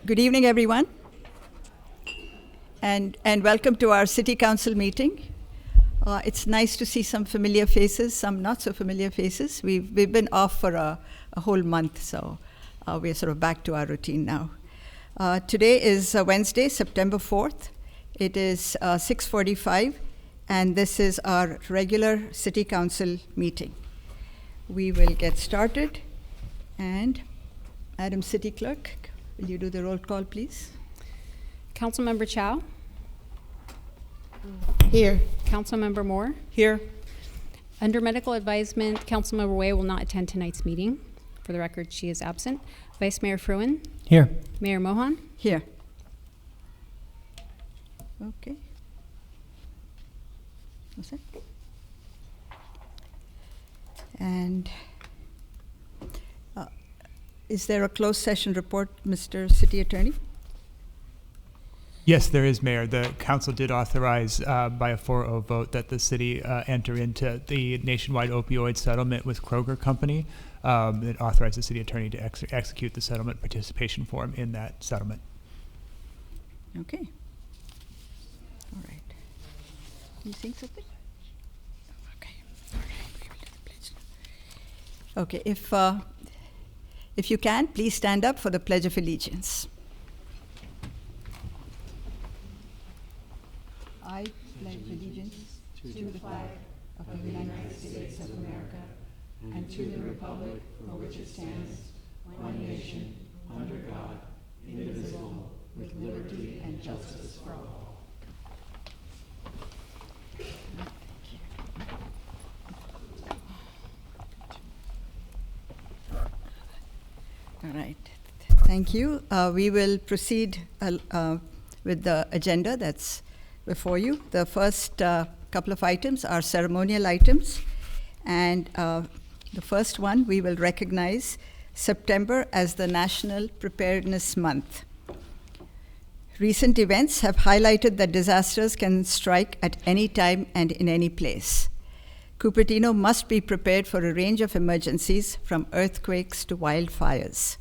Good evening, everyone, and welcome to our City Council meeting. It's nice to see some familiar faces, some not so familiar faces. We've been off for a whole month, so we're sort of back to our routine now. Today is Wednesday, September 4th. It is 6:45, and this is our regular City Council meeting. We will get started, and Madam City Clerk, will you do the roll call, please? Councilmember Chow? Here. Councilmember Moore? Here. Under medical advisement, Councilmember Way will not attend tonight's meeting. For the record, she is absent. Vice Mayor Fruin? Here. Mayor Mohan? Here. Okay. What's that? And is there a closed session report, Mr. City Attorney? Yes, there is, Mayor. The council did authorize by a 4-0 vote that the city enter into the nationwide opioid settlement with Kroger Company. It authorized the city attorney to execute the settlement participation form in that settlement. Okay. All right. You think something? Okay. All right. We will do the pledge now. Okay. If you can, please stand up for the Pledge of Allegiance. I pledge allegiance to the flag of the United States of America and to the republic for which it stands, one nation, under God, indivisible, with liberty and justice for all. All right. Thank you. We will proceed with the agenda that's before you. The first couple of items are ceremonial items. And the first one, we will recognize September as the National Preparedness Month. Recent events have highlighted that disasters can strike at any time and in any place. Cupertino must be prepared for a range of emergencies, from earthquakes to wildfires.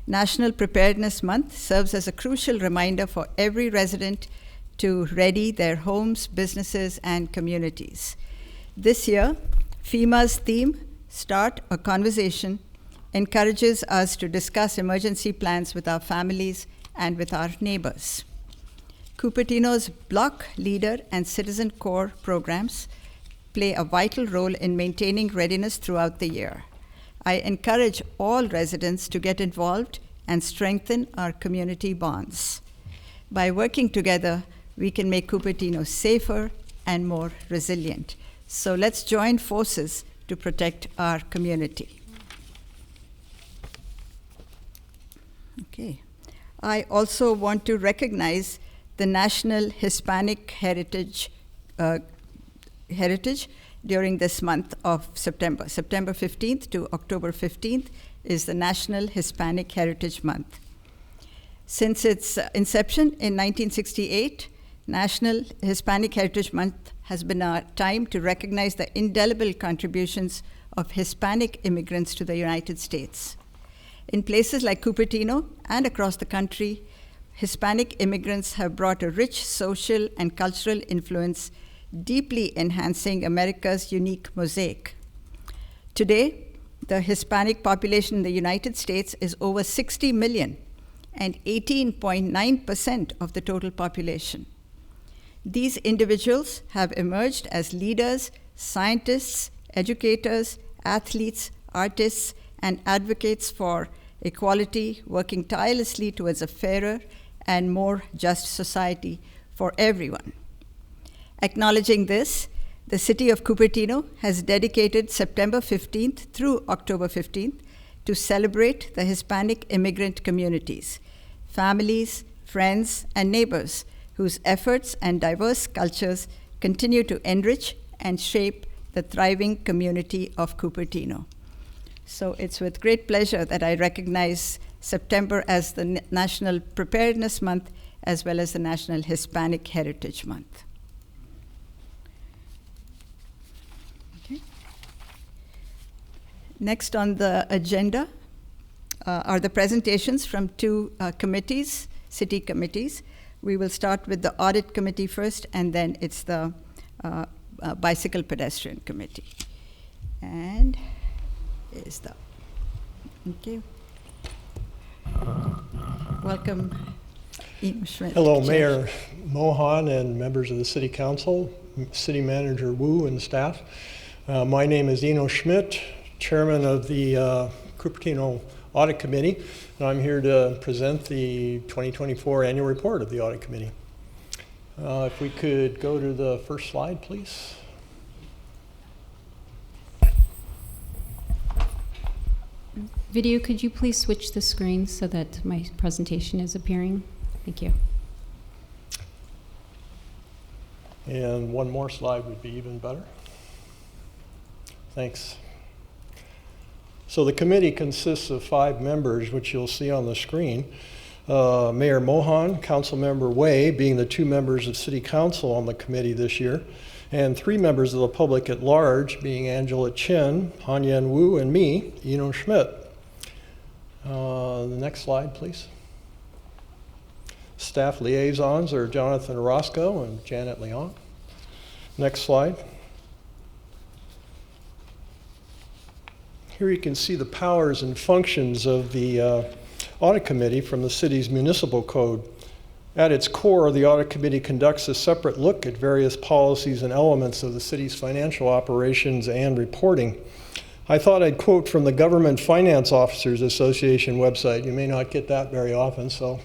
National Preparedness Month serves as a crucial reminder for every resident to ready their homes, businesses, and communities. This year, FEMA's theme, Start a Conversation, encourages us to discuss emergency plans with our families and with our neighbors. Cupertino's Block Leader and Citizen Corps programs play a vital role in maintaining readiness throughout the year. I encourage all residents to get involved and strengthen our community bonds. By working together, we can make Cupertino safer and more resilient. So let's join forces to protect our community. Okay. I also want to recognize the National Hispanic Heritage during this month of September. September 15th to October 15th is the National Hispanic Heritage Month. Since its inception in 1968, National Hispanic Heritage Month has been a time to recognize the indelible contributions of Hispanic immigrants to the United States. In places like Cupertino and across the country, Hispanic immigrants have brought a rich social and cultural influence, deeply enhancing America's unique mosaic. Today, the Hispanic population in the United States is over 60 million and 18.9% of the total population. These individuals have emerged as leaders, scientists, educators, athletes, artists, and advocates for equality, working tirelessly towards a fairer and more just society for everyone. Acknowledging this, the city of Cupertino has dedicated September 15th through October 15th to celebrate the Hispanic immigrant communities, families, friends, and neighbors whose efforts and diverse cultures continue to enrich and shape the thriving community of Cupertino. So it's with great pleasure that I recognize September as the National Preparedness Month as well as the National Hispanic Heritage Month. Okay. Next on the agenda are the presentations from two committees, city committees. We will start with the audit committee first, and then it's the bicycle pedestrian committee. And here's the, thank you. Welcome, Eno Schmidt. Hello, Chair. Mayor Mohan and members of the City Council, City Manager Wu and staff. My name is Eno Schmidt, Chairman of the Cupertino Audit Committee, and I'm here to present the 2024 annual report of the Audit Committee. If we could go to the first slide, please. Video, could you please switch the screen so that my presentation is appearing? Thank you. And one more slide would be even better. Thanks. So the committee consists of 5 members, which you'll see on the screen. Mayor Mohan, Councilmember Wei, being the 2 members of City Council on the committee this year, and 3 members of the public at large, being Angela Chen, Han-Yen Wu, and me, Eno Schmidt. The next slide, please. Staff liaisons are Jonathan Orozco and Janet Leon. Next slide. Here you can see the powers and functions of the Audit Committee from the city's municipal code. At its core, the Audit Committee conducts a separate look at various policies and elements of the city's financial operations and reporting. I thought I'd quote from the Government Finance Officers Association website. You may not get that very often, so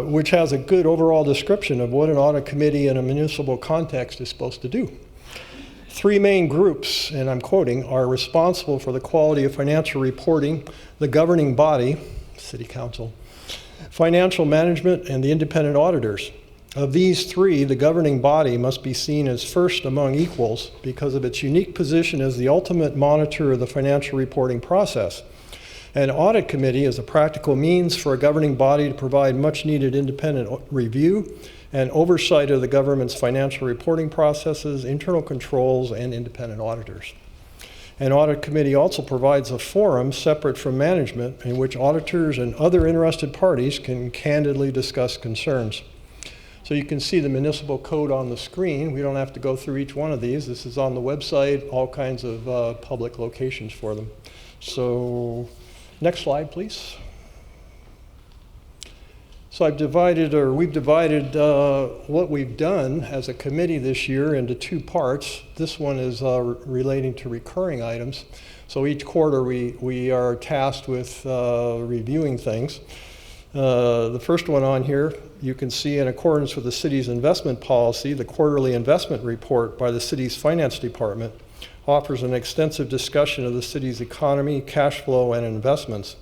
which has a good overall description of what an audit committee in a municipal context is supposed to do. 3 main groups, and I'm quoting, are responsible for the quality of financial reporting: the governing body, City Council, financial management, and the independent auditors. Of these 3, the governing body must be seen as first among equals because of its unique position as the ultimate monitor of the financial reporting process. An audit committee is a practical means for a governing body to provide much needed independent review and oversight of the government's financial reporting processes, internal controls, and independent auditors. An audit committee also provides a forum separate from management in which auditors and other interested parties can candidly discuss concerns. So you can see the municipal code on the screen. We don't have to go through each one of these. This is on the website, all kinds of public locations for them. So next slide, please. So we've divided what we've done as a committee this year into 2 parts. This one is relating to recurring items. So each quarter we are tasked with reviewing things. The first one on here, you can see in accordance with the city's investment policy, the quarterly investment report by the city's finance department offers an extensive discussion of the city's economy, cash flow, and investments.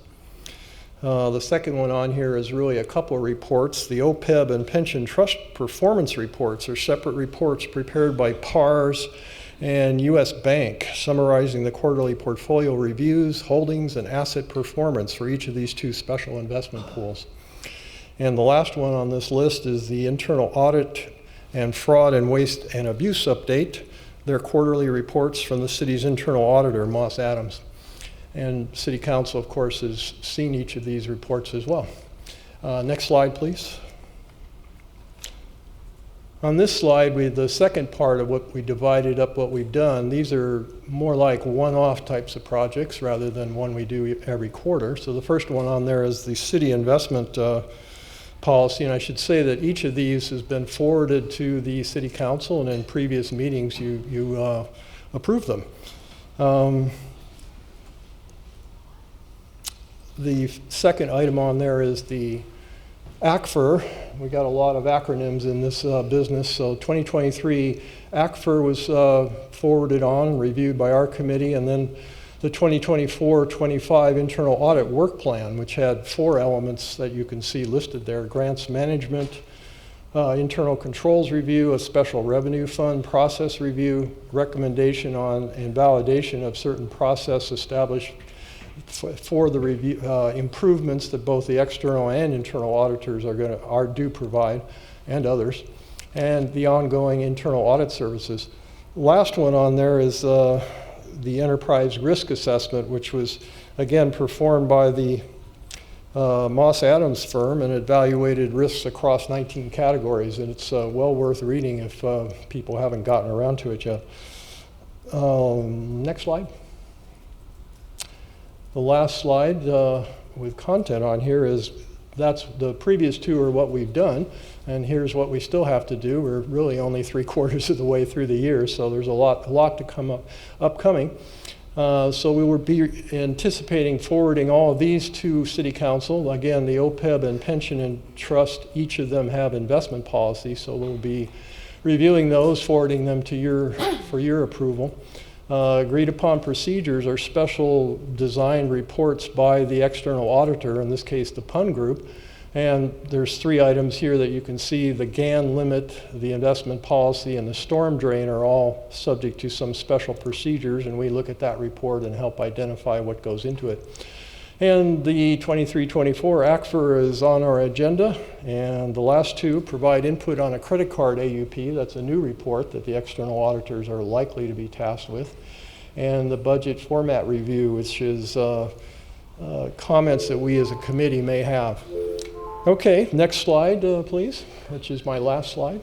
The second one on here is really a couple of reports. The OPEB and pension trust performance reports are separate reports prepared by PARS and U.S. Bank, summarizing the quarterly portfolio reviews, holdings, and asset performance for each of these 2 special investment pools. And the last one on this list is the internal audit and fraud and waste and abuse update. They're quarterly reports from the city's internal auditor, Moss Adams. And City Council, of course, has seen each of these reports as well. Next slide, please. On this slide, the second part of what we divided up what we've done, these are more like one-off types of projects rather than one we do every quarter. So the first one on there is the city investment policy, and I should say that each of these has been forwarded to the City Council, and in previous meetings you approved them. The second item on there is the ACFR. We got a lot of acronyms in this business. So 2023 ACFR was forwarded on, reviewed by our committee, and then the 2024-25 internal audit work plan, which had 4 elements that you can see listed there: grants management, internal controls review, a special revenue fund process review, recommendation on and validation of certain process established for the review improvements that both the external and internal auditors are due provide, and others, and the ongoing internal audit services. Last one on there is the enterprise risk assessment, which was again performed by the Moss Adams firm and evaluated risks across 19 categories, and it's well worth reading if people haven't gotten around to it yet. Next slide. The last slide with content on here is that's the previous two are what we've done, and here's what we still have to do. We're really only 3/4 of the way through the year, so there's a lot to come upcoming. So we will be anticipating forwarding all of these to City Council. Again, the OPEB and Pension and Trust, each of them have investment policies, so we'll be reviewing those, forwarding them to for your approval. Agreed upon procedures are special design reports by the external auditor, in this case the PUN Group. And there's 3 items here that you can see. The GAN limit, the investment policy, and the storm drain are all subject to some special procedures, and we look at that report and help identify what goes into it. And the 23-24 ACFR is on our agenda, and the last 2 provide input on a credit card AUP. That's a new report that the external auditors are likely to be tasked with. And the budget format review, which is comments that we as a committee may have. Okay, next slide, please, which is my last slide.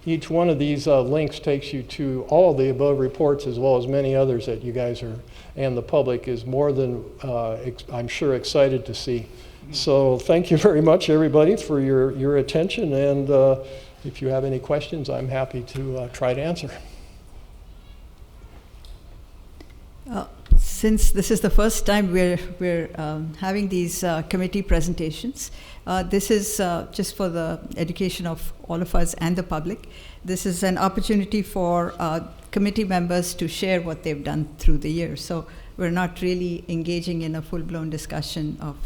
Each one of these links takes you to all of the above reports, as well as many others that you guys are, and the public is more than, I'm sure, excited to see. So thank you very much, everybody, for your attention. And if you have any questions, I'm happy to try to answer. Since this is the first time we're having these committee presentations, this is just for the education of all of us and the public. This is an opportunity for committee members to share what they've done through the year. So we're not really engaging in a full-blown discussion of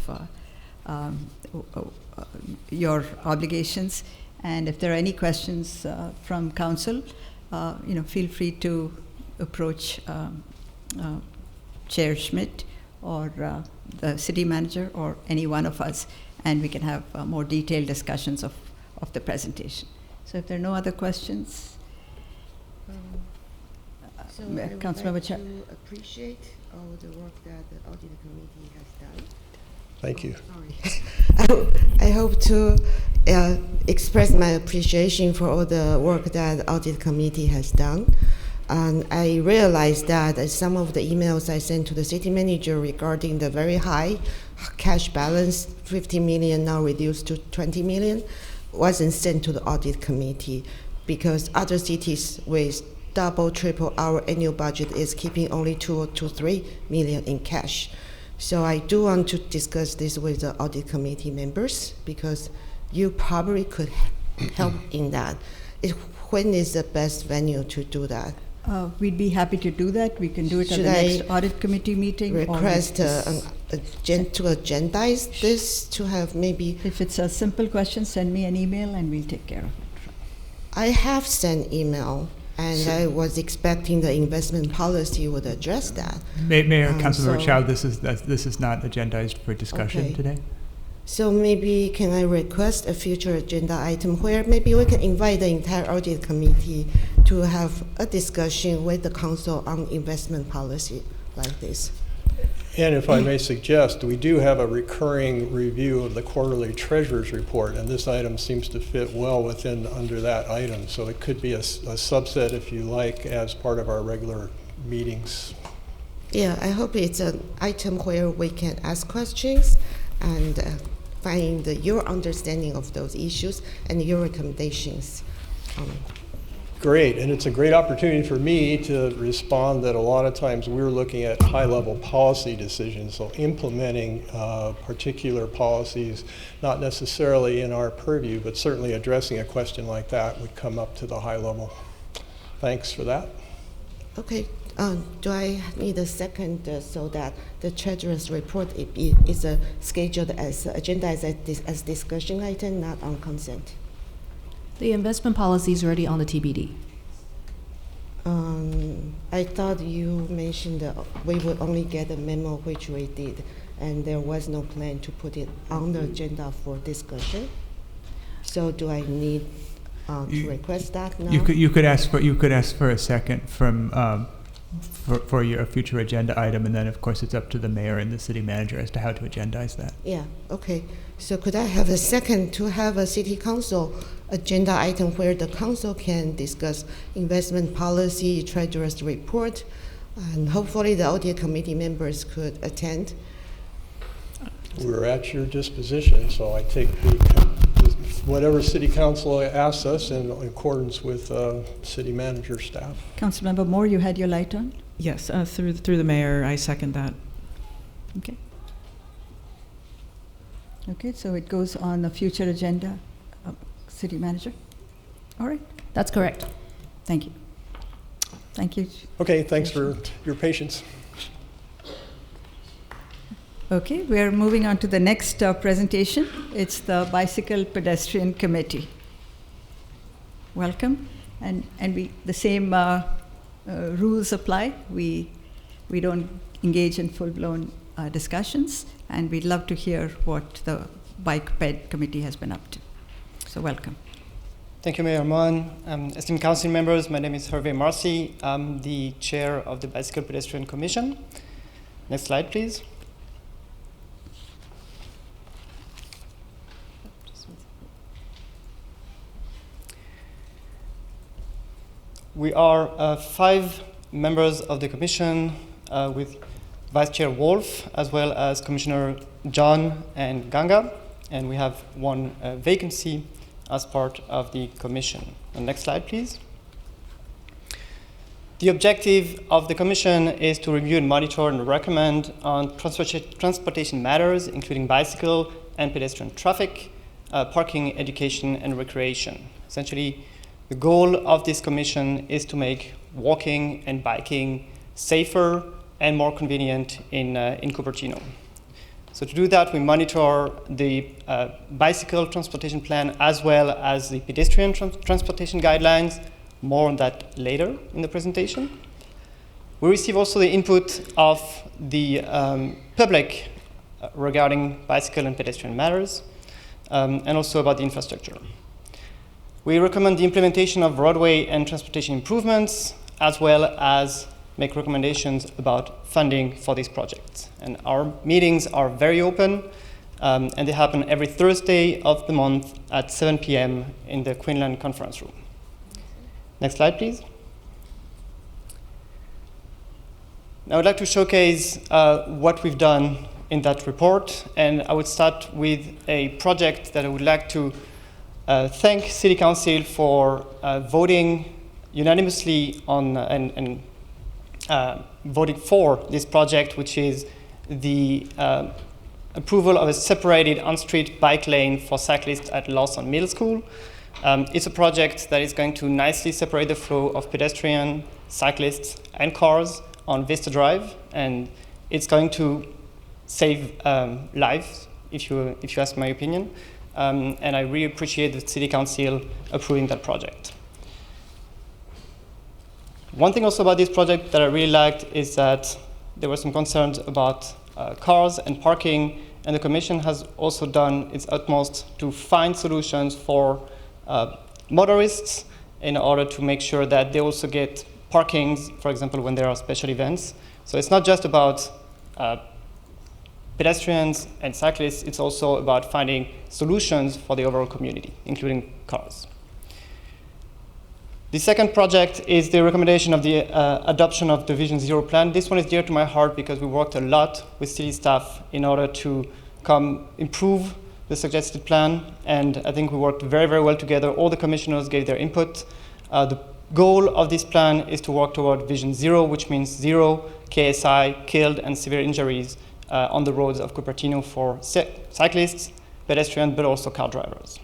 your obligations. And if there are any questions from council, feel free to approach Chair Schmidt or the city manager or any one of us, and we can have more detailed discussions of the presentation. So if there are no other questions, so I would Councilmember like Chair. to appreciate all the work that the audit committee has done. Thank you. Sorry. I hope to express my appreciation for all the work that the audit committee has done. And I realized that some of the emails I sent to the city manager regarding the very high cash balance, 50 million now reduced to 20 million, wasn't sent to the audit committee because other cities with double, triple our annual budget is keeping only 2 to 3 million in cash. So I do want to discuss this with the audit committee members because you probably could help in that. When is the best venue to do that? We'd be happy to do that. We can do it at Should the I next audit committee meeting. Request to agendize this to have maybe. If it's a simple question, send me an email and we'll take care of it. I have sent email, and I was expecting the investment policy would address that. Mayor, Councilmember Chow, this is not agendized for discussion today. So maybe can I request a future agenda item where maybe we can invite the entire audit committee to have a discussion with the council on investment policy like this? And if I may suggest, we do have a recurring review of the quarterly treasurer's report, and this item seems to fit well under that item. So it could be a subset, if you like, as part of our regular meetings. Yeah, I hope it's an item where we can ask questions and find your understanding of those issues and your recommendations. Great, and it's a great opportunity for me to respond that a lot of times we're looking at high-level policy decisions, so implementing particular policies, not necessarily in our purview, but certainly addressing a question like that would come up to the high level. Thanks for that. Okay, do I need a second so that the treasurer's report is scheduled as agenda as discussion item, not on consent? The investment policy is already on the TBD. I thought you mentioned that we would only get a memo, which we did, and there was no plan to put it on the agenda for discussion. So do I need to request that now? You could ask for a second from for your future agenda item, and then of course it's up to the mayor and the city manager as to how to agendize that. Yeah, okay. So could I have a second to have a city council agenda item where the council can discuss investment policy, treasurer's report, and hopefully the audit committee members could attend. We're at your disposition, so I take whatever city council asks us in accordance with city manager staff. Councilmember Moore, you had your light on? Yes, through the mayor, I second that. Okay. Okay, so it goes on the future agenda, city manager? All right, That's correct. thank you. Thank you. Okay, thanks for your patience. Okay, we're moving on to the next presentation. It's the Bicycle Pedestrian Committee. Welcome, and the same rules apply. We don't engage in full-blown discussions, and we'd love to hear what the Bike Ped Committee has been up to. So welcome. Thank you, Mayor Mon. Esteemed council members, my name is Hervé Marcy. I'm the chair of the Bicycle Pedestrian Commission. Next slide, please. We are 5 members of the commission with Vice Chair Wolf, as well as Commissioner John and Ganga, and we have 1 vacancy as part of the commission. The next slide, please. The objective of the commission is to review and monitor and recommend on transportation matters, including bicycle and pedestrian traffic, parking, education, and recreation. Essentially, the goal of this commission is to make walking and biking safer and more convenient in Cupertino. So to do that, we monitor the bicycle transportation plan as well as the pedestrian transportation guidelines. More on that later in the presentation. We receive also the input of the public regarding bicycle and pedestrian matters, and also about the infrastructure. We recommend the implementation of roadway and transportation improvements, as well as make recommendations about funding for these projects. And our meetings are very open, and they happen every Thursday of the month at 7 p.m. in the Queenland Conference Room. Next slide, please. Now, I would like to showcase what we've done in that report, and I would start with a project that I would like to thank City Council for voting unanimously on and voting for this project, which is the approval of a separated on-street bike lane for cyclists at Lawson Middle School. It's a project that is going to nicely separate the flow of pedestrians, cyclists, and cars on Vista Drive, and it's going to save lives, if you ask my opinion. And I really appreciate the City Council approving that project. One thing also about this project that I really liked is that there were some concerns about cars and parking, and the Commission has also done its utmost to find solutions for motorists in order to make sure that they also get parkings, for example, when there are special events. So it's not just about pedestrians and cyclists, it's also about finding solutions for the overall community, including cars. The second project is the recommendation of the adoption of the Vision Zero plan. This one is dear to my heart because we worked a lot with city staff in order to improve the suggested plan, and I think we worked very, very well together. All the commissioners gave their input. The goal of this plan is to work toward Vision Zero, which means 0 KSI, killed and severe injuries on the roads of Cupertino for cyclists, pedestrians, but also car drivers.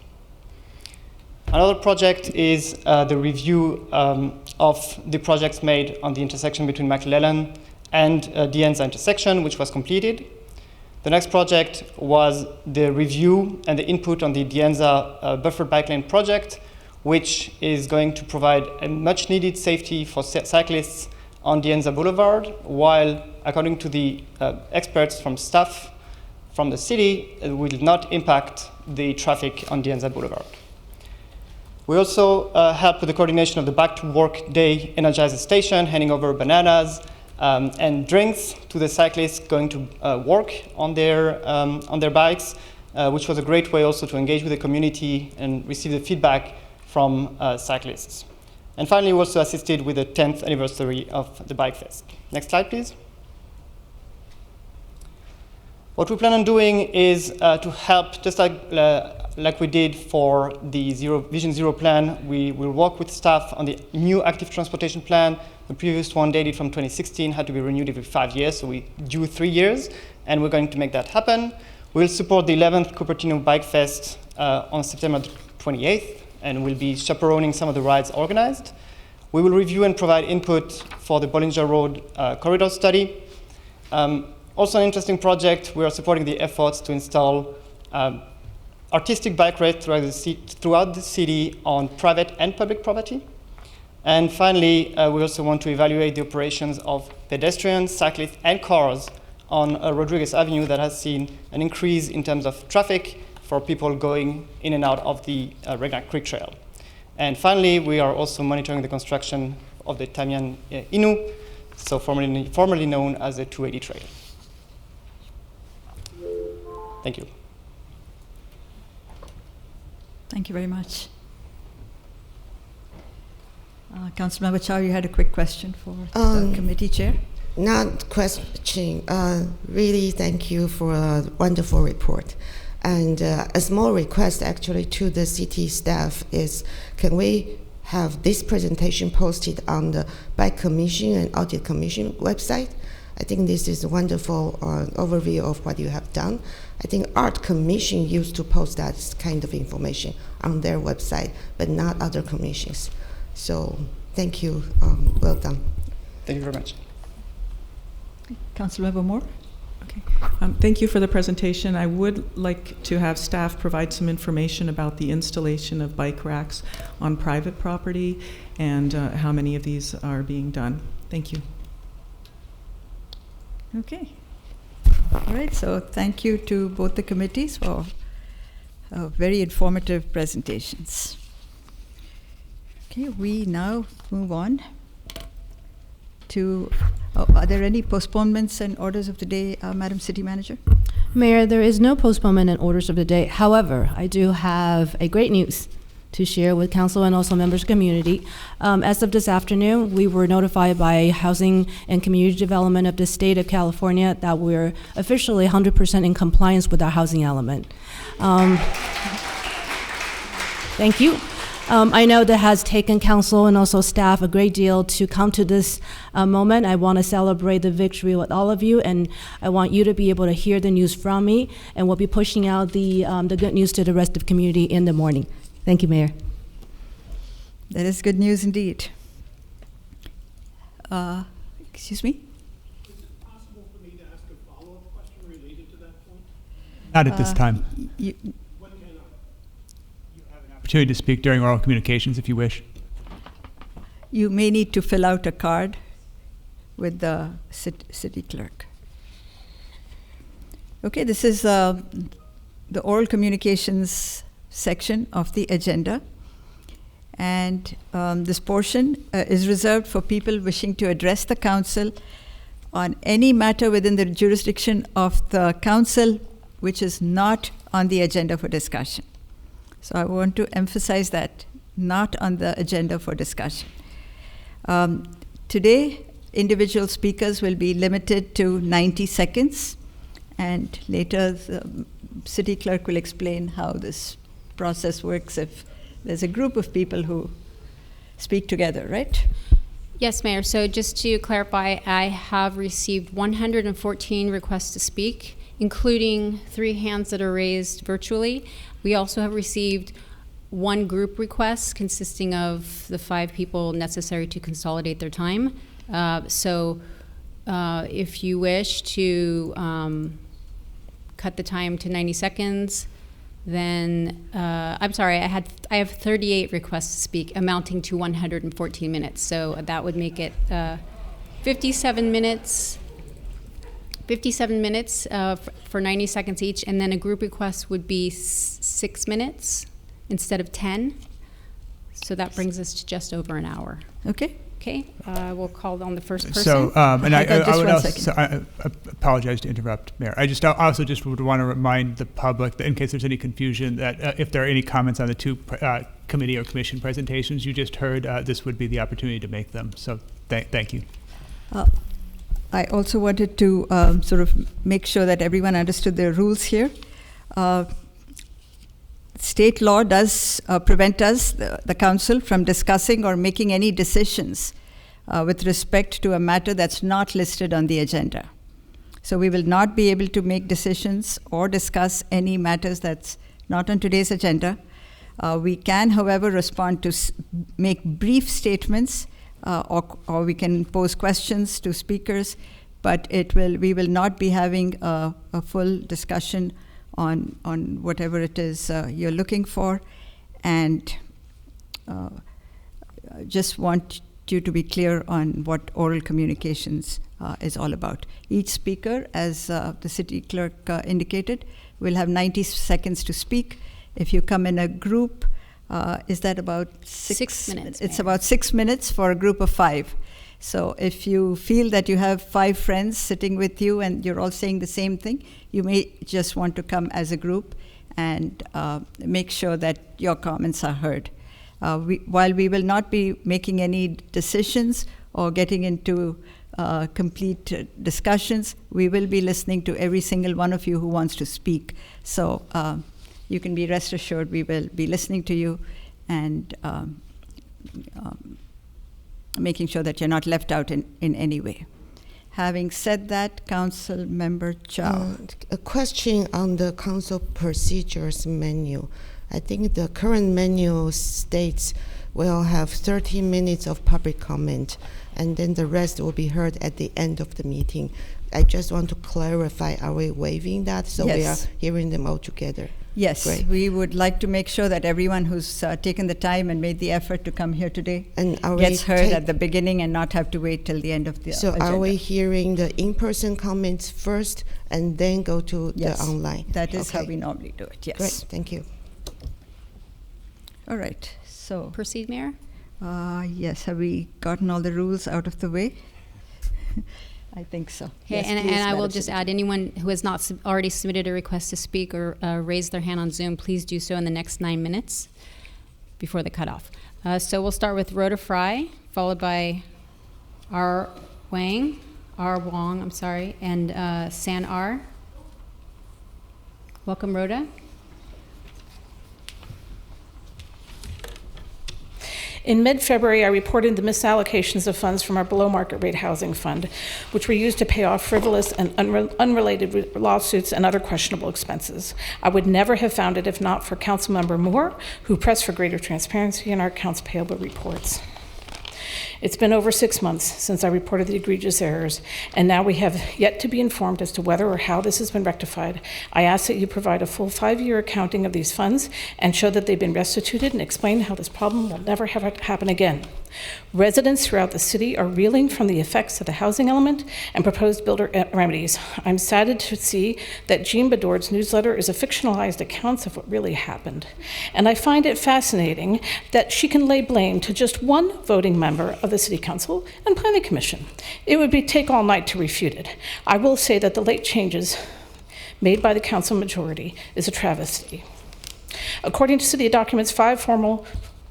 Another project is the review of the projects made on the intersection between McLellan and Dienza intersection, which was completed. The next project was the review and the input on the Dienza buffered bike lane project, which is going to provide a much needed safety for cyclists on Dienza Boulevard, while according to the experts from staff from the city, it will not impact the traffic on Dienza Boulevard. We also help with the coordination of the Back to Work Day Energizer station, handing over bananas and drinks to the cyclists going to work on their bikes, which was a great way also to engage with the community and receive the feedback from cyclists. And finally, we also assisted with the 10th anniversary of the Bike Fest. Next slide, please. What we plan on doing is to help, just like we did for the Vision Zero plan. We will work with staff on the new active transportation plan. The previous one, dated from 2016, had to be renewed every 5 years, so we do 3 years, and we're going to make that happen. We'll support the 11th Cupertino Bike Fest on September 28th, and we'll be chaperoning some of the rides organized. We will review and provide input for the Bollinger Road corridor study. Also an interesting project, we are supporting the efforts to install artistic bike raids throughout the city on private and public property. And finally, we also want to evaluate the operations of pedestrians, cyclists, and cars on Rodriguez Avenue that has seen an increase in terms of traffic for people going in and out of the Regna Creek Trail. And finally, we are also monitoring the construction of the Tamian Inu, so formerly known as the 280 Trail. Thank you. Thank you very much. Councilmember Chow, you had a quick question for the committee chair? Not question. Really, thank you for a wonderful report. And a small request actually to the city staff is, can we have this presentation posted on the Bike Commission and Audit Commission website? I think this is a wonderful overview of what you have done. I think Art Commission used to post that kind of information on their website, but not other commissions. So thank you, well done. Thank you very much. Councilmember Moore? Okay. Thank you for the presentation. I would like to have staff provide some information about the installation of bike racks on private property and how many of these are being done. Thank you. Okay. All right, so thank you to both the committees for very informative presentations. Okay, we now move on to, are there any postponements and orders of the day, Madam City Manager? Mayor, there is no postponement and orders of the day. However, I do have a great news to share with council and also members of the community. As of this afternoon, we were notified by Housing and Community Development of the state of California that we're officially 100% in compliance with our housing element. Thank you. I know that has taken council and also staff a great deal to come to this moment. I want to celebrate the victory with all of you, and I want you to be able to hear the news from me, and we'll be pushing out the good news to the rest of the community in the morning. Thank you, Mayor. That is good news indeed. Excuse me? Is it possible for me to ask a follow-up question related to that point? Not at this time. When can I? You have an opportunity to speak during oral communications if you wish. You may need to fill out a card with the city clerk. Okay, this is the oral communications section of the agenda, and this portion is reserved for people wishing to address the council on any matter within the jurisdiction of the council which is not on the agenda for discussion. So I want to emphasize that, not on the agenda for discussion. Today, individual speakers will be limited to 90 seconds, and later the city clerk will explain how this process works if there's a group of people who speak together, right? Yes, Mayor. So just to clarify, I have received 114 requests to speak, including 3 hands that are raised virtually. We also have received 1 group request consisting of the 5 people necessary to consolidate their time. So if you wish to cut the time to 90 seconds, then I'm sorry, I have 38 requests to speak, amounting to 114 minutes. So that would make it 57 minutes. 57 minutes for 90 seconds each, and then a group request would be 6 minutes instead of 10. So that brings us to just over an hour. Okay? Okay, we'll call on the first person. So, and I Just would one also, second. so I apologize to interrupt, Mayor. I also just would want to remind the public that in case there's any confusion, that if there are any comments on the two committee or commission presentations you just heard, this would be the opportunity to make them. So thank you. I also wanted to sort of make sure that everyone understood the rules here. State law does prevent us, the council, from discussing or making any decisions with respect to a matter that's not listed on the agenda. So we will not be able to make decisions or discuss any matters that's not on today's agenda. We can, however, respond to make brief statements, or we can pose questions to speakers, but we will not be having a full discussion on whatever it is you're looking for. And just want you to be clear on what oral communications is all about. Each speaker, as the city clerk indicated, will have 90 seconds to speak. If you come in a group, is that about 6 minutes? It's Mayor. about 6 minutes for a group of 5. So if you feel that you have 5 friends sitting with you and you're all saying the same thing, you may just want to come as a group and make sure that your comments are heard. While we will not be making any decisions or getting into complete discussions, we will be listening to every single one of you who wants to speak. So you can be rest assured we will be listening to you and making sure that you're not left out in any way. Having said that, Council Member Chow. A question on the council procedures menu. I think the current menu states we'll have 30 minutes of public comment, and then the rest will be heard at the end of the meeting. I just want to clarify, are we waiving that so we are Yes. hearing them all together? Yes, Great. we would like to make sure that everyone who's taken the time and made the effort to come here today And are gets heard we at the beginning and not have to wait till the end of the So agenda. are we hearing the in-person comments first and then go to Yes, the online? that is how Okay. we normally do it, yes. Great, thank you. All right, so, Proceed, Mayor. yes, have we gotten all the rules out of the way? I think so. Okay, Yes, and please, I will Madam just Secretary. add, anyone who has not already submitted a request to speak or raised their hand on Zoom, please do so in the next 9 minutes before the cutoff. So we'll start with Rhoda Fry, followed by R. Wong, and San R. Welcome, Rhoda. In mid-February, I reported the misallocations of funds from our below-market rate housing fund, which were used to pay off frivolous and unrelated lawsuits and other questionable expenses. I would never have found it if not for Councilmember Moore, who pressed for greater transparency in our accounts payable reports. It's been over 6 months since I reported the egregious errors, and now we have yet to be informed as to whether or how this has been rectified. I ask that you provide a full 5-year accounting of these funds and show that they've been restituted and explain how this problem will never have happen again. Residents throughout the city are reeling from the effects of the housing element and proposed builder remedies. I'm saddened to see that Jean Bedord's newsletter is a fictionalized account of what really happened. And I find it fascinating that she can lay blame to just one voting member of the City Council and Planning Commission. It would take all night to refute it. I will say that the late changes made by the council majority is a travesty. According to city documents, 5 formal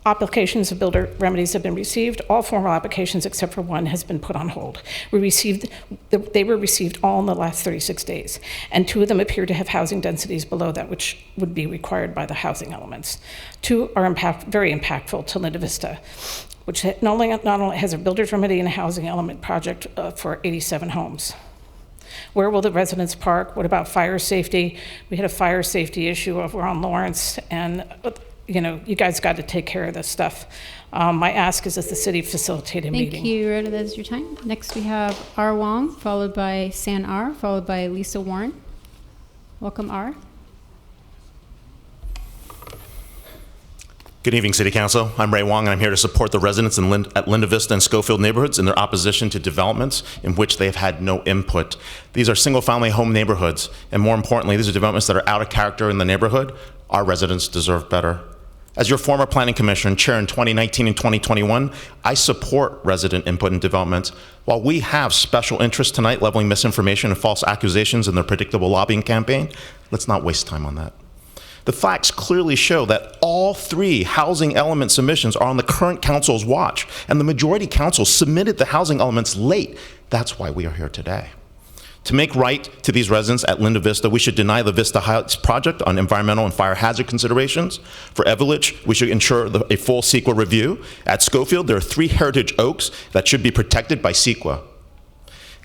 applications of builder remedies have been received. All formal applications except for one has been put on hold. They were received all in the last 36 days, and 2 of them appear to have housing densities below that which would be required by the housing elements. 2 are very impactful to Linda Vista, which not only has a builder's remedy and a housing element project for 87 homes. Where will the residents park? What about fire safety? We had a fire safety issue over on Lawrence, and you guys got to take care of this stuff. My ask is that the city facilitate a meeting. Thank you, Rhoda. That's your time. Next, we have R. Wong, followed by San R, followed by Lisa Warren. Welcome, R. Good evening, City Council. I'm Ray Wong, and I'm here to support the residents at Linda Vista and Schofield neighborhoods in their opposition to developments in which they have had no input. These are single-family home neighborhoods, and more importantly, these are developments that are out of character in the neighborhood. Our residents deserve better. As your former planning commissioner and chair in 2019 and 2021, I support resident input and development. While we have special interests tonight leveling misinformation and false accusations in their predictable lobbying campaign, let's not waste time on that. The facts clearly show that all 3 housing element submissions are on the current council's watch, and the majority council submitted the housing elements late. That's why we are here today. To make right to these residents at Linda Vista, we should deny the Vista Heights project on environmental and fire hazard considerations. For Evelich, we should ensure a full CEQA review. At Schofield, there are 3 heritage oaks that should be protected by CEQA.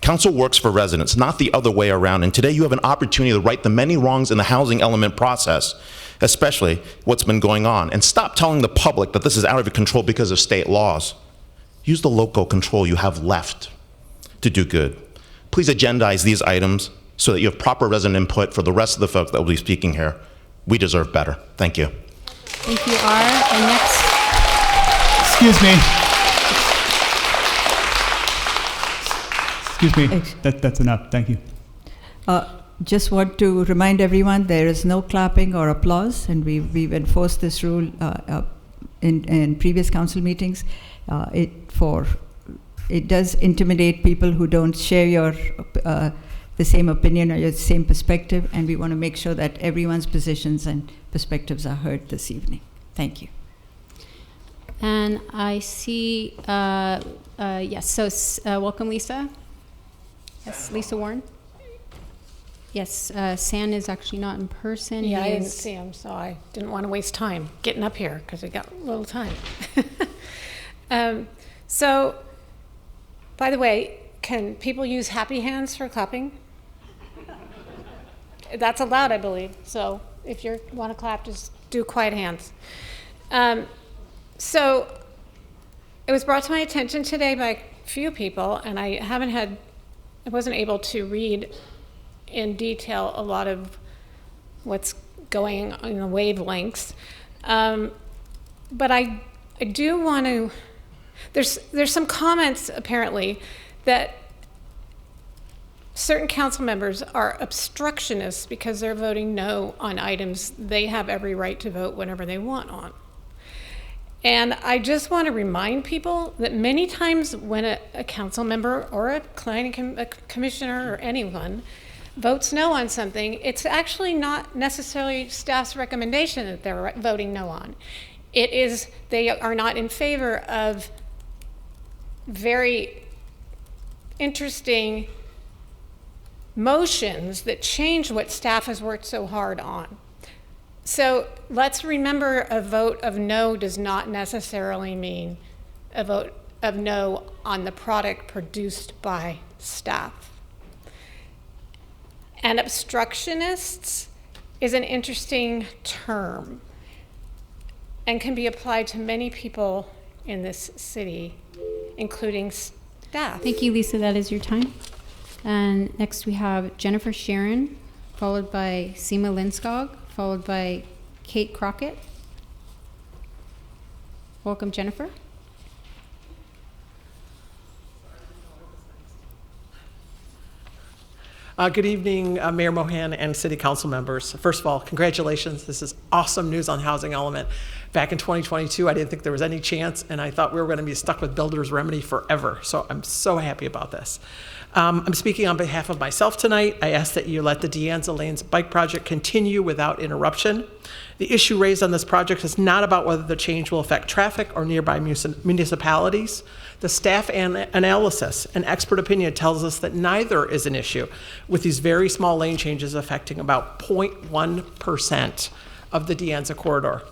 Council works for residents, not the other way around, and today you have an opportunity to right the many wrongs in the housing element process, especially what's been going on, and stop telling the public that this is out of your control because of state laws. Use the local control you have left to do good. Please agendize these items so that you have proper resident input for the rest of the folks that will be speaking here. We deserve better. Thank you. Thank you, R. And next, Excuse me. Excuse me. That's enough. Thank you. Just want to remind everyone there is no clapping or applause, and we've enforced this rule in previous council meetings. It does intimidate people who don't share your the same opinion or your same perspective, and we want to make sure that everyone's positions and perspectives are heard this evening. Thank you. and I see, yes, so welcome, Lisa. Yes, Lisa Warren. Yes, San is actually not in person. Yeah, I He didn't is- see him, so I didn't want to waste time getting up here because we got a little time. So, by the way, can people use happy hands for clapping? That's allowed, I believe. So if you want to clap, just do quiet hands. So it was brought to my attention today by a few people, and I wasn't able to read in detail a lot of what's going on in the wavelengths. But I do want to, there's some comments apparently that certain council members are obstructionists because they're voting no on items they have every right to vote whenever they want on. And I just want to remind people that many times when a council member or a commissioner or anyone votes no on something, it's actually not necessarily staff's recommendation that they're voting no on. It is they are not in favor of very interesting motions that change what staff has worked so hard on. So let's remember a vote of no does not necessarily mean a vote of no on the product produced by staff. And obstructionists is an interesting term and can be applied to many people in this city, including staff. Thank you, Lisa. That is your time. And next we have Jennifer Sharon, followed by Seema Lindskog, followed by Kate Crockett. Welcome, Jennifer. Good evening, Mayor Mohan and City Council members. First of all, congratulations. This is awesome news on Housing Element. Back in 2022, I didn't think there was any chance, and I thought we were going to be stuck with Builder's Remedy forever. So I'm so happy about this. I'm speaking on behalf of myself tonight. I ask that you let the De Anza Lanes Bike Project continue without interruption. The issue raised on this project is not about whether the change will affect traffic or nearby municipalities. The staff analysis and expert opinion tells us that neither is an issue, with these very small lane changes affecting about 0.1% of the De Anza corridor.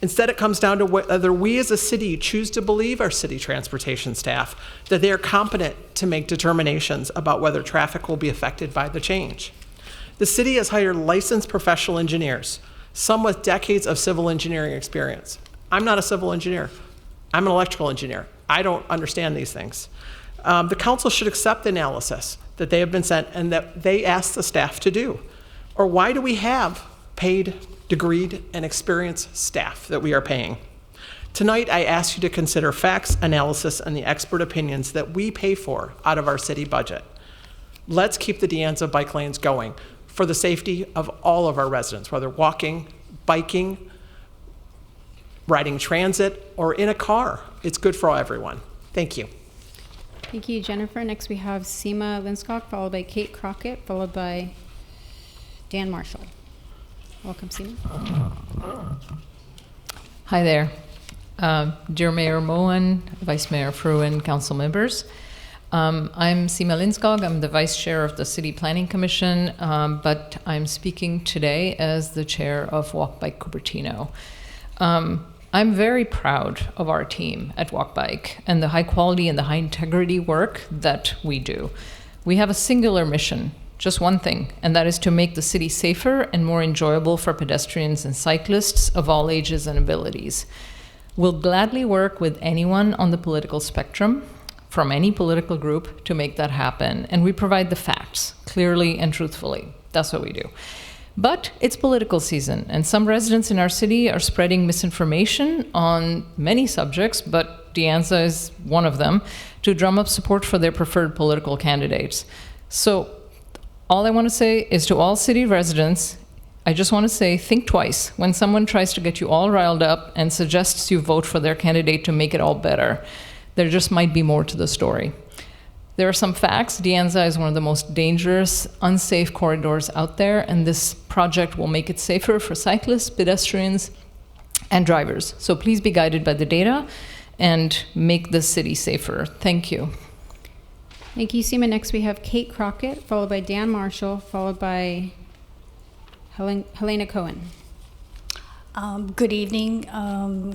Instead, it comes down to whether we as a city choose to believe our city transportation staff that they are competent to make determinations about whether traffic will be affected by the change. The city has hired licensed professional engineers, some with decades of civil engineering experience. I'm not a civil engineer. I'm an electrical engineer. I don't understand these things. The council should accept the analysis that they have been sent and that they asked the staff to do. Or why do we have paid, degreed, and experienced staff that we are paying? Tonight, I ask you to consider facts, analysis, and the expert opinions that we pay for out of our city budget. Let's keep the De Anza bike lanes going for the safety of all of our residents, whether walking, biking, riding transit, or in a car. It's good for everyone. Thank you. Thank you, Jennifer. Next we have Seema Linskog, followed by Kate Crockett, followed by Dan Marshall. Welcome, Seema. Hi there. Dear Mayor Moen, Vice Mayor Fruin, council members. I'm Seema Linskog. I'm the Vice Chair of the City Planning Commission, but I'm speaking today as the Chair of Walk Bike Cupertino. I'm very proud of our team at Walk Bike and the high quality and the high integrity work that we do. We have a singular mission, just one thing, and that is to make the city safer and more enjoyable for pedestrians and cyclists of all ages and abilities. We'll gladly work with anyone on the political spectrum, from any political group, to make that happen, and we provide the facts clearly and truthfully. That's what we do. But it's political season, and some residents in our city are spreading misinformation on many subjects, but De Anza is one of them, to drum up support for their preferred political candidates. So all I want to say is to all city residents, I just want to say, think twice when someone tries to get you all riled up and suggests you vote for their candidate to make it all better. There just might be more to the story. There are some facts. De Anza is one of the most dangerous, unsafe corridors out there, and this project will make it safer for cyclists, pedestrians, and drivers. So please be guided by the data and make the city safer. Thank you. Thank you, Seema. Next we have Kate Crockett, followed by Dan Marshall, followed by Helena Cohen. Good evening,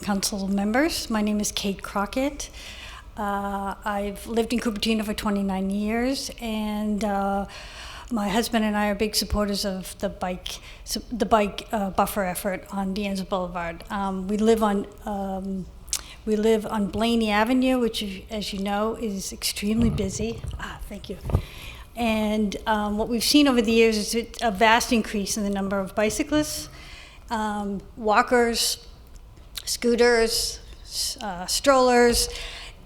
council members. My name is Kate Crockett. I've lived in Cupertino for 29 years, and my husband and I are big supporters of the bike buffer effort on De Anza Boulevard. We live on Blaney Avenue, which, as you know, is extremely busy. Thank you. And what we've seen over the years is a vast increase in the number of bicyclists, walkers, scooters, strollers,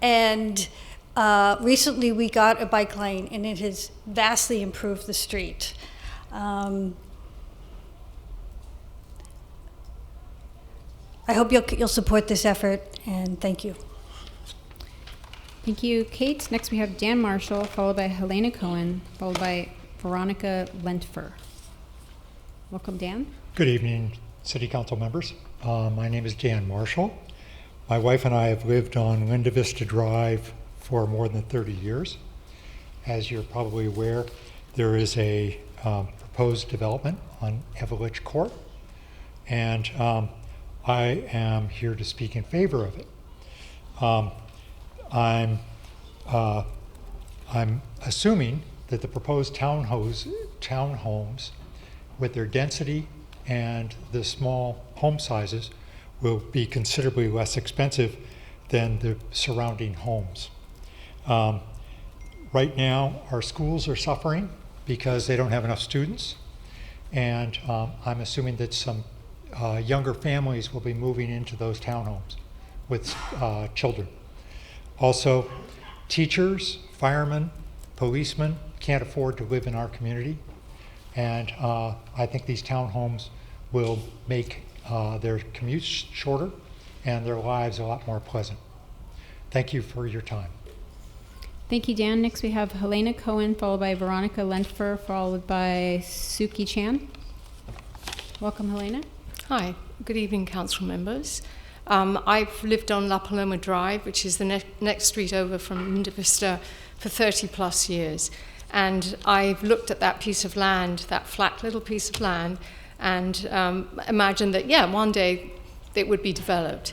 and recently we got a bike lane, and it has vastly improved the street. I hope you'll support this effort, and thank you. Thank you, Kate. Next we have Dan Marshall, followed by Helena Cohen, followed by Veronica Lentfer. Welcome, Dan. Good evening, City Council members. My name is Dan Marshall. My wife and I have lived on Linda Vista Drive for more than 30 years. As you're probably aware, there is a proposed development on Evelich Court, and I am here to speak in favor of it. I'm assuming that the proposed townhomes, with their density and the small home sizes, will be considerably less expensive than the surrounding homes. Right now, our schools are suffering because they don't have enough students, and I'm assuming that some younger families will be moving into those townhomes with children. Also, teachers, firemen, policemen can't afford to live in our community, and I think these townhomes will make their commutes shorter and their lives a lot more pleasant. Thank you for your time. Thank you, Dan. Next we have Helena Cohen, followed by Veronica Lentfer, followed by Suki Chan. Welcome, Helena. Hi, good evening, council members. I've lived on La Paloma Drive, which is the next street over from Linda Vista, for 30 plus years. And I've looked at that piece of land, that flat little piece of land, and imagined that, yeah, one day it would be developed.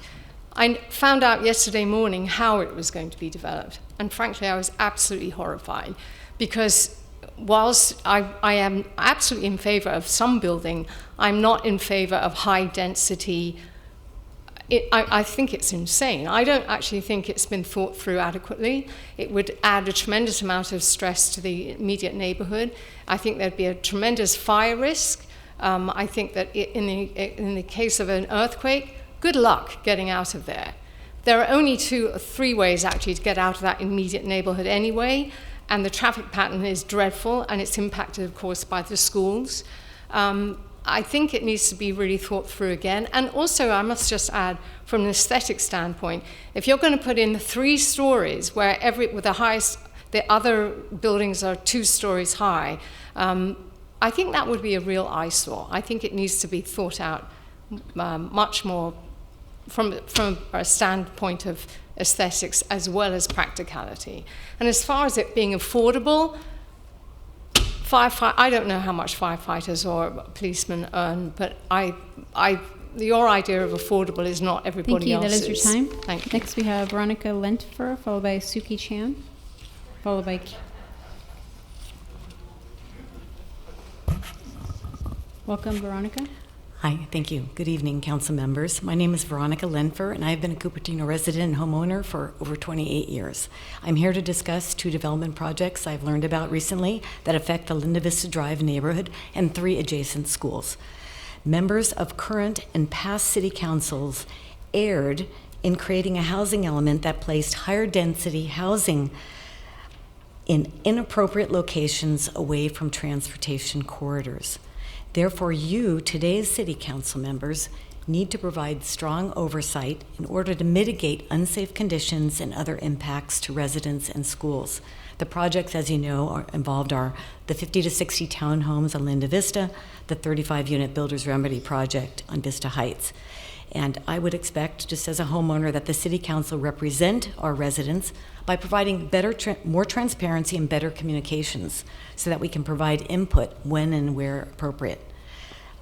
I found out yesterday morning how it was going to be developed. And frankly, I was absolutely horrified, because whilst I am absolutely in favor of some building, I'm not in favor of high density. I think it's insane. I don't actually think it's been thought through adequately. It would add a tremendous amount of stress to the immediate neighborhood. I think there'd be a tremendous fire risk. I think that in the case of an earthquake, good luck getting out of there. There are only 2 or 3 ways actually to get out of that immediate neighborhood anyway, and the traffic pattern is dreadful, and it's impacted, of course, by the schools. I think it needs to be really thought through again. And also, I must just add, from an aesthetic standpoint, if you're going to put in 3 stories where the other buildings are 2 stories high, I think that would be a real eyesore. I think it needs to be thought out much more from a standpoint of aesthetics as well as practicality. And as far as it being affordable, I don't know how much firefighters or policemen earn, but your idea of affordable is not everybody else's. Thank you. That is your time. Thank you. Next, we have Veronica Lentfer, followed by Suki Chan, followed by... Welcome, Veronica. Hi, thank you. Good evening, council members. My name is Veronica Lentfer, and I've been a Cupertino resident and homeowner for over 28 years. I'm here to discuss 2 development projects I've learned about recently that affect the Linda Vista Drive neighborhood and 3 adjacent schools. Members of current and past city councils erred in creating a housing element that placed higher density housing in inappropriate locations away from transportation corridors. Therefore, you, today's city council members, need to provide strong oversight in order to mitigate unsafe conditions and other impacts to residents and schools. The projects, as you know, involved are the 50 to 60 townhomes on Linda Vista, the 35-unit Builders Remedy project on Vista Heights. And I would expect, just as a homeowner, that the city council represent our residents by providing more transparency and better communications so that we can provide input when and where appropriate.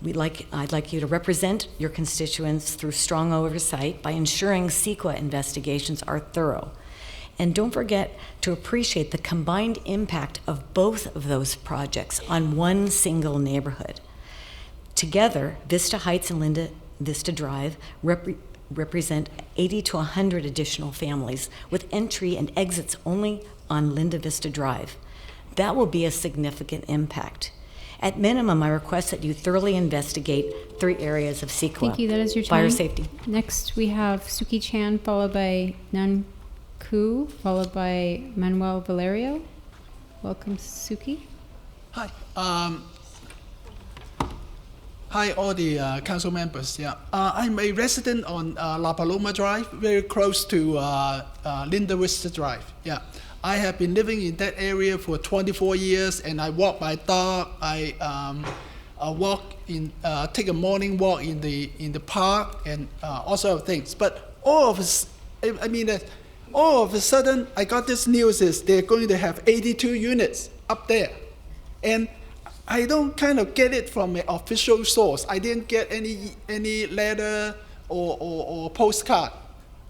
I'd like you to represent your constituents through strong oversight by ensuring CEQA investigations are thorough. And don't forget to appreciate the combined impact of both of those projects on one single neighborhood. Together, Vista Heights and Linda Vista Drive represent 80 to 100 additional families with entry and exits only on Linda Vista Drive. That will be a significant impact. At minimum, I request that you thoroughly investigate 3 areas of CEQA. Thank you. That is your time. Fire safety. Next, we have Suki Chan, followed by Nan Ku, followed by Manuel Valerio. Welcome, Suki. Hi. Hi, all the council members. Yeah, I'm a resident on La Paloma Drive, very close to Linda Vista Drive. Yeah, I have been living in that area for 24 years, and I walk my dog. I take a morning walk in the park, and all sorts of things. But all of a sudden, I got this news: is they're going to have 82 units up there, and I don't kind of get it from an official source. I didn't get any letter or postcard.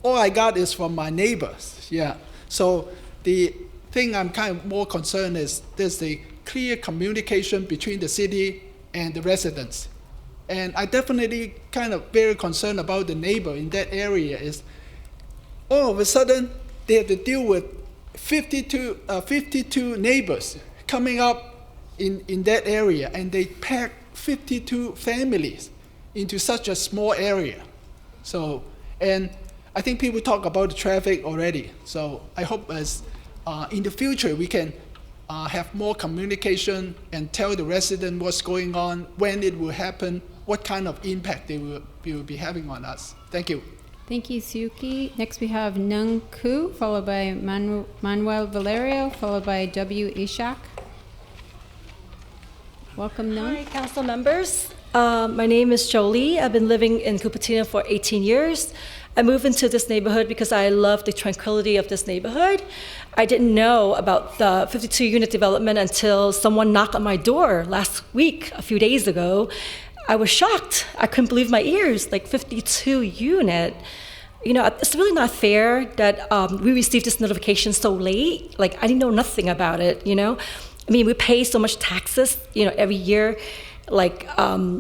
All I got is from my neighbors. Yeah. So the thing I'm kind of more concerned is there's a clear communication between the city and the residents. And I definitely kind of very concerned about the neighbor in that area is all of a sudden they have to deal with 52 neighbors coming up in that area, and they pack 52 families into such a small area. So, and I think people talk about the traffic already. So I hope as in the future we can have more communication and tell the resident what's going on, when it will happen, what kind of impact they will be having on us. Thank you. Thank you, Suki. Next we have Nung Ku, followed by Manuel Valerio, followed by W. Ishak. Welcome, Nung. Hi, council members. My name is Jolie. I've been living in Cupertino for 18 years. I moved into this neighborhood because I love the tranquility of this neighborhood. I didn't know about the 52-unit development until someone knocked on my door last week, a few days ago. I was shocked. I couldn't believe my ears, like 52 unit. You know, it's really not fair that we received this notification so late. Like, I didn't know nothing about it, you know? I mean, we pay so much taxes, you know, every year. Like,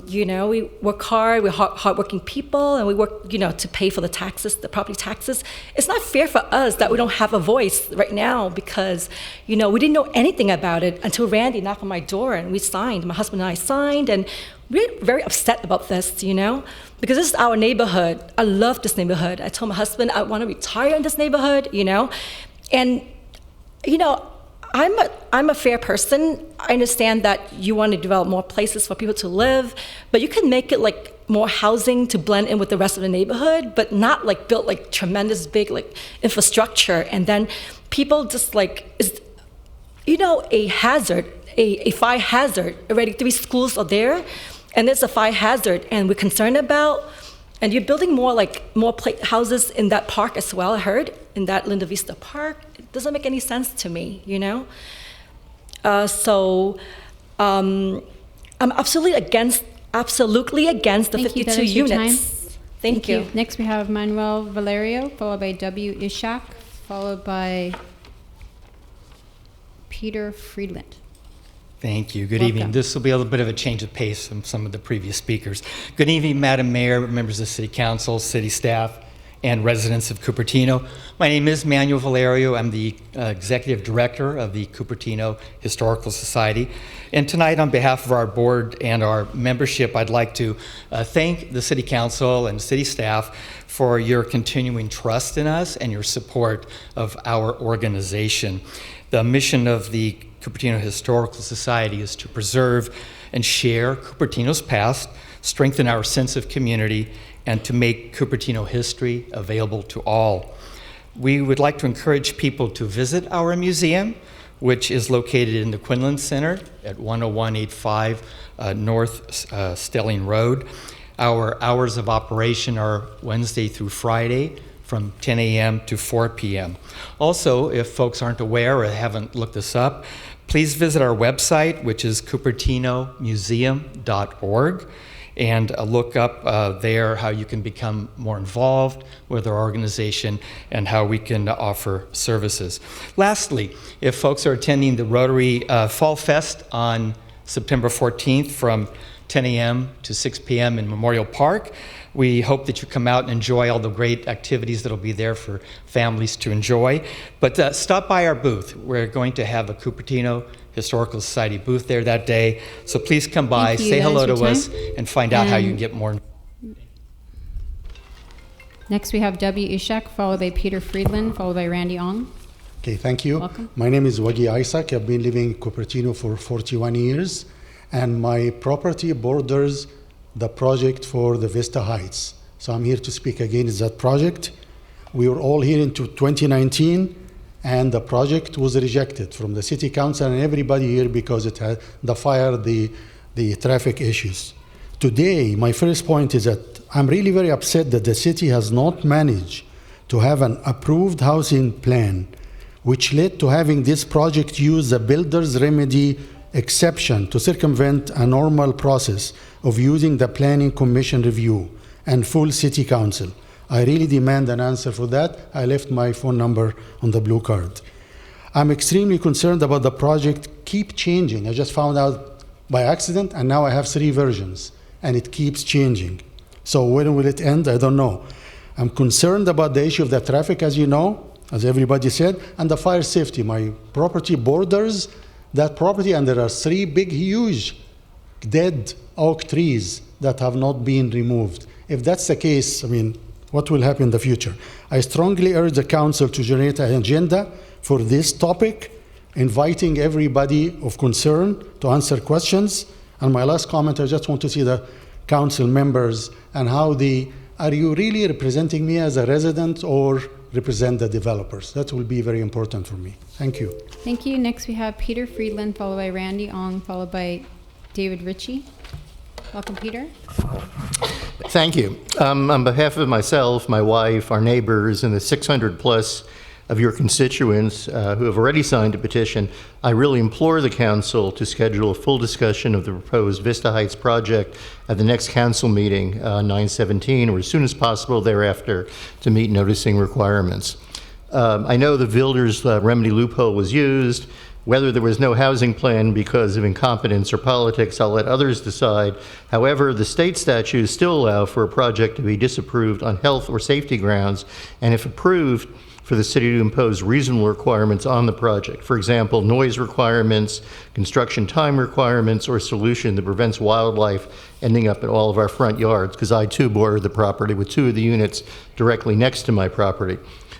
you know, we work hard, we're hardworking people, and we work, you know, to pay for the taxes, the property taxes. It's not fair for us that we don't have a voice right now because, you know, we didn't know anything about it until Randy knocked on my door and we signed. My husband and I signed, and we're very upset about this, you know, because this is our neighborhood. I love this neighborhood. I told my husband I want to retire in this neighborhood, you know, and, you know, I'm a fair person. I understand that you want to develop more places for people to live, but you can make it like more housing to blend in with the rest of the neighborhood, but not like build like tremendous big like infrastructure, and then people just like is, a hazard, a fire hazard. Already 3 schools are there, and there's a fire hazard, and we're concerned about. And you're building more houses in that park as well. I heard in that Linda Vista Park. It doesn't make any sense to me, So I'm absolutely against the 52 units. Thank you. Next we have Manuel Valerio, followed by W. Ishak, followed by Peter Friedland. Thank you. Good Welcome. evening. This will be a little bit of a change of pace from some of the previous speakers. Good evening, Madam Mayor, members of the City Council, city staff, and residents of Cupertino. My name is Manuel Valerio. I'm the Executive Director of the Cupertino Historical Society. And tonight, on behalf of our board and our membership, I'd like to thank the City Council and city staff for your continuing trust in us and your support of our organization. The mission of the Cupertino Historical Society is to preserve and share Cupertino's past, strengthen our sense of community, and to make Cupertino history available to all. We would like to encourage people to visit our museum, which is located in the Quinlan Center at 10185 North Stelling Road. Our hours of operation are Wednesday through Friday from 10 a.m. to 4 p.m. Also, if folks aren't aware or haven't looked this up, please visit our website, which is cupertinomuseum.org, and look up there how you can become more involved with our organization and how we can offer services. Lastly, if folks are attending the Rotary Fall Fest on September 14th from 10 a.m. to 6 p.m. in Memorial Park, we hope that you come out and enjoy all the great activities that will be there for families to enjoy. But stop by our booth. We're going to have a Cupertino Historical Society booth there that day. So please come by, say hello to us, and find out how you can get more. Next we have W. Ishak, followed by Peter Friedland, followed by Randy Ong. Okay, thank you. Welcome. My name is Wagi Isaac. I've been living in Cupertino for 41 years, and my property borders the project for the Vista Heights. So I'm here to speak against that project. We were all here in 2019, and the project was rejected from the city council and everybody here because it had the fire, the traffic issues. Today, my first point is that I'm really very upset that the city has not managed to have an approved housing plan, which led to having this project use the builder's remedy exception to circumvent a normal process of using the Planning Commission review and full city council. I really demand an answer for that. I left my phone number on the blue card. I'm extremely concerned about the project keep changing. I just found out by accident, and now I have 3 versions, and it keeps changing. So when will it end? I don't know. I'm concerned about the issue of the traffic, as you know, as everybody said, and the fire safety. My property borders that property, and there are 3 big, huge, dead oak trees that have not been removed. If that's the case, I mean, what will happen in the future? I strongly urge the council to generate an agenda for this topic, inviting everybody of concern to answer questions. And my last comment, I just want to see the council members and how are you really representing me as a resident or represent the developers? That will be very important for me. Thank you. Thank you. Next we have Peter Friedland, followed by Randy Ong, followed by David Ritchie. Welcome, Peter. Thank you. On behalf of myself, my wife, our neighbors, and the 600 plus of your constituents who have already signed a petition, I really implore the council to schedule a full discussion of the proposed Vista Heights project at the next council meeting, 9/17, or as soon as possible thereafter, to meet noticing requirements. I know the builder's remedy loophole was used. Whether there was no housing plan because of incompetence or politics, I'll let others decide. However, the state statutes still allow for a project to be disapproved on health or safety grounds, and if approved, for the city to impose reasonable requirements on the project. For example, noise requirements, construction time requirements, or a solution that prevents wildlife ending up in all of our front yards, because I too border the property with 2 of the units directly next to my property.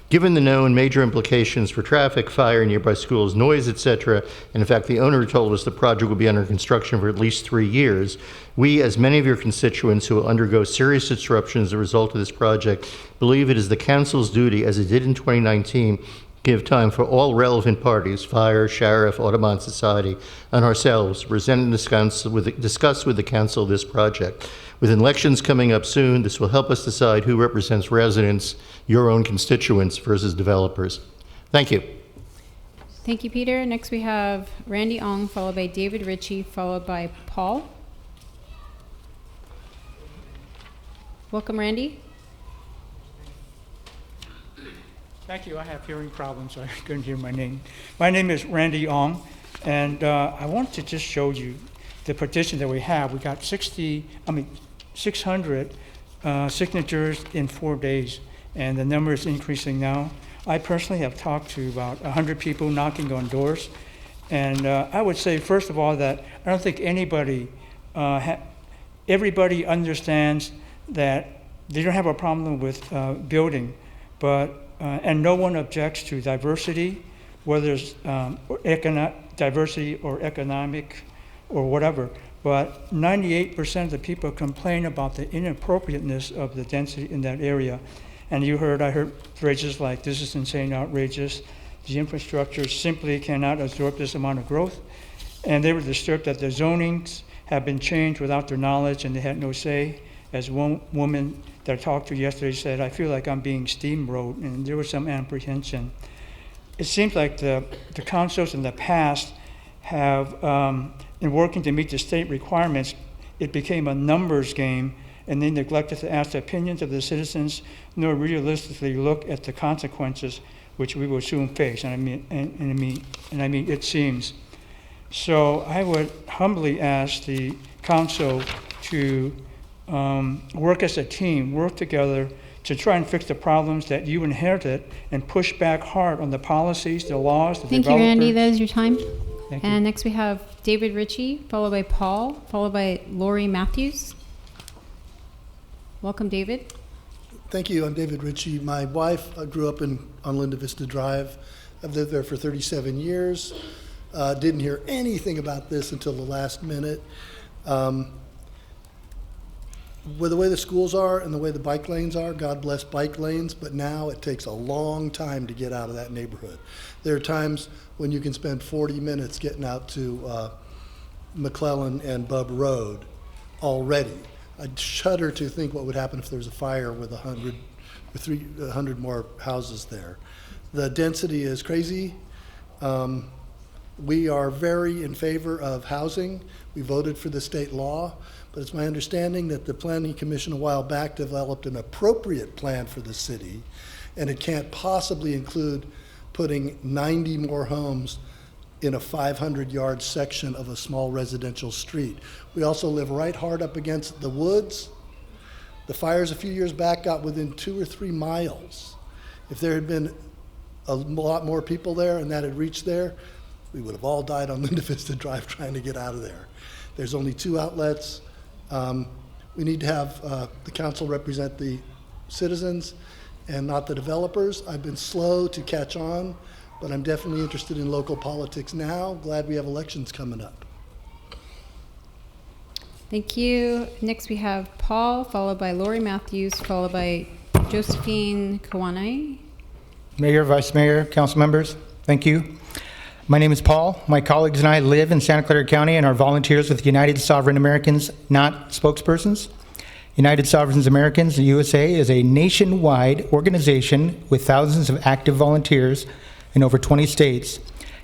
Given the known major implications for traffic, fire, nearby schools, noise, etc., and in fact the owner told us the project will be under construction for at least 3 years, we, as many of your constituents who will undergo serious disruption as a result of this project, believe it is the Council's duty, as it did in 2019, give time for all relevant parties, fire, sheriff, Audubon Society, and ourselves, to present and discuss with the Council this project. With elections coming up soon, this will help us decide who represents residents, your own constituents, versus developers. Thank you. Thank you, Peter. Next we have Randy Ong, followed by David Ritchie, followed by Paul. Welcome, Randy. Thank you. I have hearing problems, so I couldn't hear my name. My name is Randy Ong, and I wanted to just show you the petition that we have. We got 600 signatures in 4 days, and the number is increasing now. I personally have talked to about 100 people knocking on doors, and I would say, first of all, that I don't think everybody understands that they don't have a problem with building, but and no one objects to diversity, whether it's diversity or economic or whatever. But 98% of the people complain about the inappropriateness of the density in that area. And I heard phrases like, this is insane, outrageous. The infrastructure simply cannot absorb this amount of growth. And they were disturbed that the zonings have been changed without their knowledge and they had no say. As one woman that I talked to yesterday said, I feel like I'm being steamrolled, and there was some apprehension. It seems like the councils in the past have, in working to meet the state requirements, it became a numbers game, and they neglected to ask the opinions of the citizens, nor realistically look at the consequences which we will soon face. And I mean, it seems. So I would humbly ask the council to work as a team, work together to try and fix the problems that you inherited and push back hard on the policies, the laws, the Thank developers. you, Randy. That is your time. Thank and next we have David Ritchie, followed by Paul, followed by Lori Matthews. Welcome, David. Thank you. I'm David Ritchie. My wife grew up on Linda Vista Drive. I've lived there for 37 years. Didn't hear anything about this until the last minute. With the way the schools are and the way the bike lanes are, God bless bike lanes, but now it takes a long time to get out of that neighborhood. There are times when you can spend 40 minutes getting out to McClellan and Bubb Road already. I'd shudder to think what would happen if there was a fire with 300 more houses there. The density is crazy. We are very in favor of housing. We voted for the state law. But it's my understanding that the Planning Commission a while back developed an appropriate plan for the city, and it can't possibly include putting 90 more homes in a 500-yard section of a small residential street. We also live right hard up against the woods. The fires a few years back got within 2 or 3 miles. If there had been a lot more people there and that had reached there, we would have all died on Linda Vista Drive trying to get out of there. There's only 2 outlets. We need to have the council represent the citizens and not the developers. I've been slow to catch on, but I'm definitely interested in local politics now. Glad we have elections coming up. Thank you. Next we have Paul, followed by Lori Matthews, followed by Josephine Kawanai. Mayor, Vice Mayor, council members, thank you. My name is Paul. My colleagues and I live in Santa Clara County and are volunteers with United Sovereign Americans, not spokespersons. United Sovereign Americans, the USA, is a nationwide organization with thousands of active volunteers in over 20 states.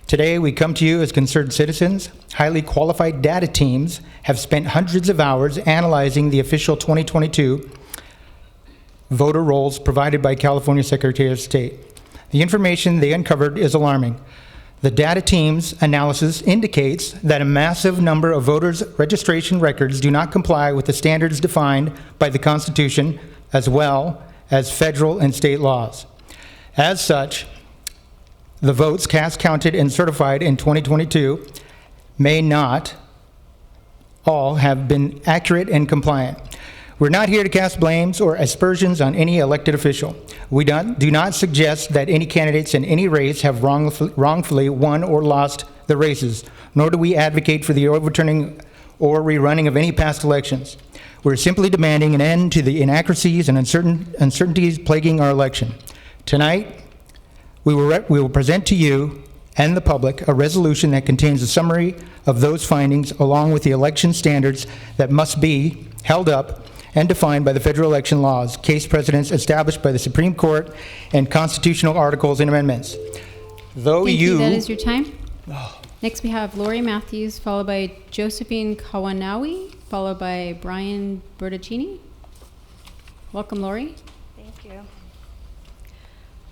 Today, we come to you as concerned citizens. Highly qualified data teams have spent hundreds of hours analyzing the official 2022 voter rolls provided by California Secretary of State. The information they uncovered is alarming. The data team's analysis indicates that a massive number of voters' registration records do not comply with the standards defined by the Constitution, as well as federal and state laws. As such, the votes cast, counted, and certified in 2022 may not all have been accurate and compliant. We're not here to cast blames or aspersions on any elected official. We do not suggest that any candidates in any race have wrongfully won or lost the races, nor do we advocate for the overturning or rerunning of any past elections. We're simply demanding an end to the inaccuracies and uncertainties plaguing our election. Tonight, we will present to you and the public a resolution that contains a summary of those findings along with the election standards that must be held up and defined by the federal election laws, case precedents established by the Supreme Court, and constitutional articles and amendments. Thank you. That is your time. Next we have Lori Matthews, followed by Josephine Kawanawi, followed by Brian Bertaccini. Welcome, Lori. Thank you.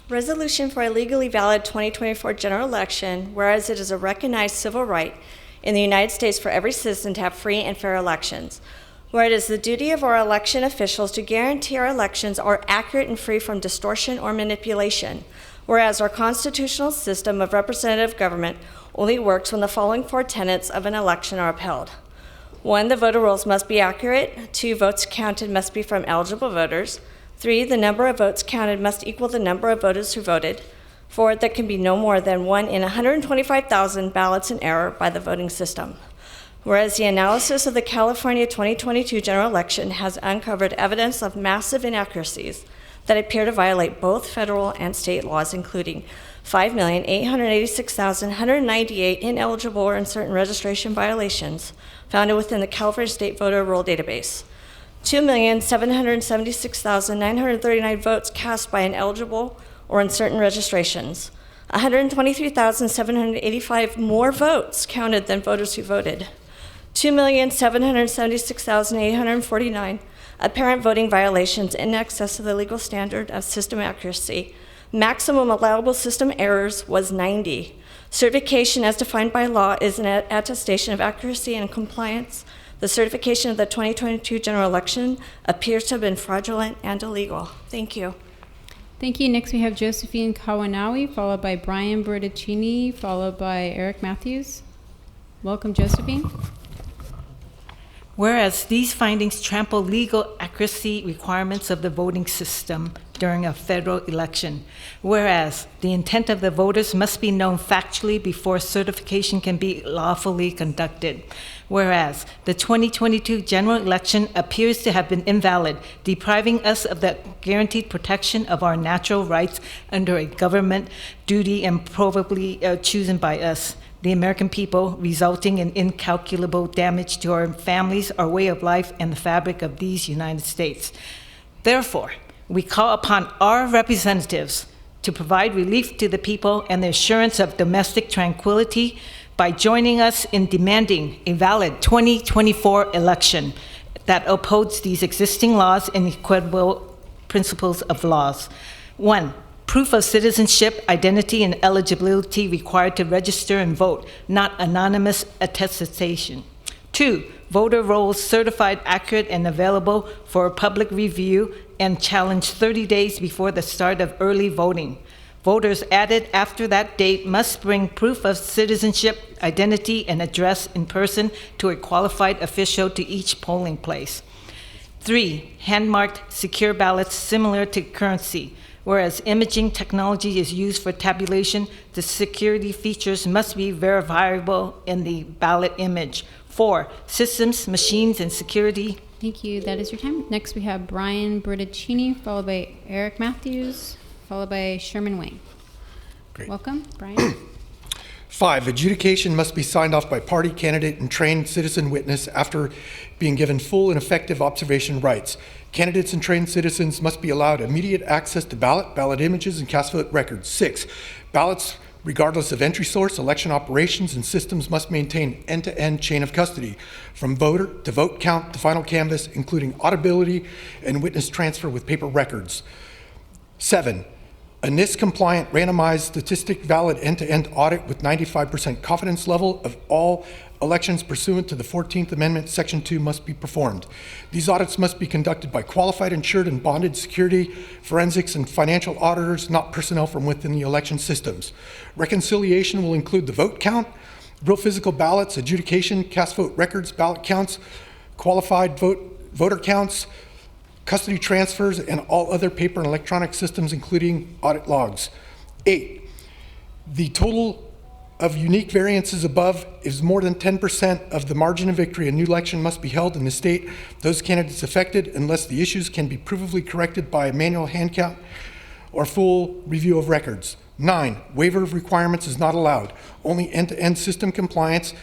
Resolution for a legally valid 2024 general election, whereas it is a recognized civil right in the United States for every citizen to have free and fair elections. Where it is the duty of our election officials to guarantee our elections are accurate and free from distortion or manipulation. Whereas our constitutional system of representative government only works when the following four tenets of an election are upheld. 1, the voter rolls must be accurate. 2, votes counted must be from eligible voters. 3, the number of votes counted must equal the number of voters who voted. 4, there can be no more than 1 in 125,000 ballots in error by the voting system. Whereas the analysis of the California 2022 general election has uncovered evidence of massive inaccuracies that appear to violate both federal and state laws, including 5,886,198 ineligible or uncertain registration violations found within the California State Voter Roll Database, 2,776,939 votes cast by ineligible or uncertain registrations, 123,785 more votes counted than voters who voted, 2,776,849 apparent voting violations in excess of the legal standard of system accuracy. Maximum allowable system errors was 90. Certification as defined by law is an attestation of accuracy and compliance. The certification of the 2022 general election appears to have been fraudulent and illegal. Thank you. Thank you. Next we have Josephine Kawanawi, followed by Brian Bertaccini, followed by Eric Matthews. Welcome, Josephine. Whereas these findings trample legal accuracy requirements of the voting system during a federal election. Whereas the intent of the voters must be known factually before certification can be lawfully conducted. Whereas the 2022 general election appears to have been invalid, depriving us of the guaranteed protection of our natural rights under a government duty and probably chosen by us, the American people, resulting in incalculable damage to our families, our way of life, and the fabric of these United States. Therefore, we call upon our representatives to provide relief to the people and the assurance of domestic tranquility by joining us in demanding a valid 2024 election that upholds these existing laws and equitable principles of laws. 1, proof of citizenship, identity, and eligibility required to register and vote, not anonymous attestation. 2, voter rolls certified accurate and available for public review and challenged 30 days before the start of early voting. Voters added after that date must bring proof of citizenship, identity, and address in person to a qualified official to each polling place. 3, hand-marked secure ballots similar to currency. Whereas imaging technology is used for tabulation, the security features must be verifiable in the ballot image. 4, systems, machines, and security. Thank you. That is your time. Next we have Brian Bertaccini, followed by Eric Matthews, followed by Sherman Wayne. Great. Welcome, Brian. 5, adjudication must be signed off by party candidate and trained citizen witness after being given full and effective observation rights. Candidates and trained citizens must be allowed immediate access to ballot images, and cast vote records. 6, ballots, regardless of entry source, election operations, and systems must maintain end-to-end chain of custody, from voter to vote count to final canvass, including auditability and witness transfer with paper records. 7, a NIST-compliant randomized statistic valid end-to-end audit with 95% confidence level of all elections pursuant to the 14th Amendment, Section 2 must be performed. These audits must be conducted by qualified, insured, and bonded security, forensics, and financial auditors, not personnel from within the election systems. Reconciliation will include the vote count, real physical ballots, adjudication, cast vote records, ballot counts, qualified voter counts, custody transfers, and all other paper and electronic systems, including audit logs. 8, the total of unique variances above is more than 10% of the margin of victory. A new election must be held in the state, those candidates affected, unless the issues can be provably corrected by a manual hand count or full review of records. 9, waiver of requirements is not allowed. Only end-to-end system compliance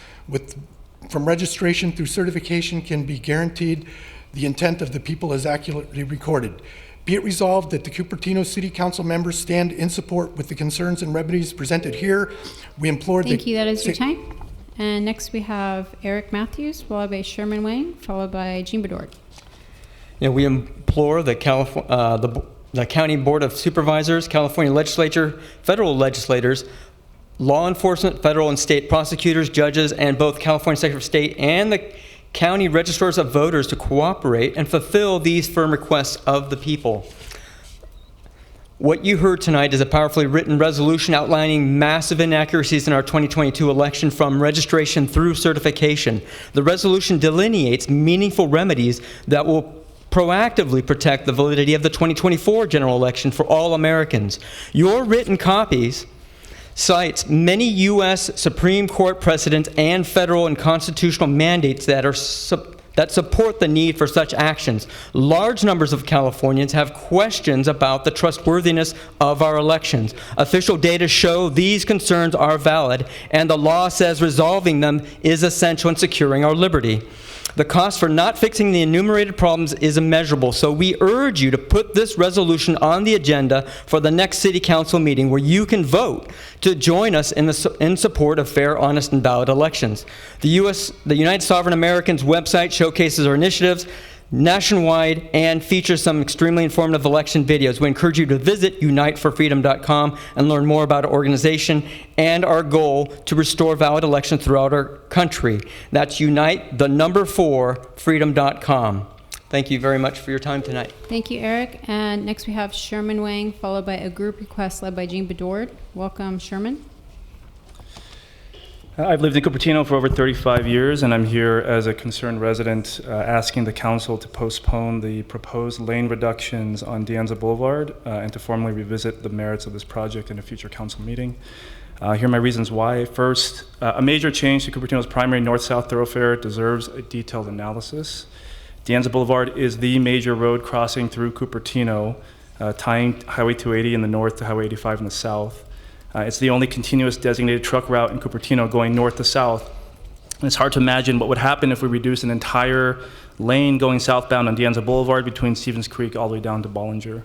from registration through certification can be guaranteed. The intent of the people is accurately recorded. Be it resolved that the Cupertino City Council members stand in support with the concerns and remedies presented here. We implore Thank you. That is your time. And next we have Eric Matthews, followed by Sherman Wang, followed by Jean Bedord. Yeah, we implore the County Board of Supervisors, California Legislature, federal legislators, law enforcement, federal and state prosecutors, judges, and both California Secretary of State and the county registrars of voters to cooperate and fulfill these firm requests of the people. What you heard tonight is a powerfully written resolution outlining massive inaccuracies in our 2022 election from registration through certification. The resolution delineates meaningful remedies that will proactively protect the validity of the 2024 general election for all Americans. Your written copies cites many U.S. Supreme Court precedents and federal and constitutional mandates that support the need for such actions. Large numbers of Californians have questions about the trustworthiness of our elections. Official data show these concerns are valid, and the law says resolving them is essential in securing our liberty. The cost for not fixing the enumerated problems is immeasurable, so we urge you to put this resolution on the agenda for the next City Council meeting where you can vote to join us in support of fair, honest, and ballot elections. The United Sovereign Americans website showcases our initiatives nationwide and features some extremely informative election videos. We encourage you to visit uniteforfreedom.com and learn more about our organization and our goal to restore valid elections throughout our country. That's unite4freedom.com. Thank you very much for your time tonight. Thank you, Eric. And next we have Sherman Wang, followed by a group request led by Jean Bedord. Welcome, Sherman. I've lived in Cupertino for over 35 years, and I'm here as a concerned resident asking the council to postpone the proposed lane reductions on De Anza Boulevard and to formally revisit the merits of this project in a future council meeting. Here are my reasons why. First, a major change to Cupertino's primary north-south thoroughfare deserves a detailed analysis. De Anza Boulevard is the major road crossing through Cupertino, tying Highway 280 in the north to Highway 85 in the south. It's the only continuous designated truck route in Cupertino going north to south. And it's hard to imagine what would happen if we reduced an entire lane going southbound on De Anza Boulevard between Stevens Creek all the way down to Bollinger,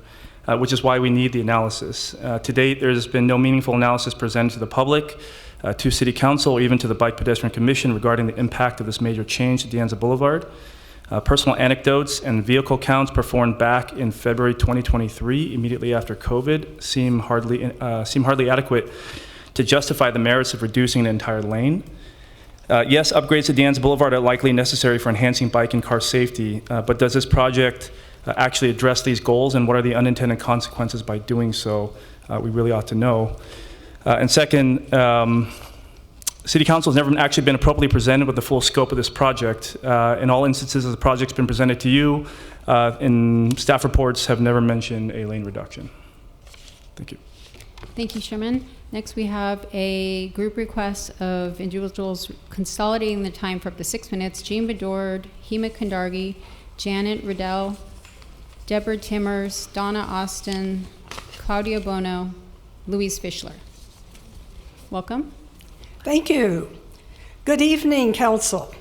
which is why we need the analysis. To date, there's been no meaningful analysis presented to the public, to City Council, or even to the Bike Pedestrian Commission regarding the impact of this major change to De Anza Boulevard. Personal anecdotes and vehicle counts performed back in February 2023, immediately after COVID, seem hardly adequate to justify the merits of reducing an entire lane. Yes, upgrades to De Anza Boulevard are likely necessary for enhancing bike and car safety, but does this project actually address these goals, and what are the unintended consequences by doing so? We really ought to know. And second, City Council has never actually been appropriately presented with the full scope of this project. In all instances, the project's been presented to you, and staff reports have never mentioned a lane reduction. Thank you. Thank you, Sherman. Next, we have a group request of individuals consolidating the time for up to 6 minutes. Jean Bedord, Hema Kandargi, Janet Riddell, Deborah Timmers, Donna Austin, Claudia Bono, Louise Fischler. Welcome. Thank you. Good evening, Council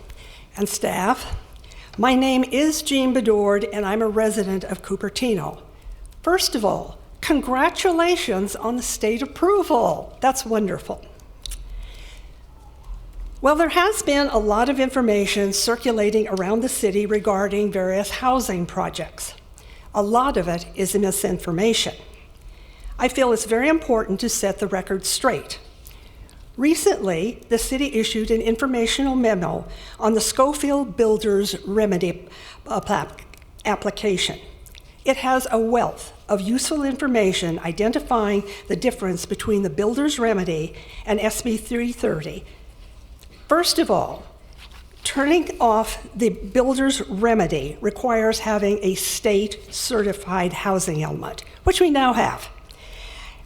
and staff. My name is Jean Bedord, and I'm a resident of Cupertino. First of all, congratulations on the state approval. That's wonderful. Well, there has been a lot of information circulating around the city regarding various housing projects. A lot of it is misinformation. I feel it's very important to set the record straight. Recently, the city issued an informational memo on the Schofield Builders Remedy application. It has a wealth of useful information identifying the difference between the Builders Remedy and SB 330. First of all, Turning off the builder's remedy requires having a state-certified housing element, which we now have.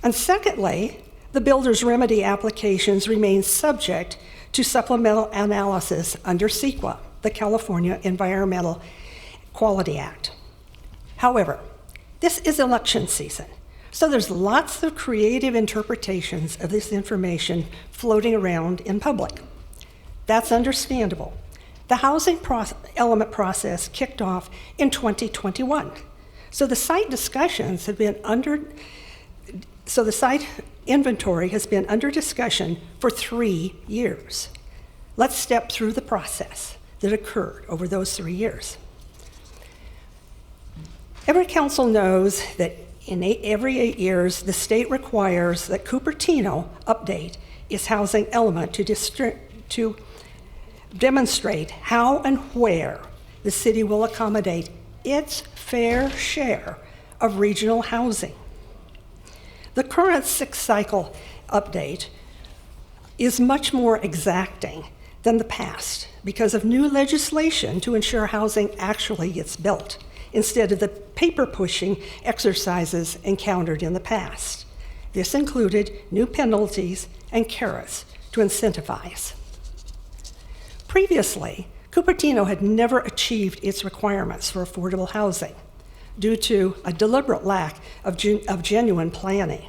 And secondly, the builder's remedy applications remain subject to supplemental analysis under CEQA, the California Environmental Quality Act. However, this is election season, so there's lots of creative interpretations of this information floating around in public. That's understandable. The housing element process kicked off in 2021. So the site inventory has been under discussion for 3 years. Let's step through the process that occurred over those 3 years. Every council knows that every 8 years, the state requires that Cupertino update its housing element to demonstrate how and where the city will accommodate its fair share of regional housing. The current 6-cycle update is much more exacting than the past because of new legislation to ensure housing actually gets built, instead of the paper-pushing exercises encountered in the past. This included new penalties and carrots to incentivize. Previously, Cupertino had never achieved its requirements for affordable housing due to a deliberate lack of genuine planning.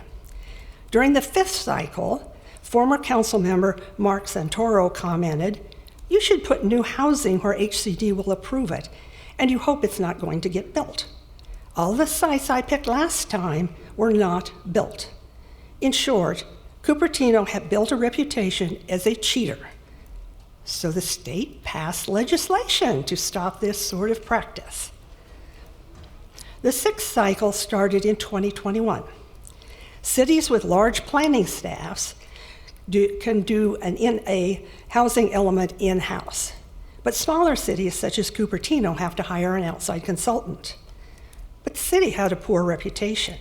During the 5th cycle, former council member Mark Santoro commented, "You should put new housing where HCD will approve it, and you hope it's not going to get built." All the sites I picked last time were not built. In short, Cupertino had built a reputation as a cheater. So the state passed legislation to stop this sort of practice. The 6th cycle started in 2021. Cities with large planning staffs can do a housing element in-house. But smaller cities such as Cupertino have to hire an outside consultant. But the city had a poor reputation.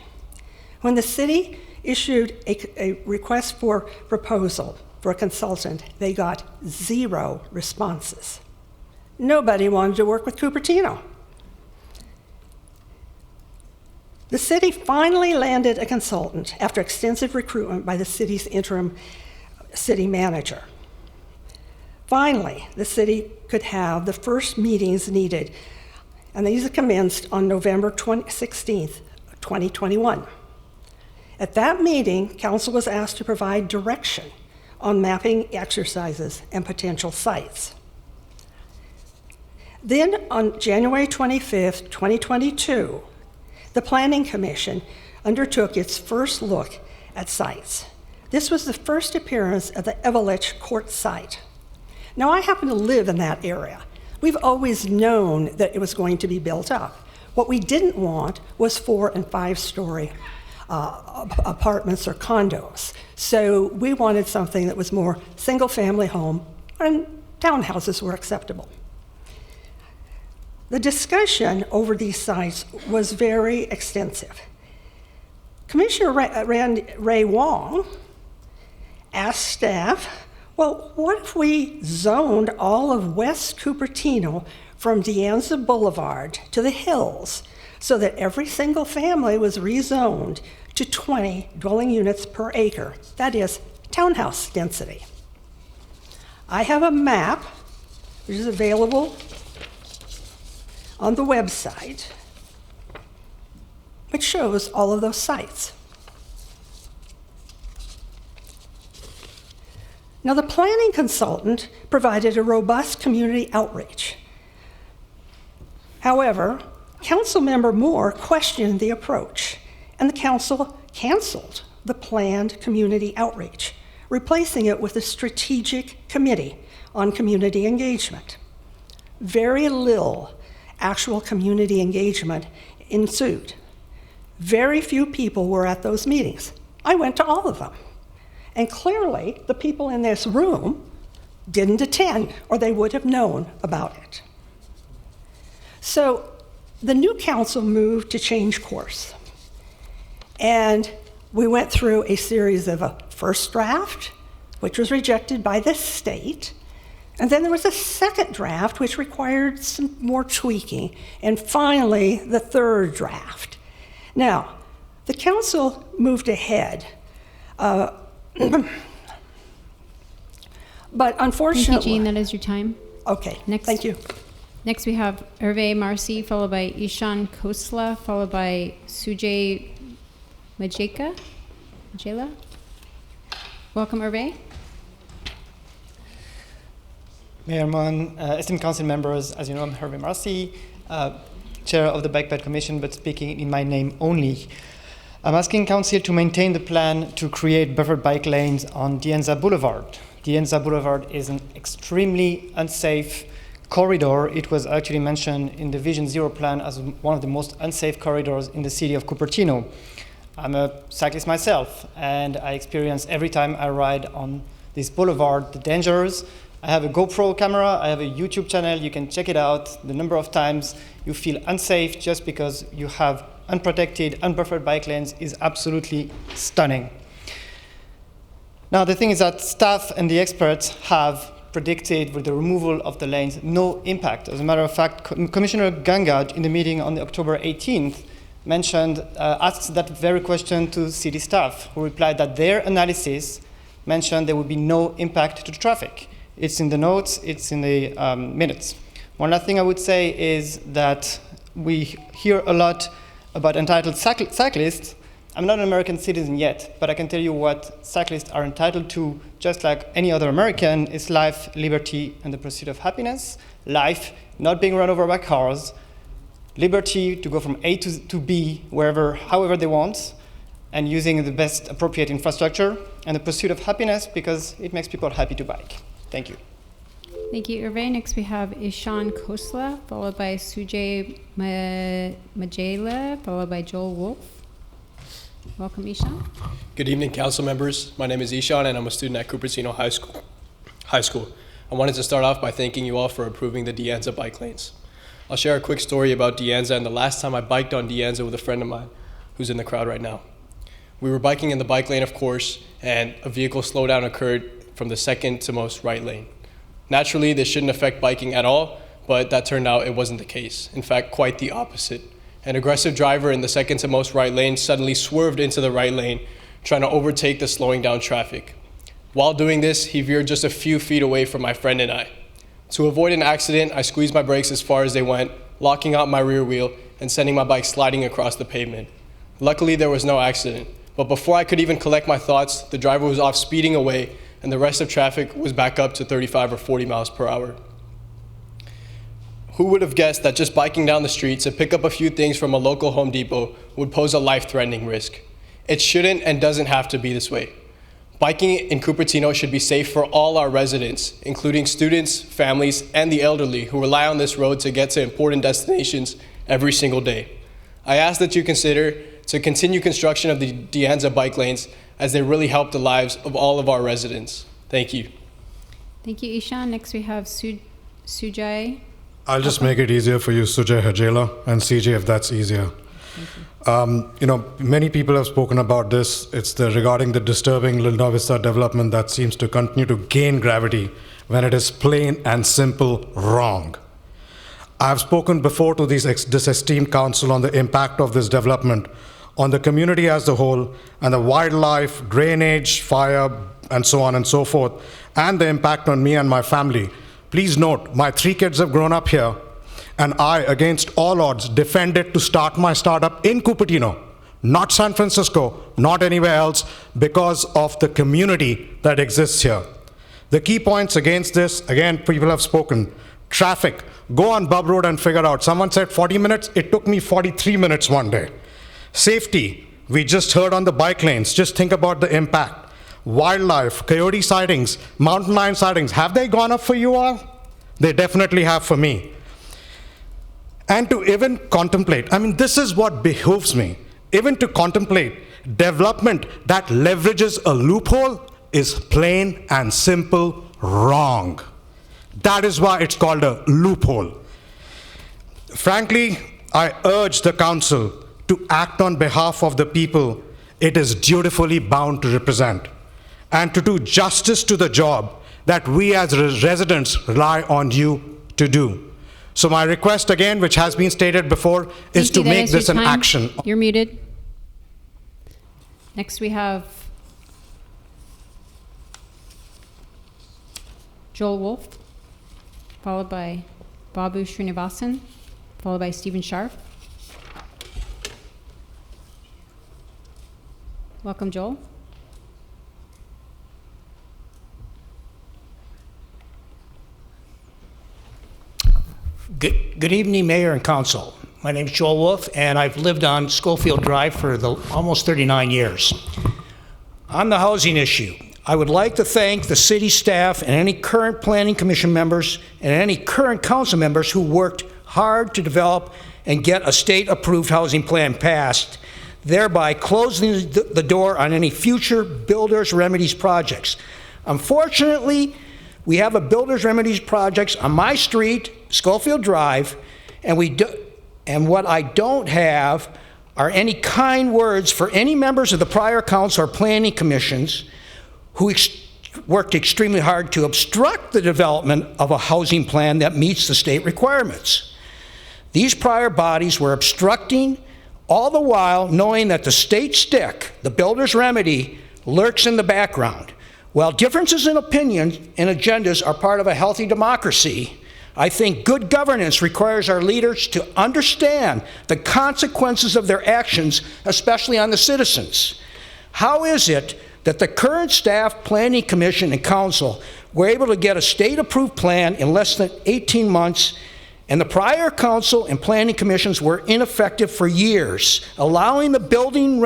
When the city issued a request for proposal for a consultant, they got 0 responses. Nobody wanted to work with Cupertino. The city finally landed a consultant after extensive recruitment by the city's interim city manager. Finally, the city could have the first meetings needed, and these commenced on November 16th, 2021. At that meeting, council was asked to provide direction on mapping exercises and potential sites. Then on January 25th, 2022, the Planning Commission undertook its first look at sites. This was the first appearance of the Evelich Court site. Now, I happen to live in that area. We've always known that it was going to be built up. What we didn't want was 4- and 5-story apartments or condos. So we wanted something that was more single-family home, and townhouses were acceptable. The discussion over these sites was very extensive. Commissioner Ray Wong asked staff, well, what if we zoned all of West Cupertino from De Anza Boulevard to the hills so that every single family was rezoned to 20 dwelling units per acre, that is, townhouse density? I have a map which is available on the website, which shows all of those sites. Now, the planning consultant provided a robust community outreach. However, Councilmember Moore questioned the approach, and the council canceled the planned community outreach, replacing it with a strategic committee on community engagement. Very little actual community engagement ensued. Very few people were at those meetings. I went to all of them. And clearly, the people in this room didn't attend, or they would have known about it. So the new council moved to change course. And we went through a series of a first draft, which was rejected by the state, And then there was a second draft, which required some more tweaking. And finally, the third draft. Now, the council moved ahead. But unfortunately... Thank you, Jean. That is your time. Okay, Next, thank you. Next, we have Hervé Marcy, followed by Ishan Khosla, followed by Sujay Majela. Welcome, Hervé. Mayor Mon, esteemed council members, as you know, I'm Hervé Marcy, chair of the Bike Path Commission, but speaking in my name only. I'm asking council to maintain the plan to create buffered bike lanes on Dienza Boulevard. Dienza Boulevard is an extremely unsafe corridor. It was actually mentioned in the Vision Zero plan as one of the most unsafe corridors in the city of Cupertino. I'm a cyclist myself, and I experience every time I ride on this boulevard the dangers. I have a GoPro camera, I have a YouTube channel, you can check it out. The number of times you feel unsafe just because you have unprotected, unbuffered bike lanes is absolutely stunning. Now, the thing is that staff and the experts have predicted with the removal of the lanes no impact. As a matter of fact, Commissioner Gangaj in the meeting on October 18th asked that very question to city staff, who replied that their analysis mentioned there would be no impact to the traffic. It's in the notes, it's in the minutes. One last thing I would say is that we hear a lot about entitled cyclists. I'm not an American citizen yet, but I can tell you what cyclists are entitled to, just like any other American, is life, liberty, and the pursuit of happiness. Life, not being run over by cars. Liberty to go from A to B, however they want, and using the best appropriate infrastructure. And the pursuit of happiness, because it makes people happy to bike. Thank you. Thank you, Hervé. Next, we have Ishan Khosla, followed by Sujay Majela, followed by Joel Wolf. Welcome, Ishan. Good evening, council members. My name is Ishan, and I'm a student at Cupertino High School. I wanted to start off by thanking you all for approving the Dianza bike lanes. I'll share a quick story about Dianza and the last time I biked on Dianza with a friend of mine who's in the crowd right now. We were biking in the bike lane, of course, and a vehicle slowdown occurred from the second to most right lane. Naturally, this shouldn't affect biking at all, but that turned out it wasn't the case. In fact, quite the opposite. An aggressive driver in the second to most right lane suddenly swerved into the right lane, trying to overtake the slowing down traffic. While doing this, he veered just a few feet away from my friend and I. To avoid an accident, I squeezed my brakes as far as they went, locking out my rear wheel and sending my bike sliding across the pavement. Luckily, there was no accident, but before I could even collect my thoughts, the driver was off speeding away and the rest of traffic was back up to 35 or 40 miles per hour. Who would have guessed that just biking down the street to pick up a few things from a local Home Depot would pose a life-threatening risk? It shouldn't and doesn't have to be this way. Biking in Cupertino should be safe for all our residents, including students, families, and the elderly who rely on this road to get to important destinations every single day. I ask that you consider to continue construction of the Dianza bike lanes as they really help the lives of all of our residents. Thank you. Thank you, Ishan. Next, we have Sujay. I'll just make it easier for you, Sujay Hajela, and CJ, if that's easier. Many people have spoken about this. It's regarding the disturbing Linda Vista development that seems to continue to gain gravity when it is plain and simple wrong. I've spoken before to this esteemed council on the impact of this development on the community as a whole, and the wildlife, drainage, fire, and so on and so forth, and the impact on me and my family. Please note, my 3 kids have grown up here, and I, against all odds, defended to start my startup in Cupertino, not San Francisco, not anywhere else, because of the community that exists here. The key points against this, again, people have spoken. Traffic. Go on Bub Road and figure out. Someone said 40 minutes. It took me 43 minutes one day. Safety. We just heard on the bike lanes. Just think about the impact. Wildlife, coyote sightings, mountain lion sightings. Have they gone up for you all? They definitely have for me. And to even contemplate, this is what behooves me, even to contemplate development that leverages a loophole is plain and simple wrong. That is why it's called a loophole. Frankly, I urge the council to act on behalf of the people it is dutifully bound to represent, and to do justice to the job that we as residents rely on you to do. So my request again, which has been stated before, is to make this an action. You're muted. Next we have Joel Wolf, followed by Babu Srinivasan, followed by Stephen Sharf. Welcome, Joel. Good evening, Mayor and Council. My name is Joel Wolf, and I've lived on Schofield Drive for almost 39 years. On the housing issue, I would like to thank the city staff and any current Planning Commission members and any current council members who worked hard to develop and get a state-approved housing plan passed, thereby closing the door on any future Builders Remedies projects. Unfortunately, we have a Builders Remedies projects on my street, Schofield Drive, and what I don't have are any kind words for any members of the prior council or planning commissions who worked extremely hard to obstruct the development of a housing plan that meets the state requirements. These prior bodies were obstructing, all the while knowing that the state stick, the Builders Remedy, lurks in the background. While differences in opinion and agendas are part of a healthy democracy, I think good governance requires our leaders to understand the consequences of their actions, especially on the citizens. How is it that the current staff, Planning Commission, and Council were able to get a state-approved plan in less than 18 months, and the prior Council and Planning Commissions were ineffective for years, allowing the Builders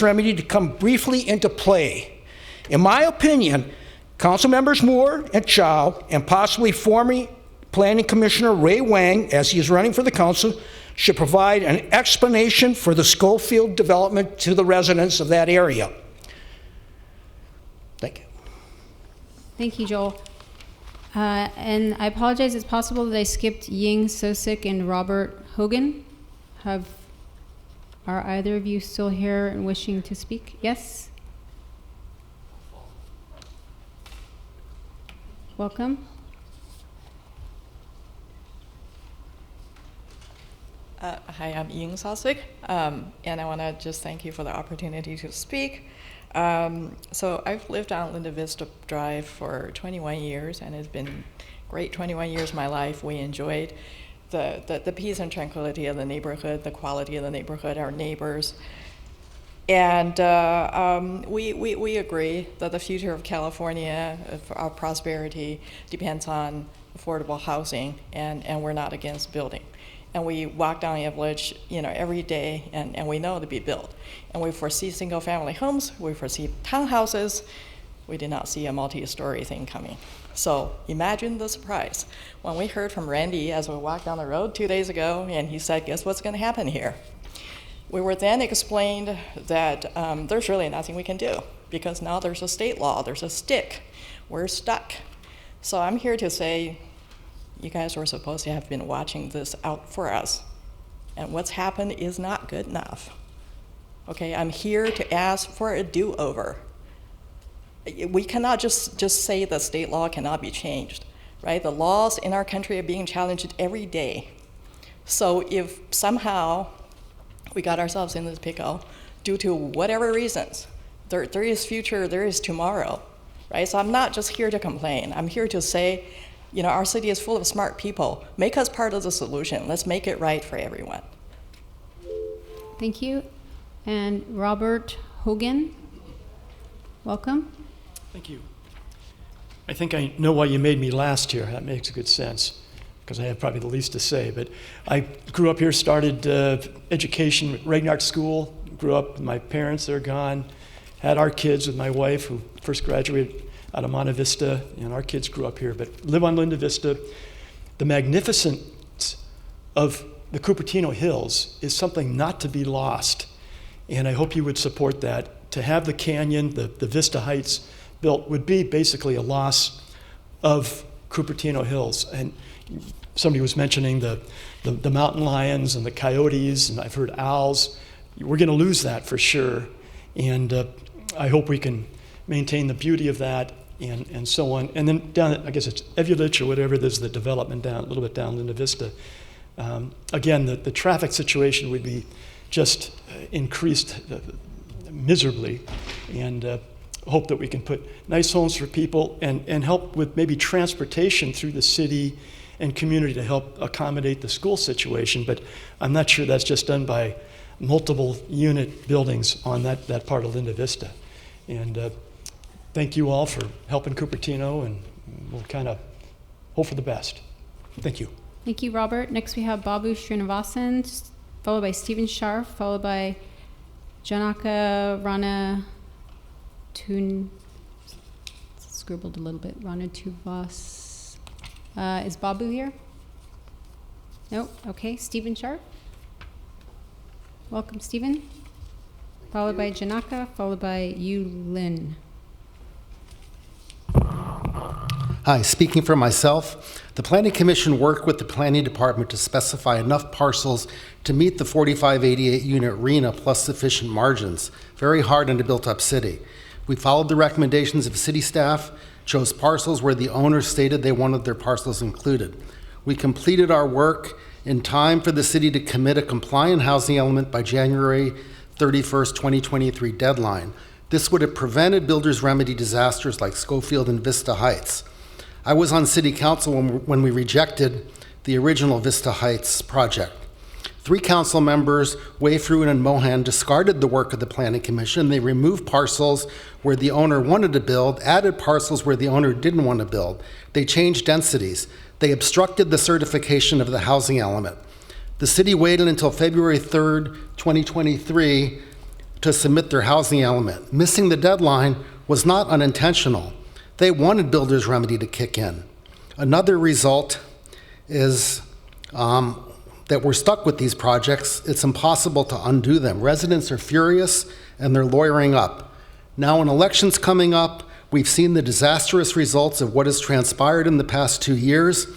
Remedy to come briefly into play? In my opinion, Council members Moore and Chow, and possibly former Planning Commissioner Ray Wang, as he is running for the council, should provide an explanation for the Schofield development to the residents of that area. Thank you. Thank you, Joel. And I apologize, it's possible that I skipped Ying Sosik and Robert Hogan. Are either of you still here and wishing to speak? Yes? Welcome. Hi, I'm Ying Sosik, and I want to just thank you for the opportunity to speak. So I've lived on Linda Vista Drive for 21 years, and it's been great 21 years of my life. We enjoyed the peace and tranquility of the neighborhood, the quality of the neighborhood, our neighbors. And we agree that the future of California, our prosperity, depends on affordable housing, and we're not against building. And we walk down Everidge, every day, and we know to be built. And we foresee single-family homes, we foresee townhouses. We did not see a multi-story thing coming. So imagine the surprise when we heard from Randy as we walked down the road 2 days ago, and he said, "Guess what's going to happen here?" We were then explained that there's really nothing we can do because now there's a state law, there's a stick, we're stuck. So I'm here to say, you guys were supposed to have been watching this out for us. And what's happened is not good enough. Okay, I'm here to ask for a do-over. We cannot just say that state law cannot be changed, right? The laws in our country are being challenged every day. So if somehow we got ourselves in this pickle due to whatever reasons, there is future, there is tomorrow, right? So I'm not just here to complain. I'm here to say, our city is full of smart people. Make us part of the solution. Let's make it right for everyone. Thank you. And Robert Hogan, welcome. Thank you. I think I know why you made me last here. That makes good sense, because I have probably the least to say. But I grew up here, started education at Regnart School, grew up with my parents, they're gone, had our kids with my wife, who first graduated out of Monte Vista, and our kids grew up here, but live on Linda Vista. The magnificence of the Cupertino Hills is something not to be lost, and I hope you would support that. To have the canyon, the Vista Heights built would be basically a loss of Cupertino Hills. And somebody was mentioning the mountain lions and the coyotes, and I've heard owls. We're going to lose that for sure, and I hope we can maintain the beauty of that and so on. And then down at, I guess it's Evulich or whatever, there's the development down, a little bit down Linda Vista. Again, the traffic situation would be just increased miserably, and hope that we can put nice homes for people and help with maybe transportation through the city and community to help accommodate the school situation. But I'm not sure that's just done by multiple unit buildings on that part of Linda Vista. And thank you all for helping Cupertino, and we'll kind of hope for the best. Thank you. Thank you, Robert. Next we have Babu Srinivasan, followed by Stephen Sharf, followed by Janaka Rana Tun, scribbled a little bit, Rana Tuvas. Is Babu here? No? Okay, Stephen Sharp. Welcome, Stephen. Followed by Janaka, followed by Yu Lin. Hi, speaking for myself, the Planning Commission worked with the Planning Department to specify enough parcels to meet the 4588 unit RENA plus sufficient margins. Very hard in a built-up city. We followed the recommendations of city staff, chose parcels where the owners stated they wanted their parcels included. We completed our work in time for the city to commit a compliant housing element by January 31st, 2023 deadline. This would have prevented builders' remedy disasters like Schofield and Vista Heights. I was on city council when we rejected the original Vista Heights project. 3 council members, Wayfruin and Mohan, discarded the work of the Planning Commission. They removed parcels where the owner wanted to build, added parcels where the owner didn't want to build. They changed densities. They obstructed the certification of the housing element. The city waited until February 3rd, 2023 to submit their housing element. Missing the deadline was not unintentional. They wanted builders' remedy to kick in. Another result is that we're stuck with these projects. It's impossible to undo them. Residents are furious and they're lawyering up. Now, when elections coming up, we've seen the disastrous results of what has transpired in the past 2 years.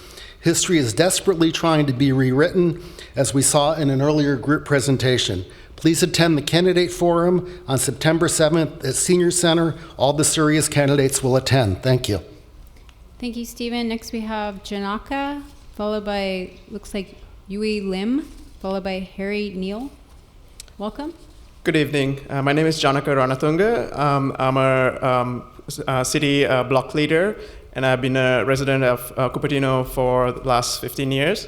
History is desperately trying to be rewritten, as we saw in an earlier group presentation. Please attend the candidate forum on September 7th at Senior Center. All the serious candidates will attend. Thank you. Thank you, Stephen. Next we have Janaka, followed by, looks like Yui Lim, followed by Harry Neal. Welcome. Good evening. My name is Janaka Ranatunga. I'm a city block leader, and I've been a resident of Cupertino for the last 15 years.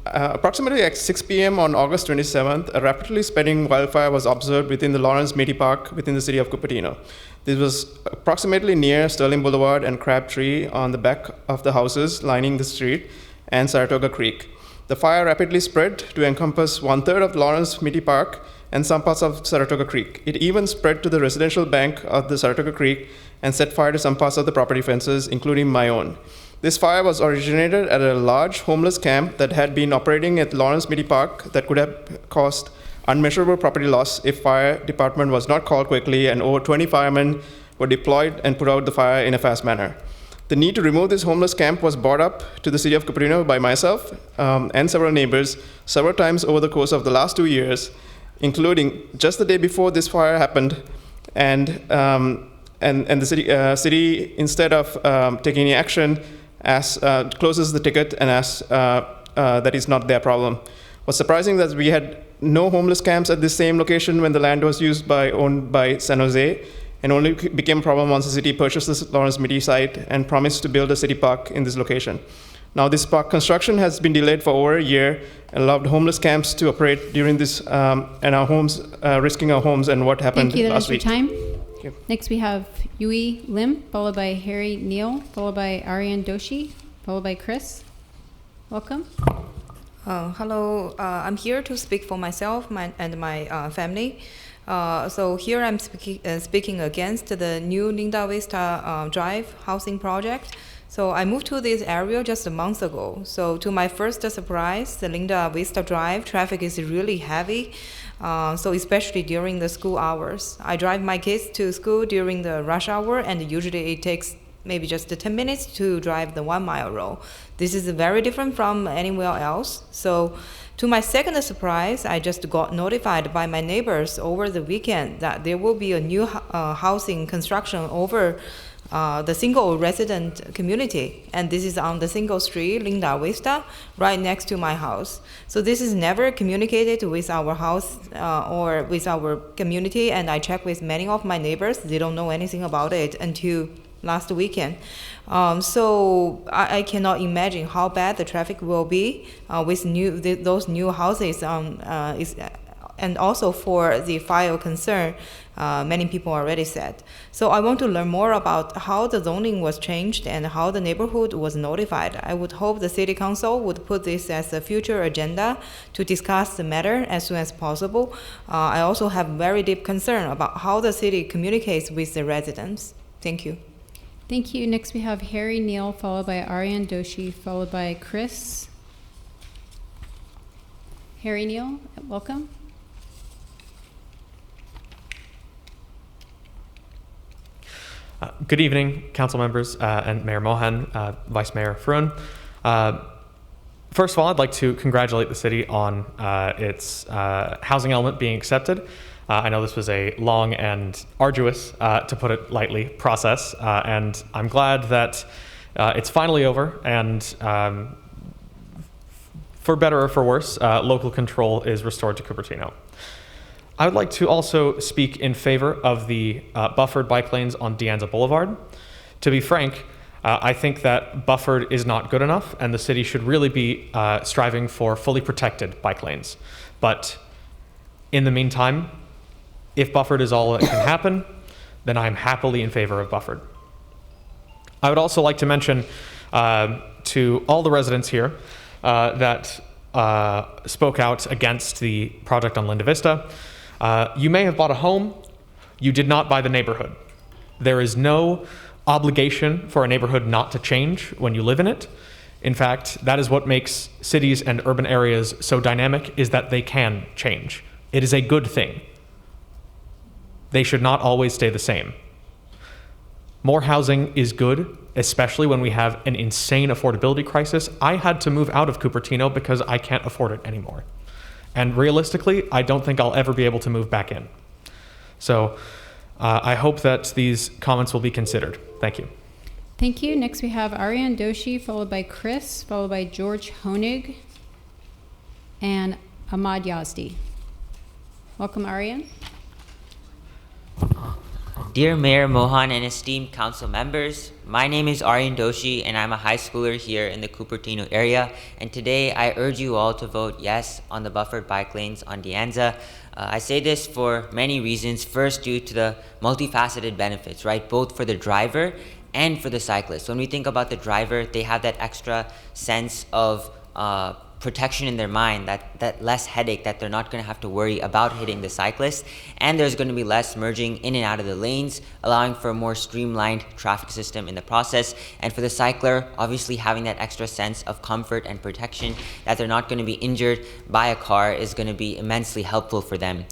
Approximately at 6 p.m. on August 27th, a rapidly spreading wildfire was observed within the Lawrence Meaty Park within the city of Cupertino. This was approximately near Sterling Boulevard and Crabtree on the back of the houses lining the street and Saratoga Creek. The fire rapidly spread to encompass 1/3 of Lawrence Meaty Park and some parts of Saratoga Creek. It even spread to the residential bank of the Saratoga Creek and set fire to some parts of the property fences, including my own. This fire was originated at a large homeless camp that had been operating at Lawrence Meaty Park that could have caused unmeasurable property loss if fire department was not called quickly, and over 20 firemen were deployed and put out the fire in a fast manner. The need to remove this homeless camp was brought up to the city of Cupertino by myself and several neighbors several times over the course of the last 2 years, including just the day before this fire happened, and the city instead of taking any action, closes the ticket and asks that is not their problem. What's surprising that we had no homeless camps at this same location when the land was owned by San Jose, and only became a problem once the city purchased this Lawrence Meaty site and promised to build a city park in this location. Now, this park construction has been delayed for over a year and allowed homeless camps to operate during this, and our homes, risking our homes and what happened last week. Thank you. That is your time. Thank you. Next we have Yui Lim, followed by Harry Neal, followed by Aryan Doshi, followed by Chris. Welcome. Hello, I'm here to speak for myself and my family. So here I'm speaking against the new Linda Vista Drive housing project. So I moved to this area just a month ago. So to my first surprise, the Linda Vista Drive traffic is really heavy. So especially during the school hours. I drive my kids to school during the rush hour, and usually it takes maybe just 10 minutes to drive the 1 mile road. This is very different from anywhere else. So to my second surprise, I just got notified by my neighbors over the weekend that there will be a new housing construction over the single resident community, and this is on the single street, Linda Vista, right next to my house. So this is never communicated with our house or with our community, and I checked with many of my neighbors. They don't know anything about it until last weekend. So I cannot imagine how bad the traffic will be with those new houses. And also for the fire concern, many people already said. So I want to learn more about how the zoning was changed and how the neighborhood was notified. I would hope the city council would put this as a future agenda to discuss the matter as soon as possible. I also have very deep concern about how the city communicates with the residents. Thank you. Thank you. Next we have Harry Neal, followed by Aryan Doshi, followed by Chris. Harry Neal, welcome. Good evening, council members and Mayor Mohan, Vice Mayor Frun. First of all, I'd like to congratulate the city on its housing element being accepted. I know this was a long and arduous, to put it lightly, process, and I'm glad that it's finally over, and for better or for worse, local control is restored to Cupertino. I would like to also speak in favor of the buffered bike lanes on De Anza Boulevard. To be frank, I think that buffered is not good enough, and the city should really be striving for fully protected bike lanes. But in the meantime, if buffered is all that can happen, then I'm happily in favor of buffered. I would also like to mention to all the residents here that spoke out against the project on Linda Vista. You may have bought a home, you did not buy the neighborhood. There is no obligation for a neighborhood not to change when you live in it. In fact, that is what makes cities and urban areas so dynamic, is that they can change. It is a good thing. They should not always stay the same. More housing is good, especially when we have an insane affordability crisis. I had to move out of Cupertino because I can't afford it anymore. And realistically, I don't think I'll ever be able to move back in. So I hope that these comments will be considered. Thank you. Thank you. Next we have Aryan Doshi, followed by Chris, followed by George Honig, and Ahmad Yazdi. Welcome, Aryan. Dear Mayor Mohan and esteemed council members, my name is Aryan Doshi and I'm a high schooler here in the Cupertino area, and today I urge you all to vote yes on the buffered bike lanes on De Anza. I say this for many reasons. First, due to the multifaceted benefits, right? Both for the driver and for the cyclist. When we think about the driver, they have that extra sense of protection in their mind, that less headache, that they're not going to have to worry about hitting the cyclist, and there's going to be less merging in and out of the lanes, allowing for a more streamlined traffic system in the process. And for the cycler, obviously having that extra sense of comfort and protection, that they're not going to be injured by a car, is going to be immensely helpful for them.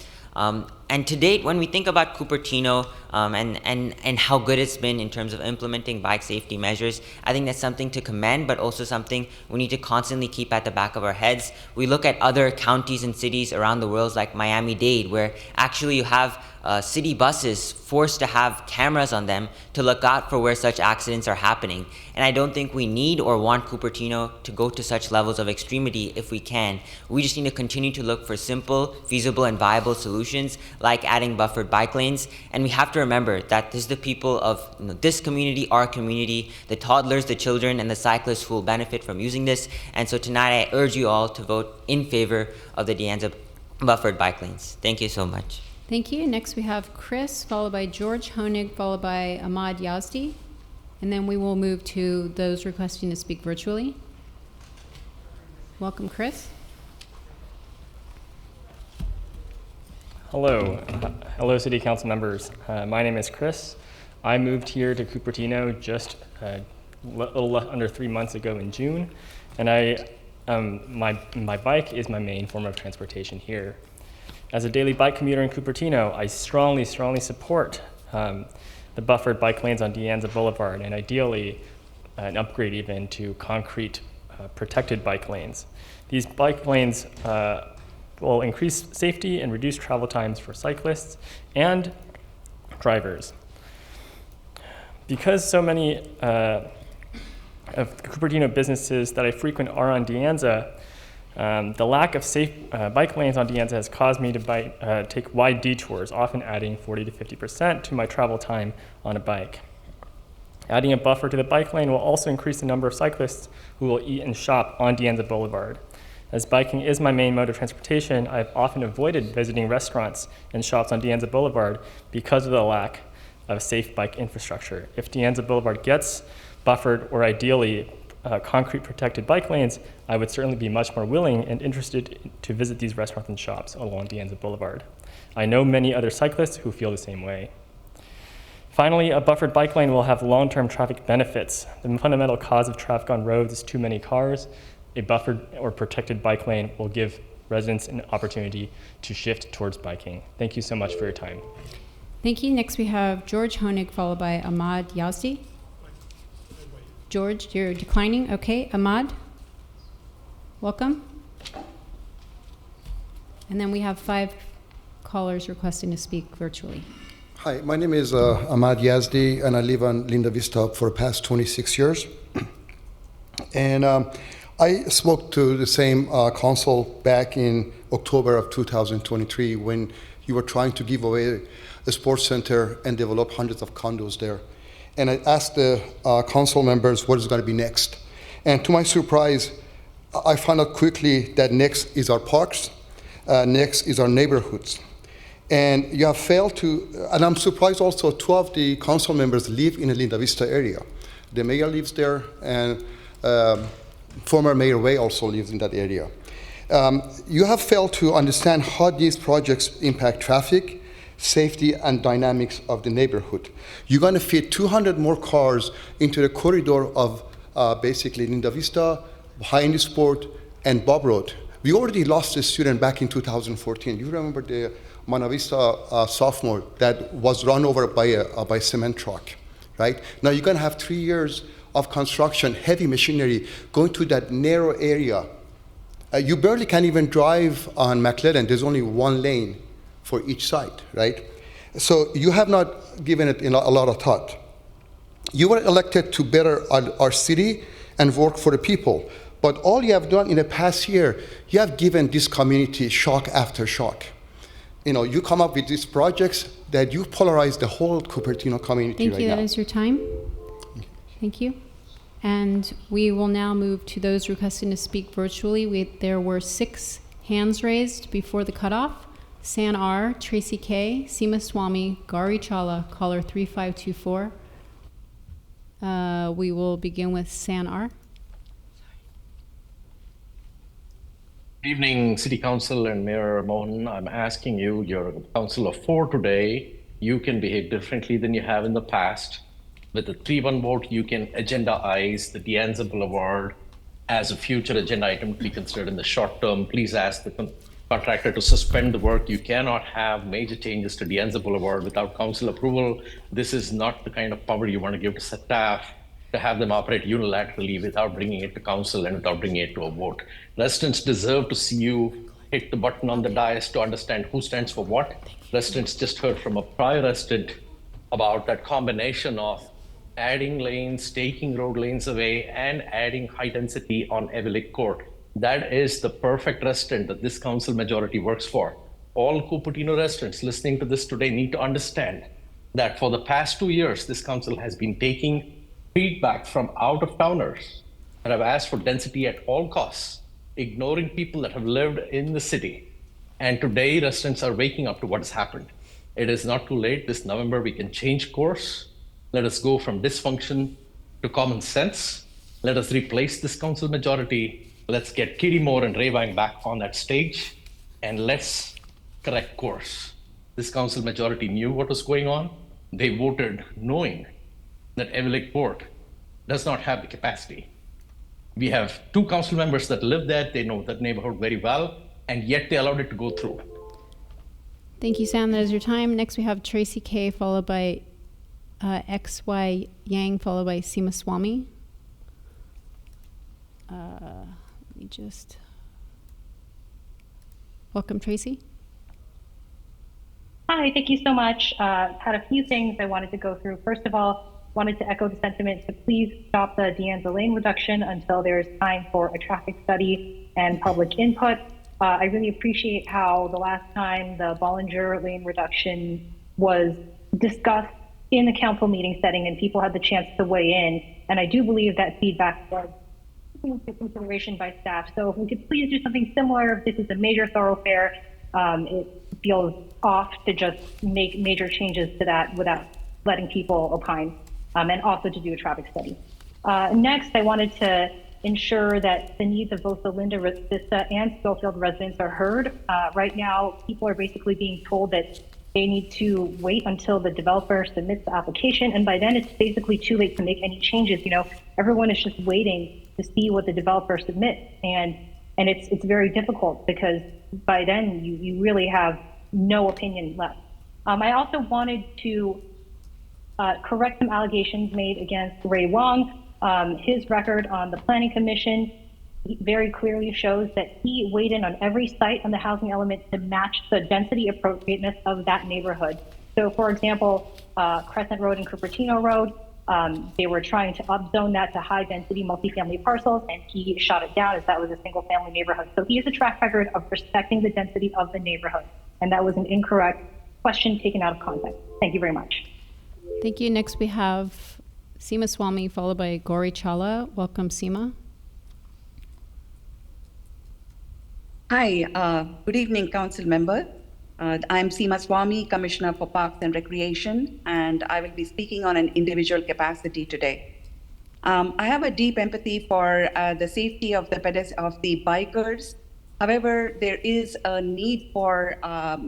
And to date, when we think about Cupertino and how good it's been in terms of implementing bike safety measures, I think that's something to commend, but also something we need to constantly keep at the back of our heads. We look at other counties and cities around the world like Miami-Dade, where actually you have city buses forced to have cameras on them to look out for where such accidents are happening. And I don't think we need or want Cupertino to go to such levels of extremity if we can. We just need to continue to look for simple, feasible, and viable solutions like adding buffered bike lanes. And we have to remember that this is the people of this community, our community, the toddlers, the children, and the cyclists who will benefit from using this. And so tonight I urge you all to vote in favor of the De Anza buffered bike lanes. Thank you so much. Thank you. Next we have Chris, followed by George Honig, followed by Ahmad Yazdi. And then we will move to those requesting to speak virtually. Welcome, Chris. Hello. Hello, City Council members. My name is Chris. I moved here to Cupertino just a little under 3 months ago in June. And my bike is my main form of transportation here. As a daily bike commuter in Cupertino, I strongly support the buffered bike lanes on De Anza Boulevard, and ideally an upgrade even to concrete protected bike lanes. These bike lanes will increase safety and reduce travel times for cyclists and drivers. Because so many of the Cupertino businesses that I frequent are on De Anza, the lack of safe bike lanes on De Anza has caused me to take wide detours, often adding 40 to 50% to my travel time on a bike. Adding a buffer to the bike lane will also increase the number of cyclists who will eat and shop on De Anza Boulevard. As biking is my main mode of transportation, I've often avoided visiting restaurants and shops on De Anza Boulevard because of the lack of safe bike infrastructure. If De Anza Boulevard gets buffered, or ideally concrete protected bike lanes, I would certainly be much more willing and interested to visit these restaurants and shops along De Anza Boulevard. I know many other cyclists who feel the same way. Finally, a buffered bike lane will have long-term traffic benefits. The fundamental cause of traffic on roads is too many cars. A buffered or protected bike lane will give residents an opportunity to shift towards biking. Thank you so much for your time. Thank you. Next we have George Honig, followed by Ahmad Yazdi. George, you're declining. Okay, Ahmad, welcome. And then we have 5 callers requesting to speak virtually. Hi, my name is Ahmad Yazdi, and I live on Linda Vista for the past 26 years. And I spoke to the same council back in October of 2023 when you were trying to give away the sports center and develop hundreds of condos there. And I asked the council members what is going to be next. And to my surprise, I found out quickly that next is our parks, next is our neighborhoods. And you have failed to, and I'm surprised also 2 of the council members live in the Linda Vista area. The mayor lives there, and former Mayor Way also lives in that area. You have failed to understand how these projects impact traffic, safety, and dynamics of the neighborhood. You're going to fit 200 more cars into the corridor of basically Linda Vista, High End Sport, and Bob Road. We already lost a student back in 2014. You remember the Mona Vista sophomore that was run over by a cement truck, right? Now you're going to have 3 years of construction, heavy machinery going to that narrow area. You barely can even drive on McLaren. There's only 1 lane for each side, right? So you have not given it a lot of thought. You were elected to better our city and work for the people. But all you have done in the past year, you have given this community shock after shock. You know, you come up with these projects that you polarize the whole Cupertino community right now. Thank you. That is your time. Thank you. And we will now move to those requesting to speak virtually. There were 6 hands raised before the cutoff. San R, Tracy K, Seema Swami, Gauri Chala, caller 3524. We will begin with San R. Good evening, City Council and Mayor Mohan. I'm asking you, you're a council of 4 today. You can behave differently than you have in the past. With a 3-1 vote, you can agendaize the De Anza Boulevard as a future agenda item to be considered in the short term. Please ask the contractor to suspend the work. You cannot have major changes to De Anza Boulevard without council approval. This is not the kind of power you want to give to staff to have them operate unilaterally without bringing it to council and without bringing it to a vote. Residents deserve to see you hit the button on the dais to understand who stands for what. Residents just heard from a prior resident about that combination of adding lanes, taking road lanes away, and adding high density on Evelyn Court. That is the perfect resident that this council majority works for. All Cupertino residents listening to this today need to understand that for the past 2 years, this council has been taking feedback from out-of-towners that have asked for density at all costs, ignoring people that have lived in the city. And today, residents are waking up to what has happened. It is not too late. This November, we can change course. Let us go from dysfunction to common sense. Let us replace this council majority. Let's get Kitty Moore and Ray Wang back on that stage, and let's correct course. This council majority knew what was going on. They voted knowing that Evelyn Court does not have the capacity. We have 2 council members that live there. They know that neighborhood very well, and yet they allowed it to go through. Thank you, Sam. That is your time. Next, we have Tracy K, followed by XY Yang, followed by Seema Swami. Let me just welcome Tracy. Hi, thank you so much. Had a few things I wanted to go through. First of all, wanted to echo the sentiment to please stop the De Anza lane reduction until there's time for a traffic study and public input. I really appreciate how the last time the Bollinger lane reduction was discussed in the council meeting setting and people had the chance to weigh in. And I do believe that feedback was taken into consideration by staff. So if we could please do something similar, if this is a major thoroughfare, it feels off to just make major changes to that without letting people opine, and also to do a traffic study. Next, I wanted to ensure that the needs of both the Linda Vista and Schofield residents are heard. Right now, people are basically being told that they need to wait until the developer submits the application, and by then it's basically too late to make any changes. You know, everyone is just waiting to see what the developer submits, and it's very difficult because by then you really have no opinion left. I also wanted to correct some allegations made against Ray Wong. His record on the Planning Commission very clearly shows that he weighed in on every site on the housing element to match the density appropriateness of that neighborhood. So for example, Crescent Road and Cupertino Road, they were trying to upzone that to high density multifamily parcels, and he shot it down as that was a single family neighborhood. So he has a track record of respecting the density of the neighborhood, and that was an incorrect question taken out of context. Thank you very much. Thank you. Next we have Seema Swami, followed by Gauri Chala. Welcome, Seema. Hi, good evening, Council member. I'm Seema Swami, Commissioner for Parks and Recreation, and I will be speaking on an individual capacity today. I have a deep empathy for the safety of the bikers. However, there is a need for a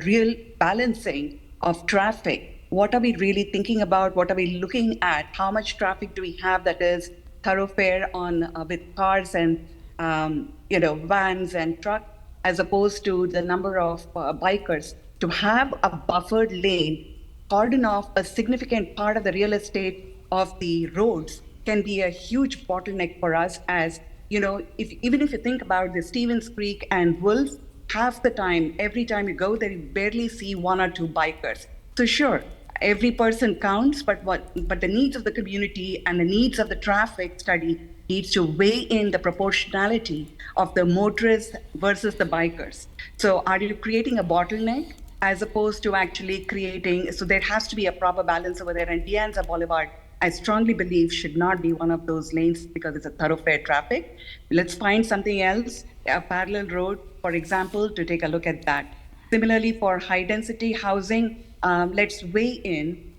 real balancing of traffic. What are we really thinking about? What are we looking at? How much traffic do we have that is thoroughfare on with cars and vans and trucks, as opposed to the number of bikers? To have a buffered lane, cordon off a significant part of the real estate of the roads can be a huge bottleneck for us. As you know, even if you think about the Stevens Creek and Wolf, half the time, every time you go there, you barely see one or two bikers. So sure, every person counts, but the needs of the community and the needs of the traffic study needs to weigh in the proportionality of the motorists versus the bikers. So are you creating a bottleneck as opposed to actually creating, so there has to be a proper balance over there. And De Anza Boulevard, I strongly believe, should not be one of those lanes because it's a thoroughfare traffic. Let's find something else, a parallel road, for example, to take a look at that. Similarly, for high density housing, let's weigh in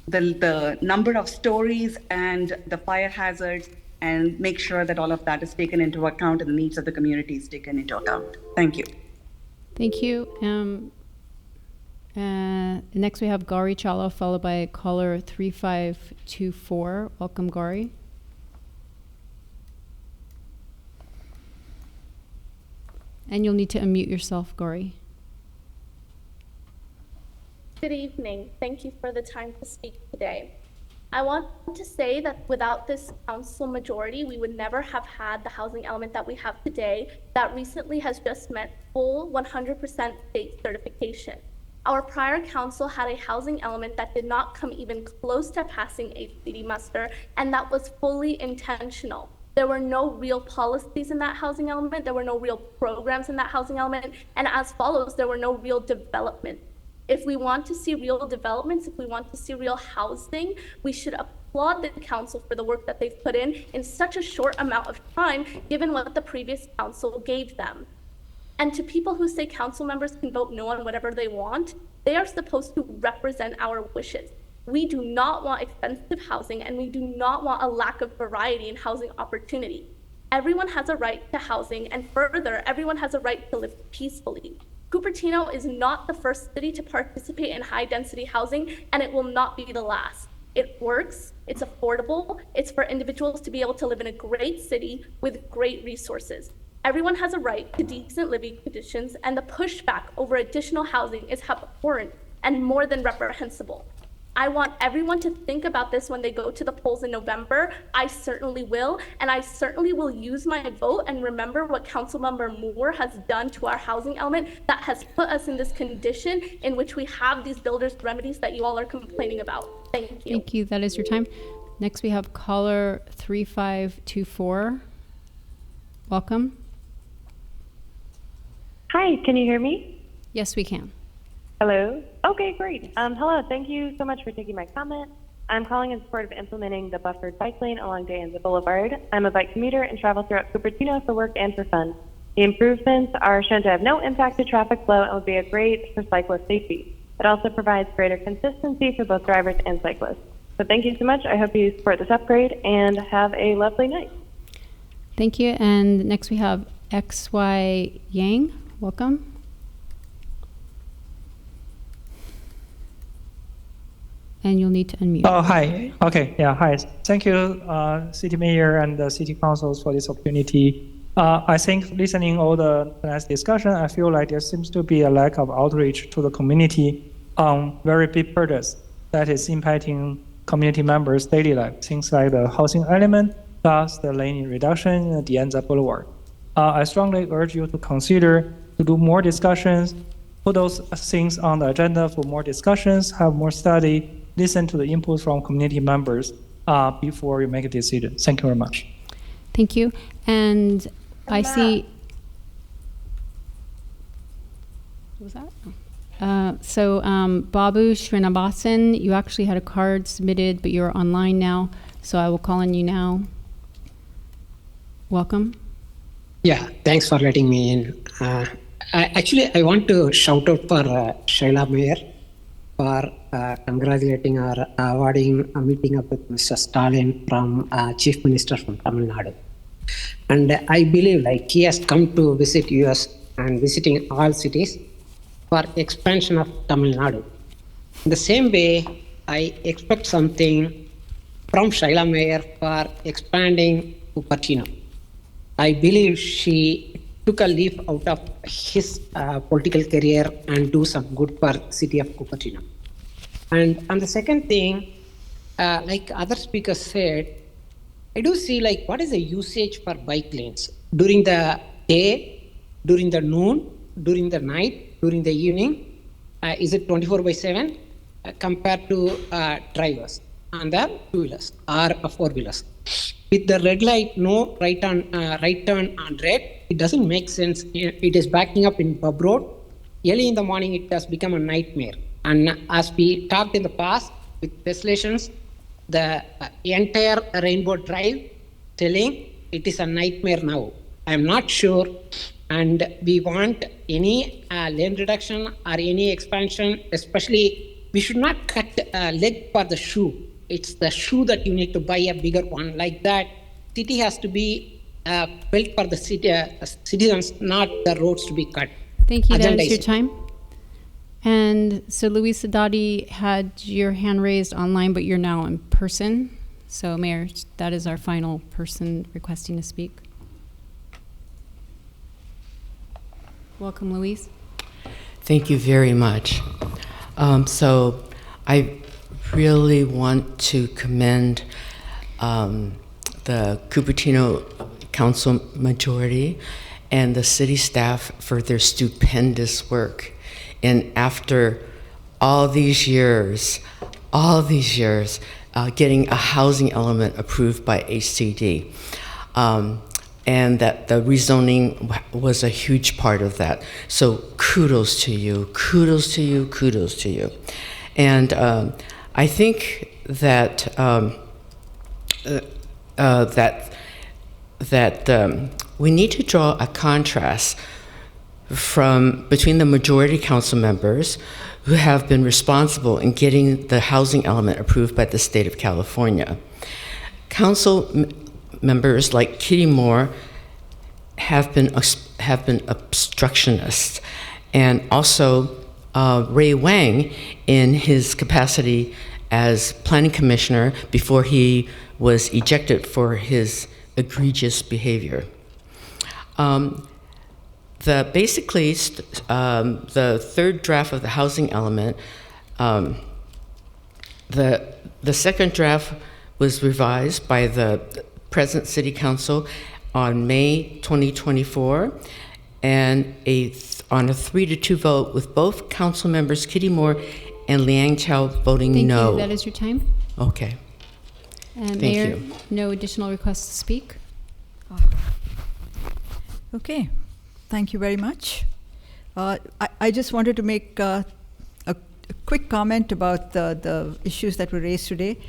the number of stories and the fire hazards, and make sure that all of that is taken into account and the needs of the community is taken into account. Thank you. Thank you. Next we have Gauri Chala, followed by caller 3524. Welcome, Gauri. And you'll need to unmute yourself, Gauri. Good evening. Thank you for the time to speak today. I want to say that without this council majority, we would never have had the housing element that we have today that recently has just met full 100% state certification. Our prior council had a housing element that did not come even close to passing HCD muster, and that was fully intentional. There were no real policies in that housing element, there were no real programs in that housing element, and as follows, there were no real development. If we want to see real developments, if we want to see real housing, we should applaud the council for the work that they've put in such a short amount of time, given what the previous council gave them. And to people who say council members can vote no on whatever they want, they are supposed to represent our wishes. We do not want expensive housing, and we do not want a lack of variety in housing opportunity. Everyone has a right to housing, and further, everyone has a right to live peacefully. Cupertino is not the first city to participate in high-density housing, and it will not be the last. It works, it's affordable, it's for individuals to be able to live in a great city with great resources. Everyone has a right to decent living conditions, and the pushback over additional housing is abhorrent and more than reprehensible. I want everyone to think about this when they go to the polls in November. I certainly will, and I certainly will use my vote and remember what Councilmember Moore has done to our housing element that has put us in this condition in which we have these builders' remedies that you all are complaining about. Thank you. Thank you. That is your time. Next, we have caller 3524. Welcome. Hi, can you hear me? Yes, we can. Hello? Okay, great. Hello, thank you so much for taking my comment. I'm calling in support of implementing the buffered bike lane along De Anza Boulevard. I'm a bike commuter and travel throughout Cupertino for work and for fun. The improvements are shown to have no impact to traffic flow and would be a great for cyclist safety. It also provides greater consistency for both drivers and cyclists. So thank you so much. I hope you support this upgrade and have a lovely night. Thank you. And next we have XY Yang. Welcome. And you'll need to unmute. Oh, hi. Okay, yeah, hi. Thank you, City Mayor and the City Councils for this opportunity. I think listening all the tonight's discussion, I feel like there seems to be a lack of outreach to the community on very big burdens that is impacting community members' daily life. Things like the housing element, plus the lane reduction at the Anza Boulevard. I strongly urge you to consider to do more discussions, put those things on the agenda for more discussions, have more study, listen to the input from community members before you make a decision. Thank you very much. Thank you. And I see. What was that? Babu Srinivasan, you actually had a card submitted, but you're online now, so I will call on you now. Welcome. Yeah, thanks for letting me in. I want to shout out for Shaila Mayer for congratulating or awarding a meeting up with Mr. Stalin from Chief Minister from Tamil Nadu. And I believe like he has come to visit US and visiting all cities for expansion of Tamil Nadu. In the same way, I expect something from Shaila Mayer for expanding Cupertino. I believe she took a leaf out of his political career and do some good for city of Cupertino. And on the second thing, like other speakers said, I do see like what is the usage for bike lanes during the day, during the noon, during the night, during the evening. Is it 24/7 compared to drivers on the two-wheelers or four-wheelers? With the red light, no right turn on red, it doesn't make sense. It is backing up in Bub Road. Early in the morning, it has become a nightmare. And as we talked in the past with tessellations, the entire Rainbow Drive telling it is a nightmare now. I'm not sure. And we want any lane reduction or any expansion, especially we should not cut a leg for the shoe. It's the shoe that you need to buy a bigger one. Like that, city has to be built for the city, citizens, not the roads to be cut. Thank you. That is your time. And so Luis Haddadi had your hand raised online, but you're now in person. So Mayor, that is our final person requesting to speak. Welcome, Luis. Thank you very much. So I really want to commend the Cupertino Council majority and the city staff for their stupendous work. And after all these years, getting a housing element approved by HCD. And that the rezoning was a huge part of that. So kudos to you, kudos to you, kudos to you. And I think that we need to draw a contrast between the majority council members who have been responsible in getting the housing element approved by the state of California. Council members like Kitty Moore have been obstructionists, and also Ray Wang in his capacity as planning commissioner before he was ejected for his egregious behavior. The third draft of the housing element The second draft was revised by the present City Council on May 2024, and on a 3-2 vote with both council members Kitty Moore and Liang Chao voting Thank no. you. That is your time. Okay. Thank Mayor, you. no additional requests to speak. Okay, thank you very much. I just wanted to make a quick comment about the issues that were raised today.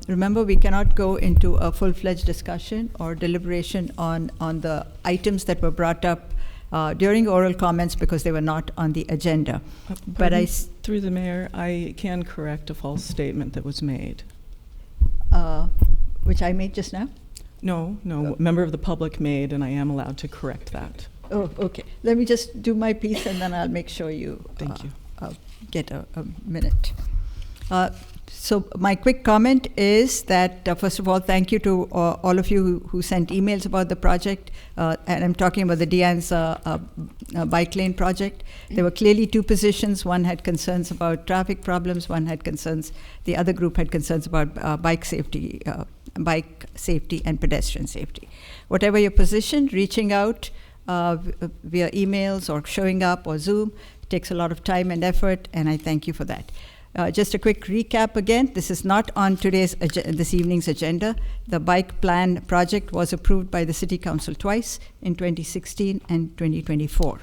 Remember, we cannot go into a full-fledged discussion or deliberation on the items that were brought up during oral comments because they were not on the agenda. But through the mayor, I can correct a false statement that was made. Which I made just now? No, a member of the public made, and I am allowed to correct that. Oh, okay. Let me just do my piece, and then I'll make sure you Thank you. Get a minute. So my quick comment is that, first of all, thank you to all of you who sent emails about the project. And I'm talking about the Diane's bike lane project. There were clearly two positions. One had concerns about traffic problems. One had concerns, the other group had concerns about bike safety and pedestrian safety. Whatever your position, reaching out via emails or showing up or Zoom takes a lot of time and effort, and I thank you for that. Just a quick recap again. This is not on this evening's agenda. The bike plan project was approved by the City Council twice in 2016 and 2024.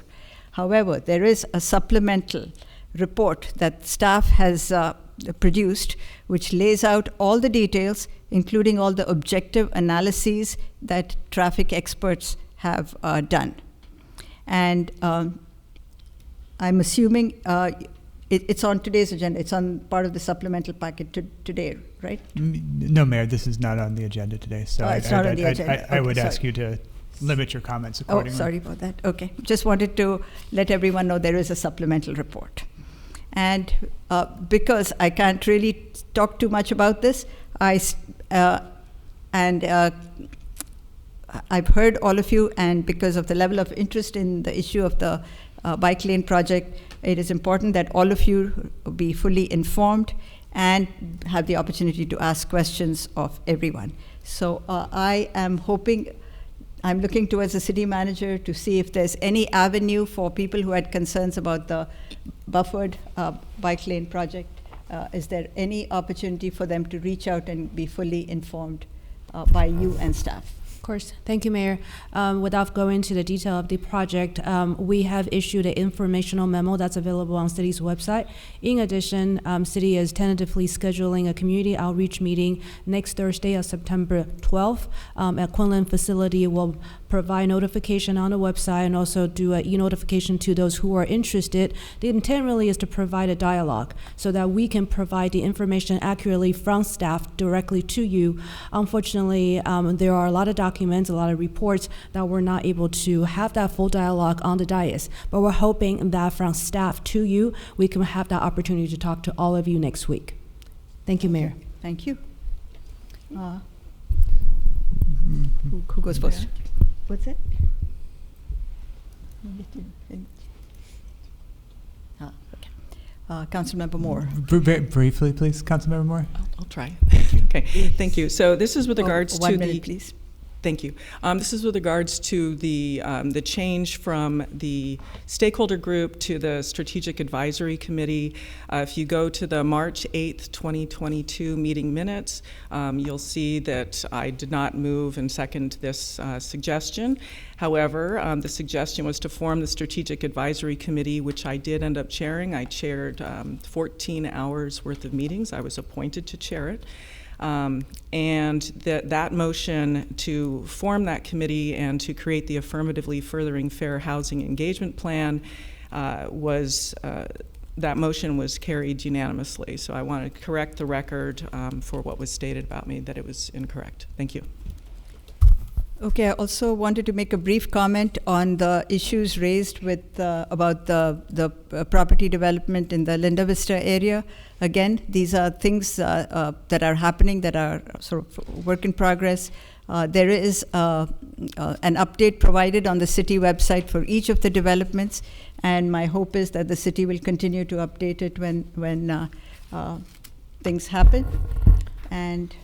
However, there is a supplemental report that staff has produced, which lays out all the details, including all the objective analyses that traffic experts have done. And I'm assuming it's on today's agenda. It's on part of the supplemental packet today, right? No, Mayor, this is not on the agenda today. So it's not on the agenda. I would Okay, ask you to limit your comments accordingly. Oh, sorry about that. Okay. Just wanted to let everyone know there is a supplemental report. And because I can't really talk too much about this, I've heard all of you, and because of the level of interest in the issue of the bike lane project, it is important that all of you be fully informed and have the opportunity to ask questions of everyone. So I'm looking towards the city manager to see if there's any avenue for people who had concerns about the buffered bike lane project. Is there any opportunity for them to reach out and be fully informed by you and staff? Of course. Thank you, Mayor. Without going into the detail of the project, we have issued an informational memo that's available on City's website. In addition, City is tentatively scheduling a community outreach meeting next Thursday, September 12th, at Quinlan facility. We'll provide notification on the website and also do an e-notification to those who are interested. The intent really is to provide a dialogue so that we can provide the information accurately from staff directly to you. Unfortunately, there are a lot of documents, a lot of reports that we're not able to have that full dialogue on the dais. But we're hoping that from staff to you, we can have that opportunity to talk to all of you next week. Thank you, Mayor. Thank you. Who goes first? What's it? Councilmember Moore. Very briefly, please, Councilmember Moore. I'll try. Okay, thank you. So this is with regards to 1 minute, please. Thank you. This is with regards to the change from the stakeholder group to the Strategic Advisory Committee. If you go to the March 8th, 2022 meeting minutes, you'll see that I did not move and second this suggestion. However, the suggestion was to form the Strategic Advisory Committee, which I did end up chairing. I chaired 14 hours worth of meetings. I was appointed to chair it. And that motion to form that committee and to create the Affirmatively Furthering Fair Housing Engagement Plan that motion was carried unanimously. So I want to correct the record for what was stated about me, that it was incorrect. Thank you. Okay, I also wanted to make a brief comment on the issues raised with about the property development in the Linda Vista area. Again, these are things that are happening that are sort of work in progress. There is an update provided on the city website for each of the developments, and my hope is that the city will continue to update it when things happen. And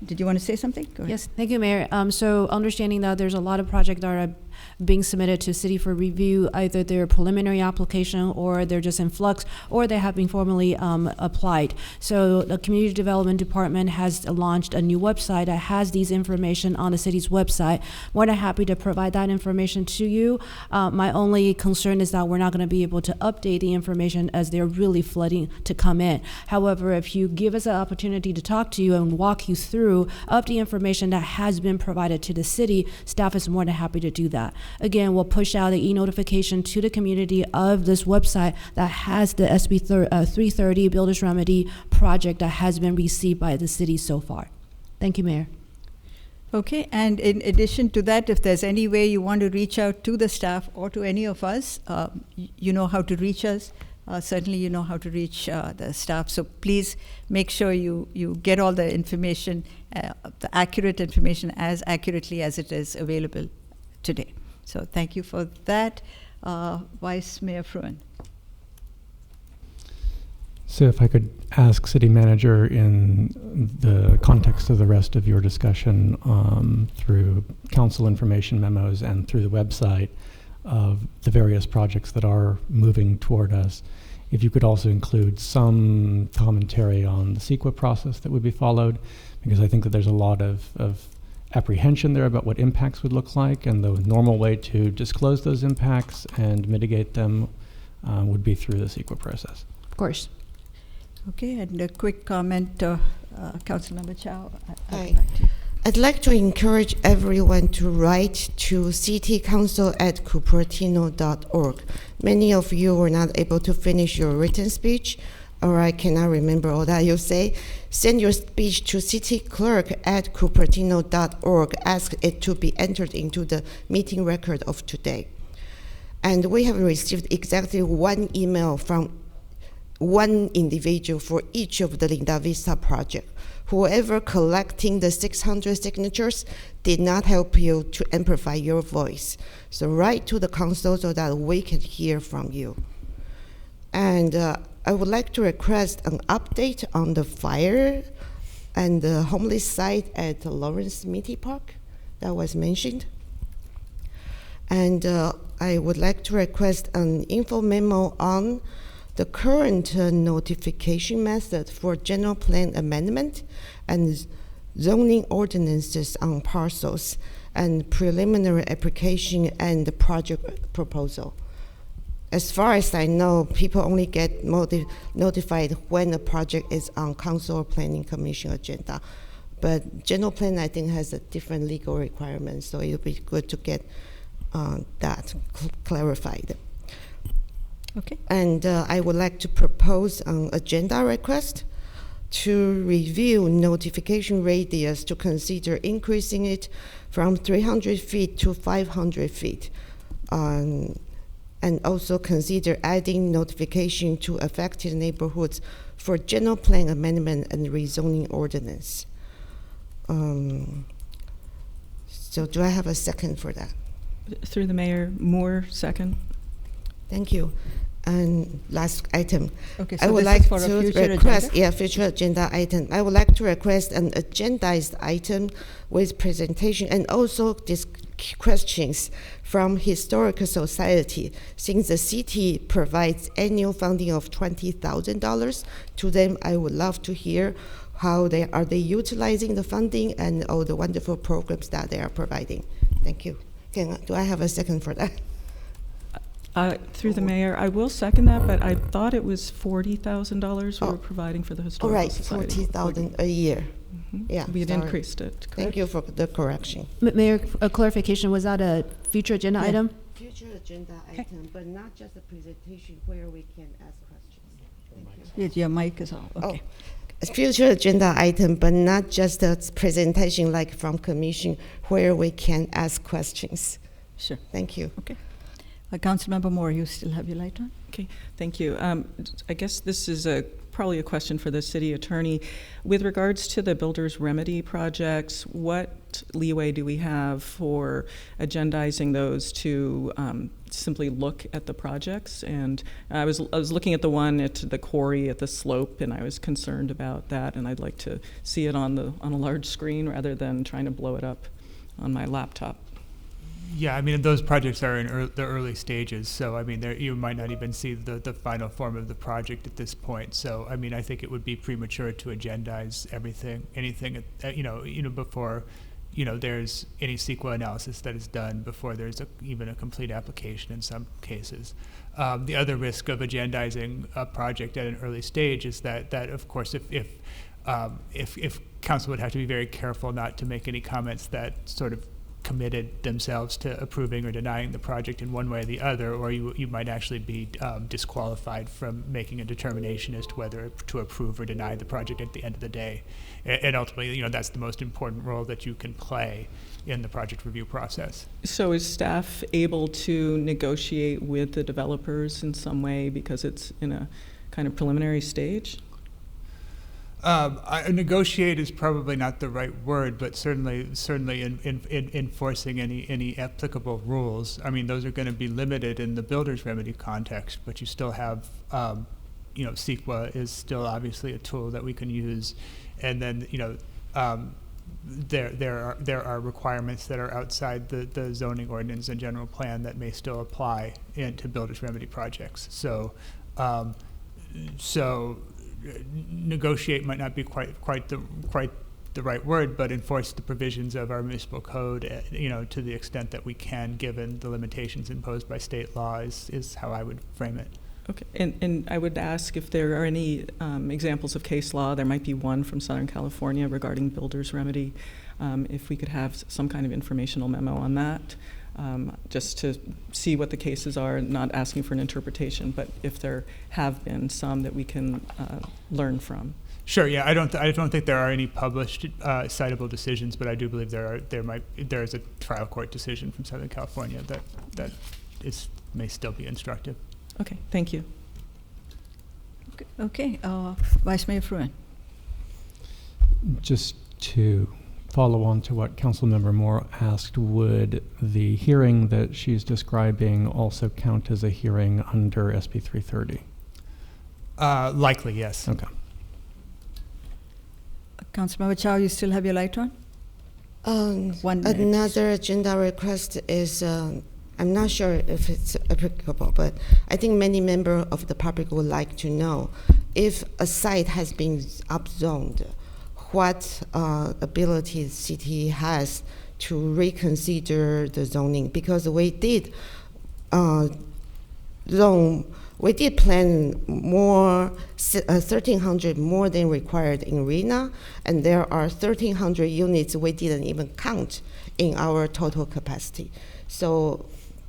did you want to say something? Go ahead. Yes, thank you, Mayor. So understanding that there's a lot of projects that are being submitted to city for review, either their preliminary application or they're just in flux or they have been formally applied. So the Community Development Department has launched a new website that has these information on the city's website. More than happy to provide that information to you. My only concern is that we're not going to be able to update the information as they're really flooding to come in. However, if you give us an opportunity to talk to you and walk you through of the information that has been provided to the city, staff is more than happy to do that. Again, we'll push out an e-notification to the community of this website that has the SB 330 Builders Remedy project that has been received by the city so far. Thank you, Mayor. Okay, and in addition to that, if there's any way you want to reach out to the staff or to any of us, you know how to reach us. Certainly you know how to reach the staff, so please make sure you get all the information, the accurate information, as accurately as it is available today. So thank you for that. Vice Mayor Fruin. So if I could ask City Manager, in the context of the rest of your discussion through council information memos and through the website of the various projects that are moving toward us, if you could also include some commentary on the CEQA process that would be followed, because I think that there's a lot of apprehension there about what impacts would look like, and the normal way to disclose those impacts and mitigate them would be through the CEQA process. Of course. Okay, and a quick comment, Councilmember Chow. Hi. I'd like to encourage everyone to write to citycouncil@cupertino.org. Many of you were not able to finish your written speech, or I cannot remember all that you say. Send your speech to cityclerk@cupertino.org. Ask it to be entered into the meeting record of today. And we have received exactly one email from one individual for each of the Linda Vista project. Whoever collecting the 600 signatures did not help you to amplify your voice. So write to the council so that we can hear from you. And I would like to request an update on the fire and the homeless site at the Lawrence Mitty Park that was mentioned. And I would like to request an info memo on the current notification method for general plan amendment and zoning ordinances on parcels and preliminary application and the project proposal. As far as I know, people only get notified when a project is on council or planning commission agenda. But general plan, I think, has a different legal requirement, so it would be good to get that clarified. Okay. And I would like to propose an agenda request to review notification radius to consider increasing it from 300 feet to 500 feet. And also consider adding notification to affected neighborhoods for general plan amendment and rezoning ordinance. So do I have a second for that? Through the mayor, Moore, second. Thank you. And last item. Okay, so I would this like is for a to future request, agenda? future agenda item. I would like to request an agendized item with presentation and also questions from Historical Society. Since the city provides annual funding of $20,000 to them, I would love to hear how they utilizing the funding and all the wonderful programs that they are providing. Thank you. Do I have a second for that? Through the mayor, I will second that, but I thought it was $40,000 we were providing for the Historical Society. $40,000 a year. Mm-hmm. Yeah, we had sorry. increased it. Correct? Thank you for the correction. Mayor, a clarification, was that a future agenda item? Future agenda item, but not just a presentation where we can ask questions. Thank you. Yes, your mic is off. Okay. A future agenda item, but not just a presentation like from commission where we can ask questions. Sure. Thank you. Okay. Councilmember Moore, you still have your light on? Okay, thank you. I guess this is a probably a question for the city attorney. With regards to the builder's remedy projects, what leeway do we have for agendizing those to simply look at the projects? And I was looking at the one at the quarry at the slope, and I was concerned about that, and I'd like to see it on a large screen rather than trying to blow it up on my laptop. Yeah, I mean, those projects are in the early stages, so I mean, you might not even see the final form of the project at this point. So, I mean, I think it would be premature to agendize anything, before, there's any CEQA analysis that is done, before there's even a complete application in some cases. The other risk of agendizing a project at an early stage is that of course, if council would have to be very careful not to make any comments that sort of committed themselves to approving or denying the project in one way or the other, or you might actually be disqualified from making a determination as to whether to approve or deny the project at the end of the day. And ultimately, that's the most important role that you can play in the project review process. So is staff able to negotiate with the developers in some way because it's in a kind of preliminary stage? Negotiate is probably not the right word, but certainly in enforcing any applicable rules. I mean, those are going to be limited in the builder's remedy context, but you still have, CEQA is still obviously a tool that we can use, and then there are requirements that are outside the zoning ordinance and general plan that may still apply to builder's remedy projects. So negotiate might not be quite the right word, but enforce the provisions of our municipal code, to the extent that we can, given the limitations imposed by state law, is how I would frame it. Okay, and I would ask if there are any examples of case law. There might be one from Southern California regarding builder's remedy. If we could have some kind of informational memo on that. Just to see what the cases are, not asking for an interpretation, but if there have been some that we can learn from. Sure. Yeah, I don't think there are any published citable decisions, but I do believe there is a trial court decision from Southern California that may still be instructive. Okay. Thank you. Okay. Vice Mayor Fruin. Just to follow on to what Councilmember Moore asked, would the hearing that she's describing also count as a hearing under SB 330? Likely, yes. Okay. Councilmember Chow, you still have your light on? 1 minute. Another agenda request is, I'm not sure if it's applicable, but I think many members of the public would like to know if a site has been upzoned, what ability the city has to reconsider the zoning, because we did plan more 1,300 more than required in RENA, and there are 1,300 units we didn't even count in our total capacity. So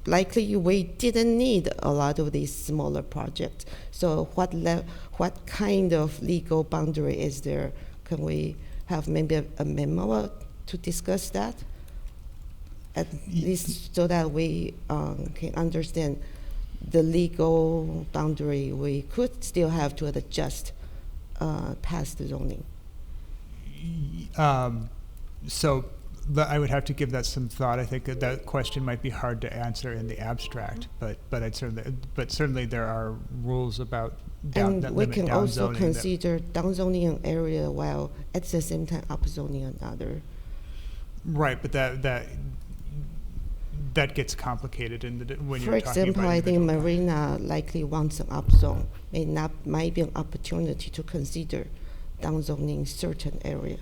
likely we didn't need a lot of these smaller projects. So what kind of legal boundary is there? Can we have maybe a memo to discuss that? At least so that we can understand the legal boundary we could still have to adjust past the zoning. So I would have to give that some thought. I think that question might be hard to answer in the abstract, but certainly there are rules about and we can also consider downzoning an area while at the same time upzoning another. Right, but that gets complicated when you're talking about. For example, I think Marina likely wants an upzone. Might be an opportunity to consider downzoning certain area.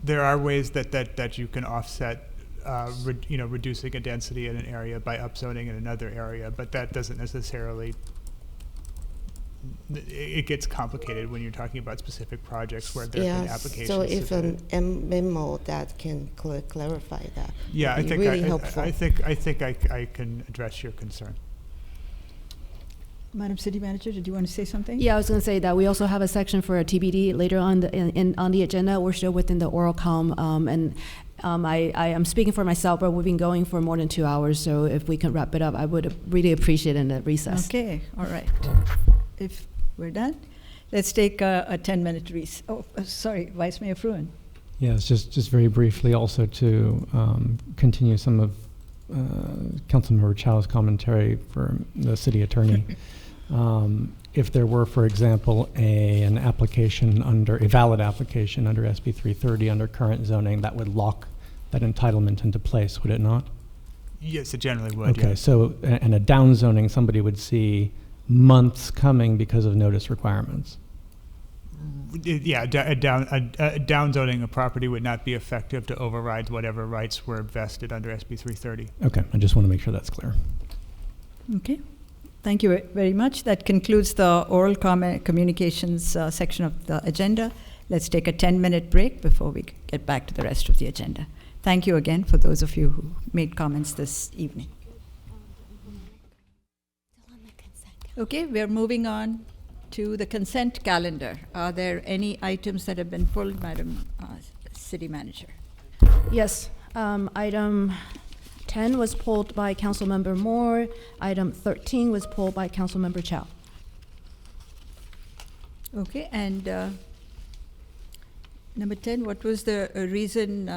There are ways that you can offset, reducing a density in an area by upzoning in another area, but that doesn't necessarily. It gets complicated when you're talking about specific projects where there have been applications. So if a memo that can clarify that, yeah, would be really helpful. I think I can address your concern. Madam City Manager, did you want to say something? Yeah, I was going to say that we also have a section for a TBD later on on the agenda. We're still within the oral comm, and I am speaking for myself, but we've been going for more than 2 hours, so if we can wrap it up, I would really appreciate it in a recess. Okay, all right. If we're done. Let's take a 10-minute recess. Oh, sorry, Vice Mayor Fruin. Yes, just very briefly also to continue some of Councilmember Chow's commentary for the city attorney. If there were, for example, an application under, a valid application under SB 330 under current zoning, that would lock that entitlement into place, would it not? Yes, it generally would. Okay, yeah. so, and a down zoning, somebody would see months coming because of notice requirements. Yeah, a down zoning a property would not be effective to override whatever rights were vested under SB 330. Okay, I just want to make sure that's clear. Okay, thank you very much. That concludes the oral communications section of the agenda. Let's take a 10-minute break before we get back to the rest of the agenda. Thank you again for those of you who made comments this evening. Okay, we're moving on to the consent calendar. Are there any items that have been pulled, Madam City Manager? Yes. Item 10 was pulled by Councilmember Moore. Item 13 was pulled by Councilmember Chow. Okay, and number 10, what was the reason,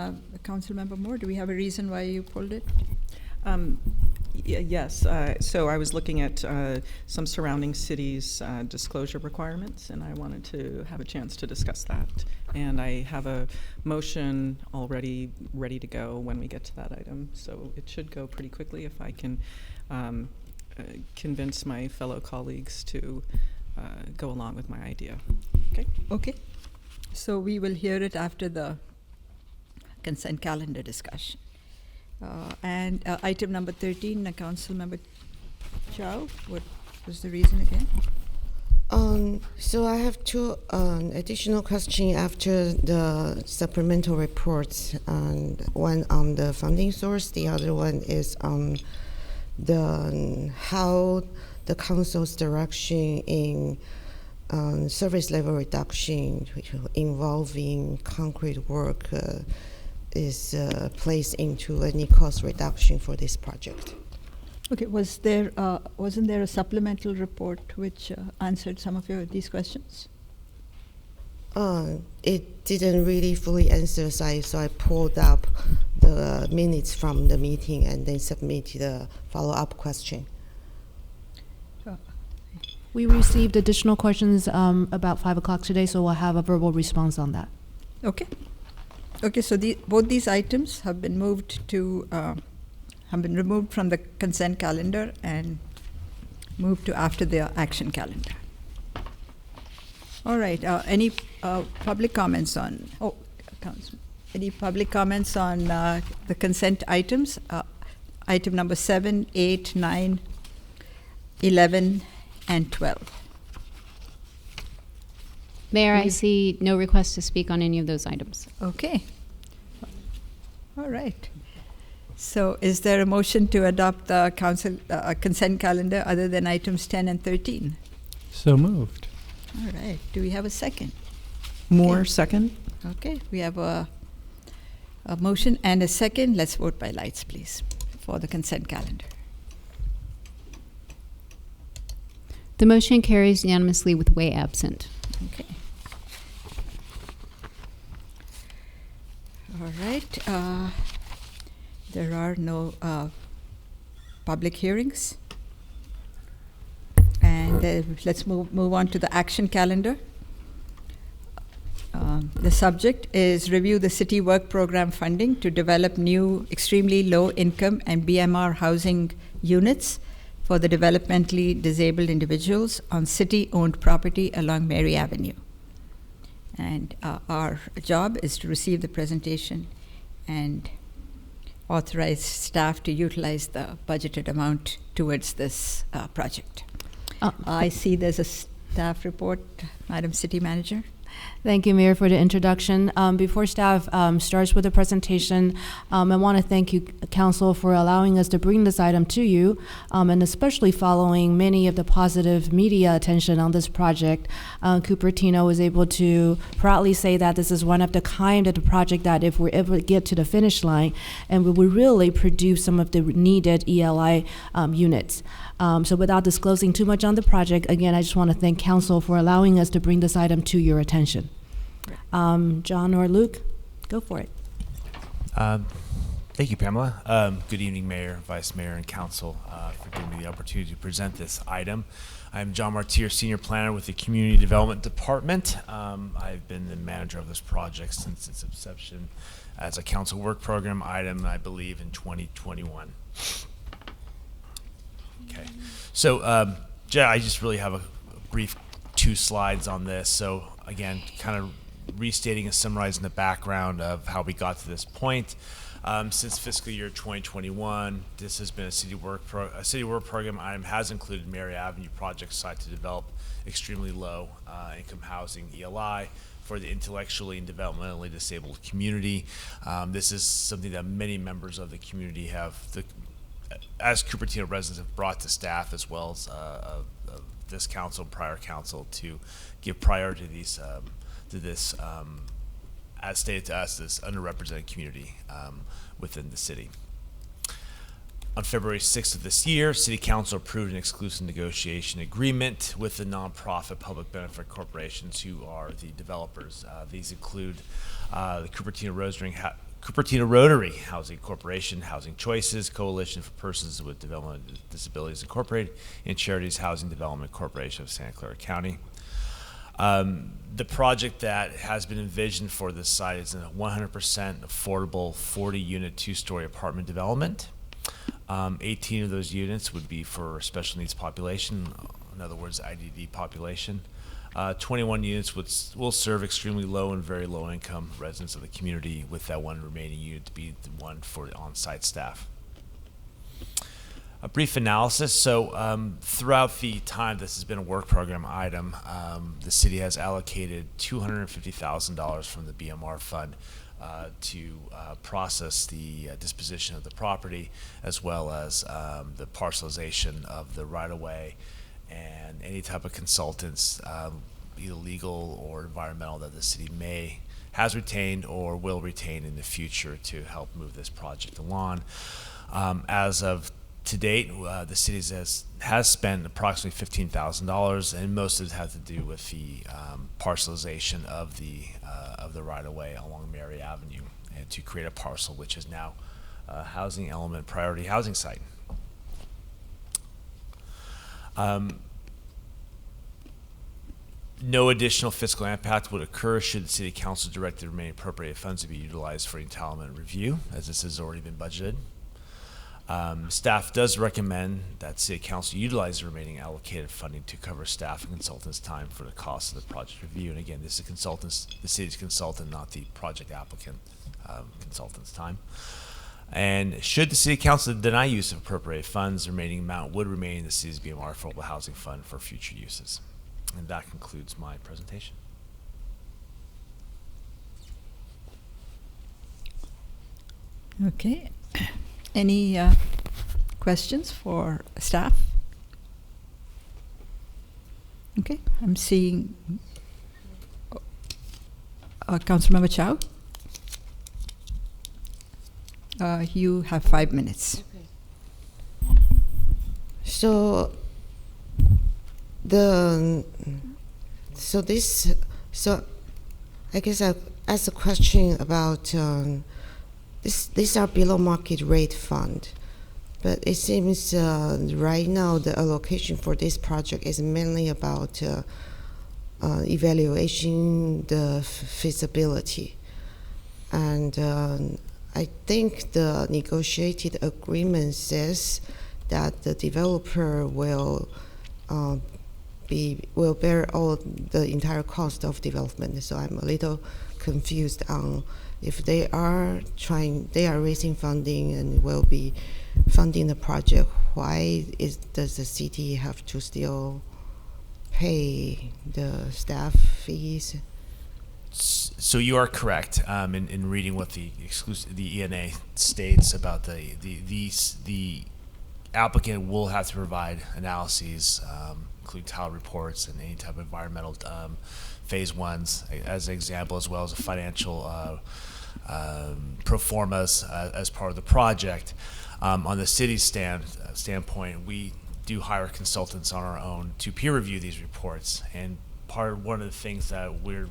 Councilmember Moore? Do we have a reason why you pulled it? Yes, so I was looking at some surrounding cities' disclosure requirements, and I wanted to have a chance to discuss that. And I have a motion already ready to go when we get to that item, so it should go pretty quickly if I can convince my fellow colleagues to go along with my idea. Okay? Okay. So we will hear it after the consent calendar discussion. And item number 13, Councilmember Chow, what was the reason again? So I have two additional questions after the supplemental reports. One on the funding source, the other one is on the how the council's direction in service level reduction involving concrete work is placed into any cost reduction for this project. Okay, wasn't there a supplemental report which answered some of these questions? It didn't really fully answer, so I pulled up the minutes from the meeting and then submitted a follow-up question. We received additional questions about 5 o'clock today, so we'll have a verbal response on that. Okay. Okay, so both these items have been moved to, have been removed from the consent calendar and moved to after the action calendar. All right, any public comments on, any public comments on the consent items? Item number 7, 8, 9, 11, and 12. Mayor, I see no request to speak on any of those items. Okay. All right. So is there a motion to adopt the consent calendar other than items 10 and 13? So moved. All right. Do we have a second? More second. Okay. We have a motion and a second. Let's vote by lights, please, for the consent calendar. The motion carries unanimously with Way absent. Okay. All right. There are no public hearings. And let's move on to the action calendar. The subject is review the city work program funding to develop new extremely low income and BMR housing units for the developmentally disabled individuals on city-owned property along Mary Avenue. And our job is to receive the presentation and authorize staff to utilize the budgeted amount towards this project. I see there's a staff report, Madam City Manager. Thank you, Mayor, for the introduction. Before staff starts with the presentation, I want to thank you, Council, for allowing us to bring this item to you, and especially following many of the positive media attention on this project. Cupertino was able to proudly say that this is one of the kind of the project that if we ever get to the finish line, and we will really produce some of the needed ELI units. So without disclosing too much on the project, again, I just want to thank Council for allowing us to bring this item to your attention. John or Luke, go for it. Thank you, Pamela. Good evening, Mayor, Vice Mayor, and Council, for giving me the opportunity to present this item. I'm John Martier, Senior Planner with the Community Development Department. I've been the manager of this project since its inception as a council work program item, I believe, in 2021. Okay, so yeah, I just really have a brief 2 slides on this. So again, kind of restating and summarizing the background of how we got to this point. Since fiscal year 2021, this has been a city work program item has included Mary Avenue project site to develop extremely low income housing ELI for the intellectually and developmentally disabled community. This is something that many members of the community as Cupertino residents have brought to staff as well as this council, prior council, to give priority to this, as stated to us, this underrepresented community within the city. On February 6th of this year, City Council approved an exclusive negotiation agreement with the nonprofit public benefit corporations who are the developers. These include the Cupertino Rotary Housing Corporation, Housing Choices, Coalition for Persons with Developmental Disabilities Incorporated, and Charities Housing Development Corporation of Santa Clara County. The project that has been envisioned for this site is a 100% affordable 40-unit 2-story apartment development. 18 of those units would be for special needs population, in other words, IDD population. 21 units will serve extremely low and very low income residents of the community, with that one remaining unit to be the one for on-site staff. A brief analysis. So throughout the time this has been a work program item, the city has allocated $250,000 from the BMR fund to process the disposition of the property, as well as the parcelization of the right-of-way and any type of consultants, either legal or environmental, that the city has retained or will retain in the future to help move this project along. As of to date, the city has spent approximately $15,000, and most of it has to do with the parcelization of the right-of-way along Mary Avenue, and to create a parcel which is now a housing element priority housing site. No additional fiscal impact would occur should the City Council direct the remaining appropriated funds to be utilized for entitlement review, as this has already been budgeted. Staff does recommend that City Council utilize the remaining allocated funding to cover staff and consultants' time for the cost of the project review. And again, this is the city's consultant, not the project applicant consultant's time. And should the City Council deny use of appropriated funds, the remaining amount would remain in the city's BMR Affordable Housing Fund for future uses. And that concludes my presentation. Okay. Any questions for staff? Okay, I'm seeing Councilmember Chow. You have 5 minutes. Okay. So I guess I asked a question about these are below market rate fund, but it seems right now the allocation for this project is mainly about evaluating the feasibility, and I think the negotiated agreement says that the developer will bear all the entire cost of development. So I'm a little confused on if they are raising funding and will be funding the project, why does the city have to still pay the staff fees? So you are correct in reading what the ENA states about the applicant will have to provide analyses, including tile reports and any type of environmental phase ones as an example, as well as a financial pro formas as part of the project. On the city's standpoint, we do hire consultants on our own to peer review these reports, and one of the things that we're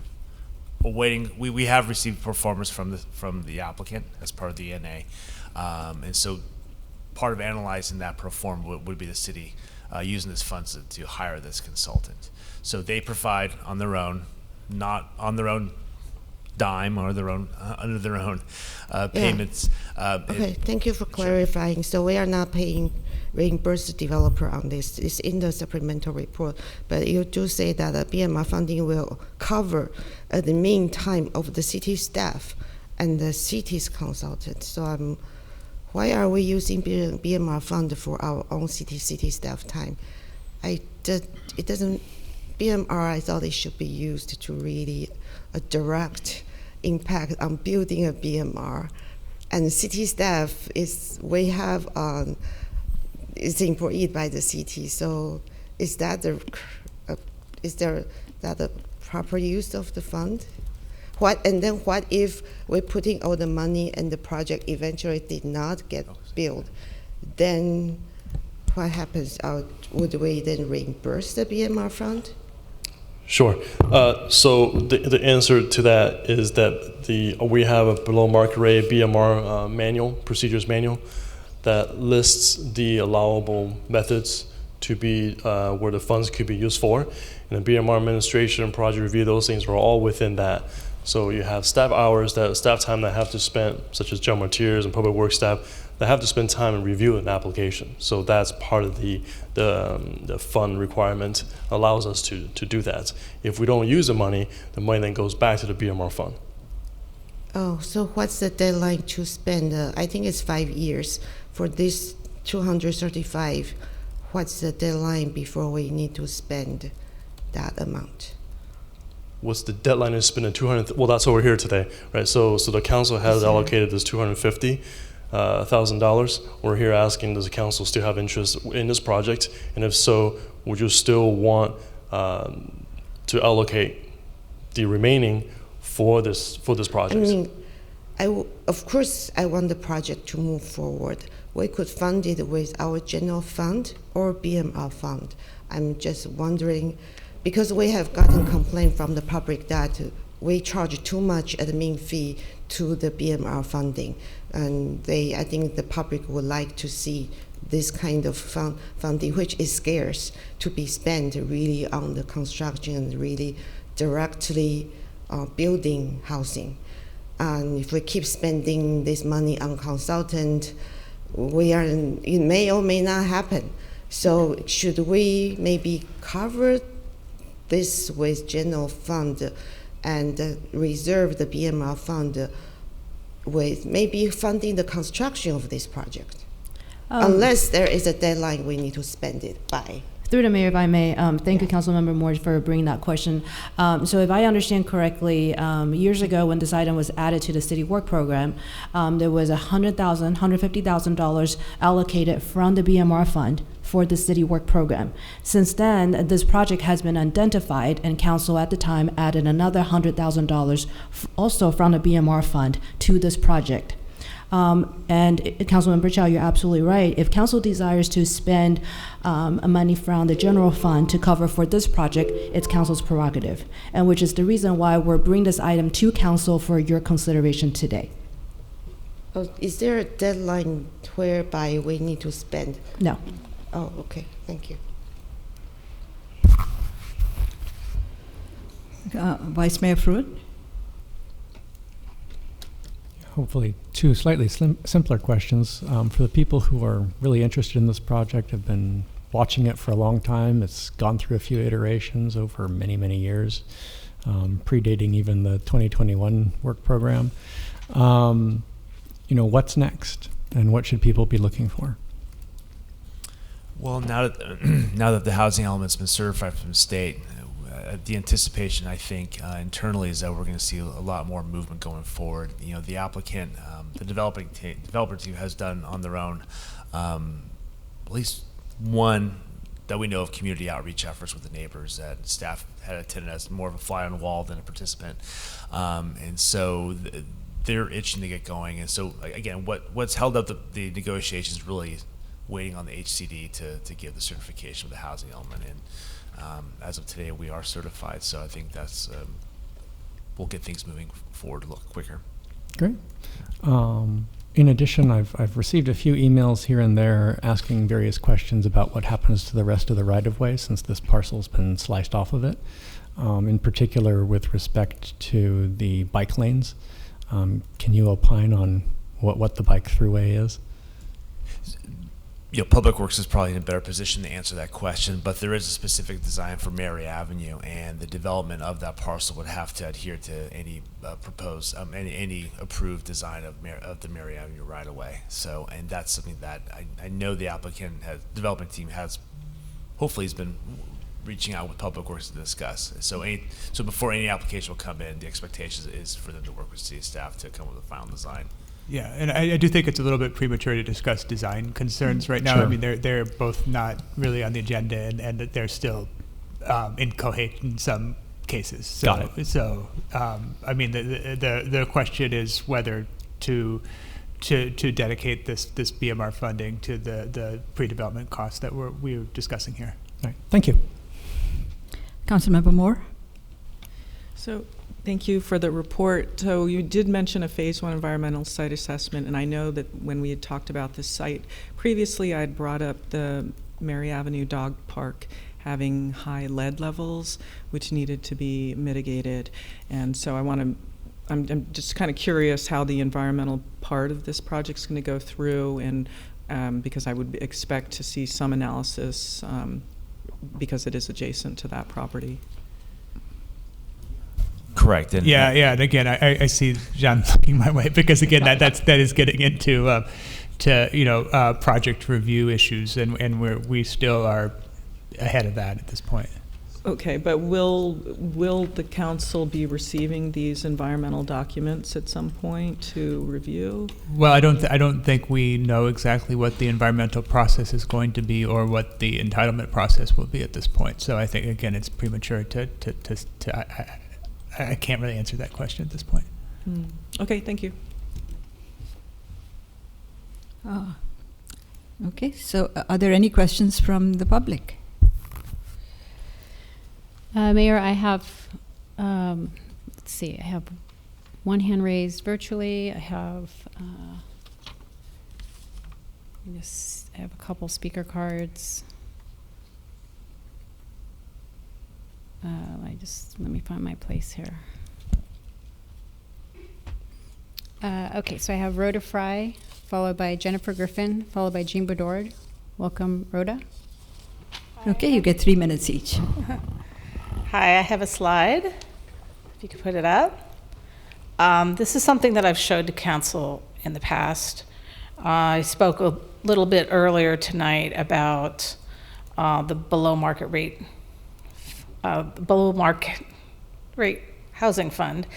awaiting, we have received performance from the applicant as part of the ENA, and so part of analyzing that pro forma would be the city using this funds to hire this consultant. So they provide on their own, not on their own dime or their own under their own payments. Okay, thank you for clarifying. So we are not paying reimburse the developer on this. It's in the supplemental report, but you do say that the BMR funding will cover the meantime of the city staff and the city's consultant. So why are we using BMR fund for our own city staff time? It doesn't. BMR, I thought it should be used to really a direct impact on building a BMR, and city staff is employed by the city. So is that the proper use of the fund? What if we're putting all the money and the project eventually did not get built? Then what happens? Would we then reimburse the BMR fund? Sure. So the answer to that is that we have a below market rate BMR procedures manual that lists the allowable methods to be where the funds could be used for. And the BMR administration and project review, those things are all within that. So you have staff hours, staff time that have to spend, such as general materials and public works staff, that have to spend time and review an application. So that's part of the fund requirement, allows us to do that. If we don't use the money then goes back to the BMR fund. Oh, so what's the deadline to spend? I think it's 5 years. For this 235, what's the deadline before we need to spend that amount? What's the deadline to spend the 200? Well, that's over here today, right? So the council has allocated this $250,000. We're here asking, does the council still have interest in this project? And if so, would you still want to allocate the remaining for this project? I mean, of course, I want the project to move forward. We could fund it with our general fund or BMR fund. I'm just wondering, because we have gotten complaint from the public that we charge too much admin fee to the BMR funding, and I think the public would like to see this kind of funding, which is scarce, to be spent really on the construction and really directly building housing. And if we keep spending this money on consultant, it may or may not happen. So should we maybe cover this with general fund and reserve the BMR fund with maybe funding the construction of this project, unless there is a deadline we need to spend it by? Through the mayor, if I may, thank you, Councilmember Moore, for bringing that question. So if I understand correctly, years ago when this item was added to the city work program, there was $150,000 allocated from the BMR fund for the city work program. Since then, this project has been identified, and council at the time added another $100,000 also from the BMR fund to this project. And Councilmember Chow, you're absolutely right. If council desires to spend money from the general fund to cover for this project, it's council's prerogative, and which is the reason why we're bringing this item to council for your consideration today. Oh, is there a deadline whereby we need to spend? No. Oh, okay. Thank you. Vice Mayor Fruit? Hopefully two slightly simpler questions. For the people who are really interested in this project, have been watching it for a long time. It's gone through a few iterations over many, many years, predating even the 2021 work program. What's next, and what should people be looking for? Well, now that the housing element's been certified from the state, the anticipation, I think, internally is that we're going to see a lot more movement going forward. You know, the applicant, the developer team has done on their own at least one that we know of community outreach efforts with the neighbors that staff had attended as more of a fly on the wall than a participant. And so they're itching to get going. And so, again, what's held up the negotiations really waiting on the HCD to give the certification of the housing element. And as of today, we are certified. So I think that's, we'll get things moving forward a little quicker. Great. In addition, I've received a few emails here and there asking various questions about what happens to the rest of the right-of-way since this parcel's been sliced off of it, in particular with respect to the bike lanes. Can you opine on what the bike throughway is? You know, Public Works is probably in a better position to answer that question, but there is a specific design for Mary Avenue, and the development of that parcel would have to adhere to any proposed, any approved design of the Mary Avenue right away. So, and that's something that I know the development team has, hopefully has been reaching out with Public Works to discuss. So before any application will come in, the expectation is for them to work with city staff to come up with a final design. Yeah, and I do think it's a little bit premature to discuss design concerns right now. Sure. I mean, they're both not really on the agenda, and they're still incoherent in some cases. So, Got it. So, I mean, the question is whether to dedicate this BMR funding to the pre-development costs that we're discussing here. All right. Thank you. Councilmember Moore. So thank you for the report. So you did mention a phase 1 environmental site assessment, and I know that when we had talked about this site previously, I'd brought up the Mary Avenue Dog Park having high lead levels, which needed to be mitigated. And so I'm just kind of curious how the environmental part of this project is going to go through, and because I would expect to see some analysis because it is adjacent to that property. Correct. And And again, I see John looking my way because again, that is getting into project review issues, and we still are ahead of that at this point. Okay, but will the council be receiving these environmental documents at some point to review? Well, I don't think we know exactly what the environmental process is going to be or what the entitlement process will be at this point. So I think again, it's premature I can't really answer that question at this point. Okay, thank you. Okay, so are there any questions from the public? Mayor, I have, let's see, I have one hand raised virtually. I have, I have a couple speaker cards. Let me find my place here. Okay, so I have Rhoda Fry, followed by Jennifer Griffin, followed by Jean Bedord. Welcome, Rhoda. Okay, you get 3 minutes each. Hi, I have a slide, if you could put it up. This is something that I've showed to council in the past. I spoke a little bit earlier tonight about the below market rate housing fund,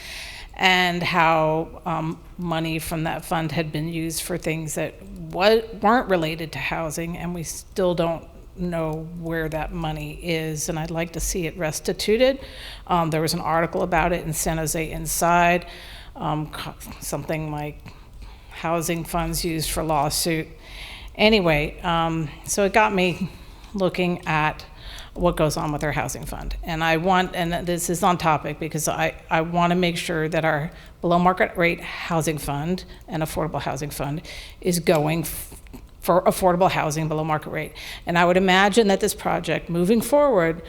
and how money from that fund had been used for things that weren't related to housing, and we still don't know where that money is, and I'd like to see it restituted. There was an article about it in San Jose Inside, something like housing funds used for lawsuit. Anyway, so it got me looking at what goes on with our housing fund. And and this is on topic because I want to make sure that our below market rate housing fund and affordable housing fund is going for affordable housing below market rate. And I would imagine that this project moving forward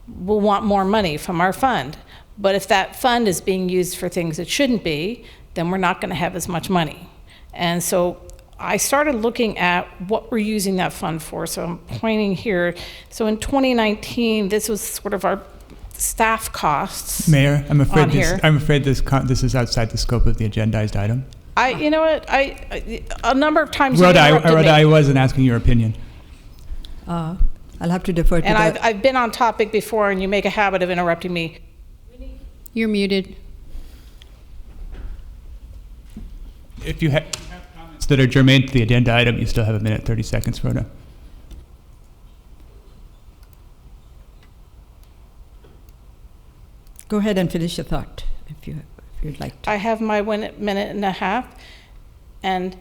will want more money from our fund. But if that fund is being used for things it shouldn't be, then we're not going to have as much money. And so I started looking at what we're using that fund for. So I'm pointing here. So in 2019, this was sort of our staff costs. Mayor, I'm afraid this is outside the scope of the agendized item. You know what? I a number of times. Rhoda, I wasn't asking your opinion. I'll have to defer to And the... I've been on topic before, and you make a habit of interrupting me. You're muted. If you have comments that are germane to the agenda item, you still have a minute, 30 seconds, Rhoda. Go ahead and finish your thought, if you'd like to. I have my minute and a half, and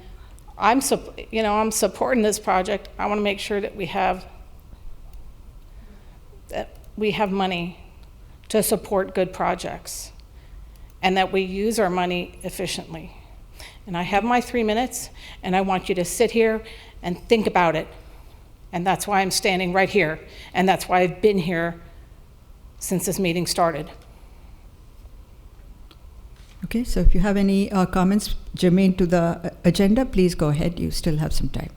I'm supporting this project. I want to make sure that we have money to support good projects, and that we use our money efficiently. And I have my 3 minutes, and I want you to sit here and think about it. And that's why I'm standing right here, and that's why I've been here since this meeting started. Okay, so if you have any comments germane to the agenda, please go ahead. You still have some time.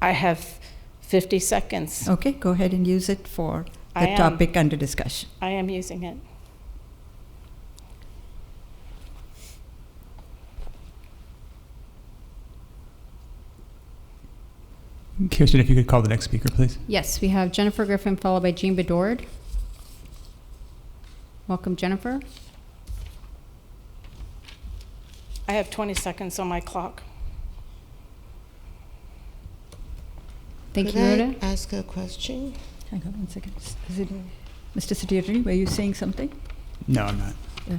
I have 50 seconds. Okay, go ahead and use it for the topic under discussion. I am using it. Kirsten, if you could call the next speaker, please. Yes, we have Jennifer Griffin, followed by Jean Bedord. Welcome, Jennifer. I have 20 seconds on my clock. Thank Could you, I Rhoda. ask a question? Hang on 1 second. Is it, Mr. City Attorney, were you saying something? No, I'm not. Yeah.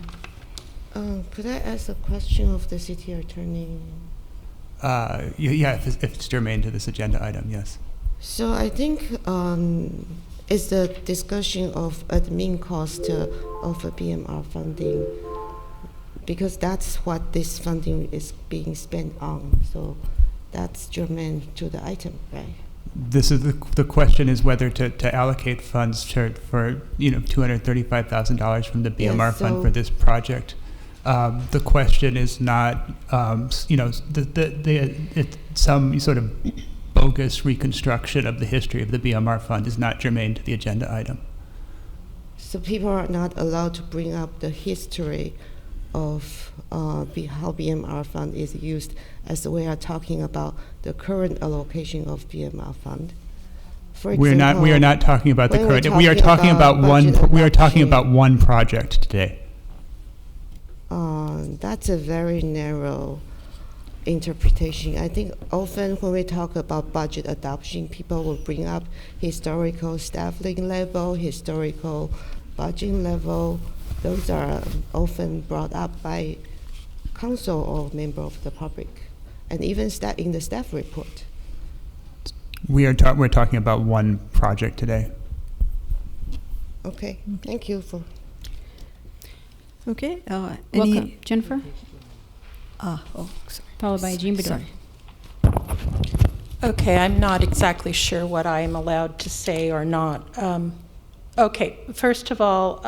Could I ask a question of the city attorney? Yeah, if it's germane to this agenda item, yes. So I think it's the discussion of admin cost of a BMR funding, because that's what this funding is being spent on. So that's germane to the item, right? This is the question is whether to allocate funds for $235,000 from the BMR fund for this project. The question is not, some sort of bogus reconstruction of the history of the BMR fund is not germane to the agenda item. So people are not allowed to bring up the history of how BMR fund is used, as we are talking about the current allocation of BMR fund. For example, we are not talking about the current. We are talking about one project today. That's a very narrow interpretation. I think often when we talk about budget adoption, people will bring up historical staffing level, historical budget level. Those are often brought up by council or member of the public, and even in the staff report. We're talking about one project today. Okay, thank you for. Okay. Welcome, Jennifer. Sorry. Followed by Jean Bedore. Okay, I'm not exactly sure what I am allowed to say or not. Okay, first of all,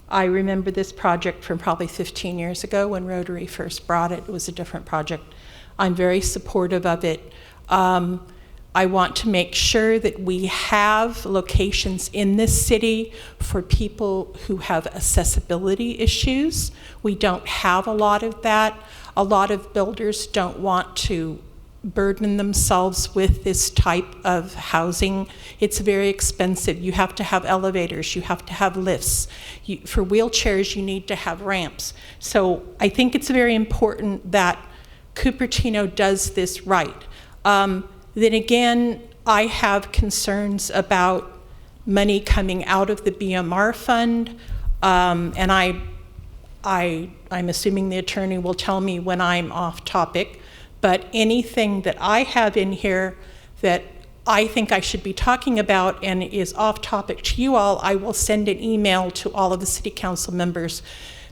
I remember this project from probably 15 years ago when Rotary first brought it. It was a different project. I'm very supportive of it. I want to make sure that we have locations in this city for people who have accessibility issues. We don't have a lot of that. A lot of builders don't want to burden themselves with this type of housing. It's very expensive. You have to have elevators, you have to have lifts. For wheelchairs, you need to have ramps. So I think it's very important that Cupertino does this right. Then again, I have concerns about money coming out of the BMR fund, and I'm assuming the attorney will tell me when I'm off topic, but anything that I have in here that I think I should be talking about and is off topic to you all, I will send an email to all of the city council members,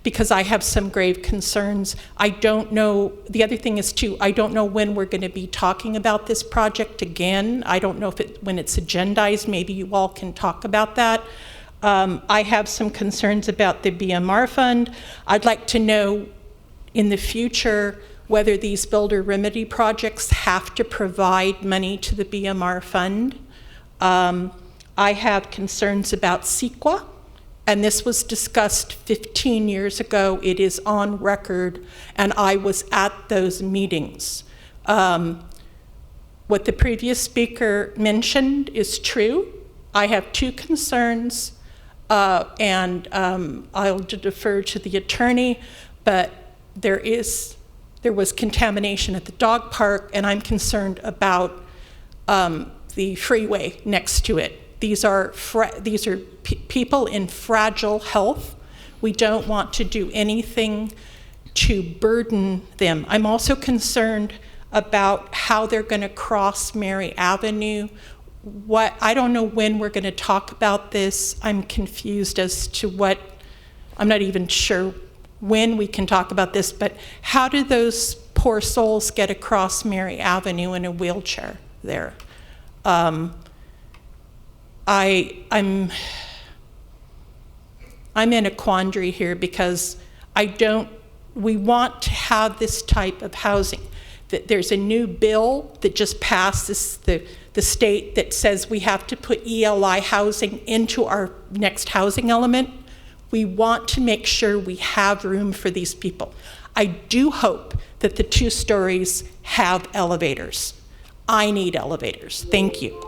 because I have some grave concerns. I don't know, the other thing is too, I don't know when we're going to be talking about this project again. I don't know if when it's agendized, maybe you all can talk about that. I have some concerns about the BMR fund. I'd like to know in the future whether these builder remedy projects have to provide money to the BMR fund. I have concerns about CEQA. And this was discussed 15 years ago. It is on record, and I was at those meetings. what the previous speaker mentioned is true. I have two concerns, and I'll defer to the attorney, but there was contamination at the dog park, and I'm concerned about the freeway next to it. These are people in fragile health. We don't want to do anything to burden them. I'm also concerned about how they're going to cross Mary Avenue. I don't know when we're going to talk about this. I'm confused as to I'm not even sure when we can talk about this, but how do those poor souls get across Mary Avenue in a wheelchair there? I'm in a quandary here because we want to have this type of housing. There's a new bill that just passed the state that says we have to put ELI housing into our next housing element. We want to make sure we have room for these people. I do hope that the 2 stories have elevators. I need elevators. Thank you.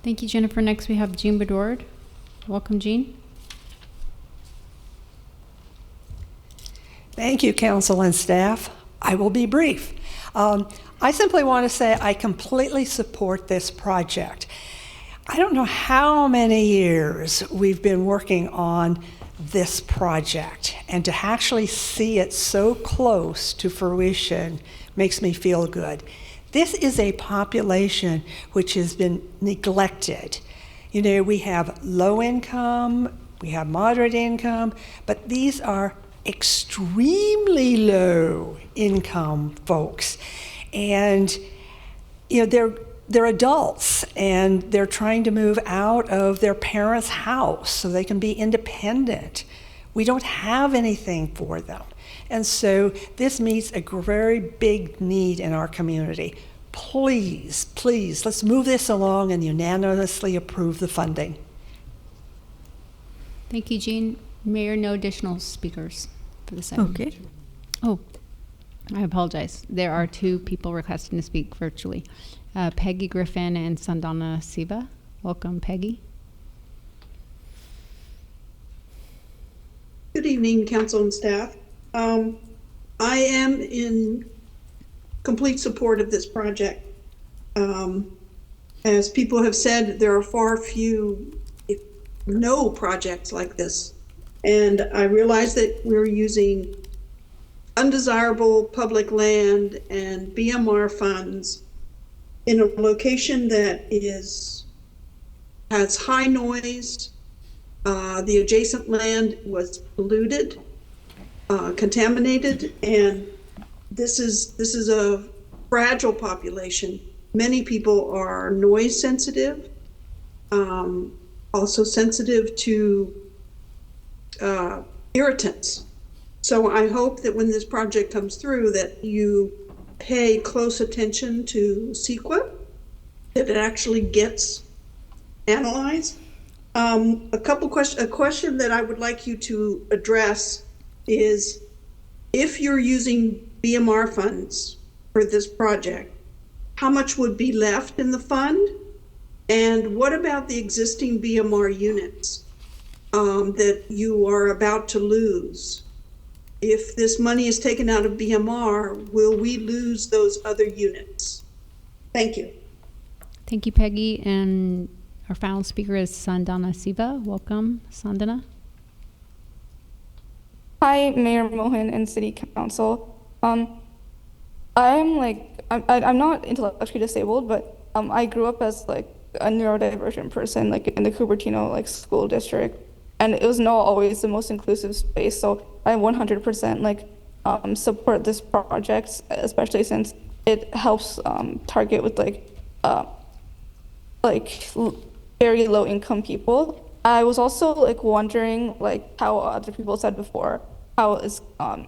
Thank you, Jennifer. Next we have Jean Bedord. Welcome, Jean. Thank you, council and staff. I will be brief. I simply want to say I completely support this project. I don't know how many years we've been working on this project, and to actually see it so close to fruition makes me feel good. This is a population which has been neglected. You know, we have low income, we have moderate income, but these are extremely low income folks. And you know, they're adults and they're trying to move out of their parents' house so they can be independent. We don't have anything for them. And so this meets a very big need in our community. Please, please, let's move this along and unanimously approve the funding. Thank you, Jean. Mayor, no additional speakers for this item. Okay. Oh, I apologize. There are 2 people requesting to speak virtually. Peggy Griffin and Sandana Siva. Welcome, Peggy. Good evening, council and staff. I am in complete support of this project. As people have said, there are far few, if no projects like this. And I realize that we're using undesirable public land and BMR funds in a location that has high noise. The adjacent land was polluted, contaminated, and this is a fragile population. Many people are noise sensitive, also sensitive to irritants. So I hope that when this project comes through that you pay close attention to CEQA, that it actually gets analyzed. A question that I would like you to address is, if you're using BMR funds for this project, how much would be left in the fund? And what about the existing BMR units that you are about to lose? If this money is taken out of BMR, will we lose those other units? Thank you. Thank you, Peggy. And our final speaker is Sandana Siva. Welcome, Sandana. Hi, Mayor Mohan and City Council. I'm not intellectually disabled, but I grew up as like a neurodivergent person, like in the Cupertino school district, and it was not always the most inclusive space. So I 100% support this project, especially since it helps target with very low income people. I was also wondering how other people said before, how it's going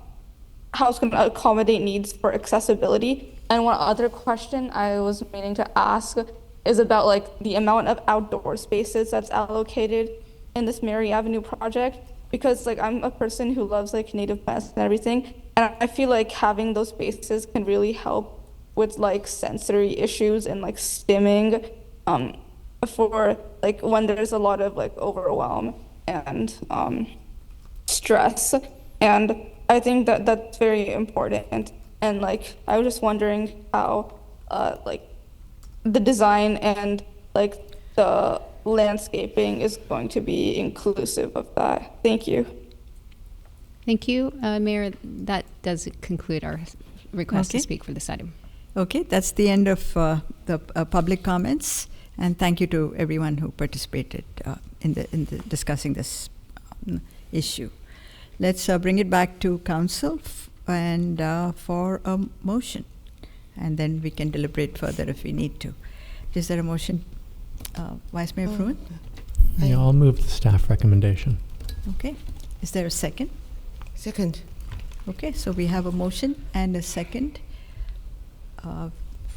to accommodate needs for accessibility. And one other question I was meaning to ask is about the amount of outdoor spaces that's allocated in this Mary Avenue project, because I'm a person who loves native plants and everything, and I feel like having those spaces can really help with like sensory issues and like stimming, for like when there's a lot of like overwhelm and stress. And I think that that's very important. And like I was just wondering how like the design and like the landscaping is going to be inclusive of that. Thank you. Thank you, Mayor. That does conclude our request to speak for this item. Okay, that's the end of the public comments, and thank you to everyone who participated in the discussing this issue. Let's bring it back to council and for a motion, and then we can deliberate further if we need to. Is there a motion, Vice Mayor Fruin? Yeah, I'll move the staff recommendation. Okay. Is there a second? Second. Okay, so we have a motion and a second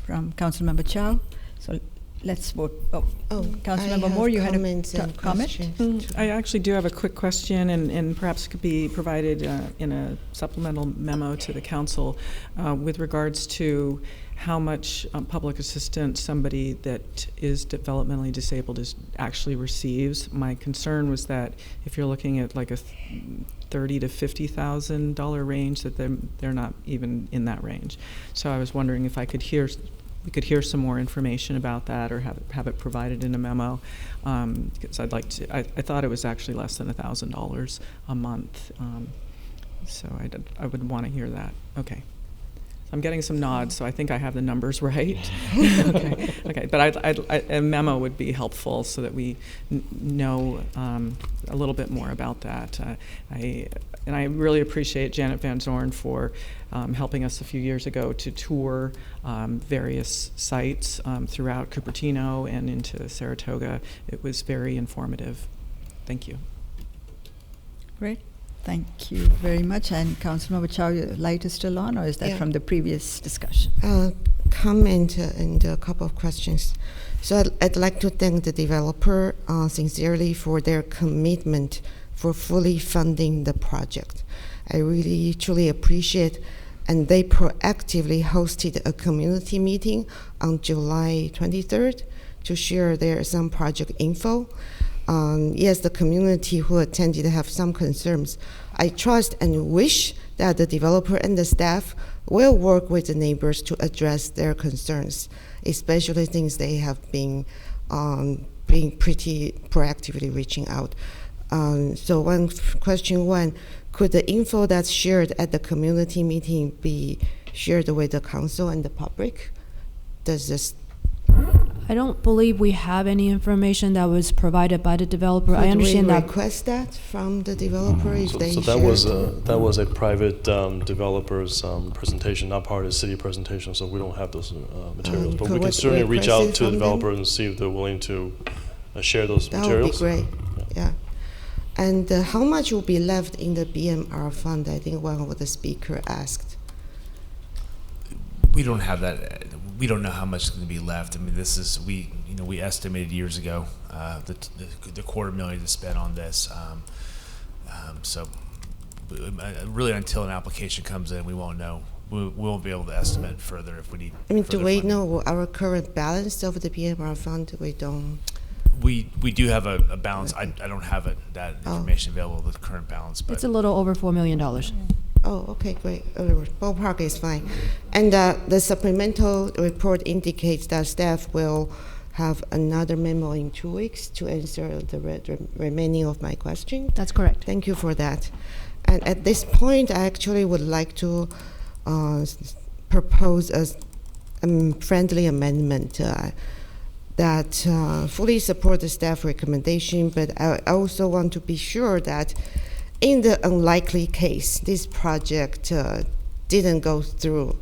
from Councilmember Chow. So let's vote. Councilmember Moore, you had a comment? I actually do have a quick question, and perhaps it could be provided in a supplemental memo to the council with regards to how much public assistance somebody that is developmentally disabled actually receives. My concern was that if you're looking at like a $30,000 to $50,000 range, that they're not even in that range. So I was wondering if we could hear some more information about that, or have it provided in a memo, because I'd like to. I thought it was actually less than $1,000 a month, so I would want to hear that. Okay. I'm getting some nods, so I think I have the numbers right. Okay. But a memo would be helpful so that we know a little bit more about that. I really appreciate Janet Van Zorn for helping us a few years ago to tour various sites throughout Cupertino and into Saratoga. It was very informative. Thank you. Great. Thank you very much. And Councilmember Chow, your light is still on, or is that from the previous discussion? Comment and a couple of questions. So I'd like to thank the developer sincerely for their commitment for fully funding the project. I really, truly appreciate, and they proactively hosted a community meeting on July 23rd to share some project info. Yes, the community who attended have some concerns. I trust and wish that the developer and the staff will work with the neighbors to address their concerns, especially things they have been being pretty proactively reaching out. So question one, could the info that's shared at the community meeting be shared with the council and the public? Does this I don't believe we have any information that was provided by the developer. I understand we that. Request that from the developer if they So that was a private developer's presentation, not part of the city presentation. So we don't have those materials, but we can certainly reach out to the developer and see if they're willing to share those materials. That would be great. Yeah. And how much will be left in the BMR fund? I think one of the speaker asked. We don't have that. We don't know how much is going to be left. I mean, we estimated years ago the $250,000 to spend on this. So really, until an application comes in, we won't know. We won't be able to estimate further if we need. I mean, do we know our current balance of the BMR fund? We don't. We do have a balance. I don't have that information available, the current balance. But it's a little over $4 million. Oh, okay, great. Ballpark is fine. And the supplemental report indicates that staff will have another memo in 2 weeks to answer the remaining of my questions. That's correct. Thank you for that. And at this point, I actually would like to propose a friendly amendment that fully support the staff recommendation, but I also want to be sure that in the unlikely case this project didn't go through,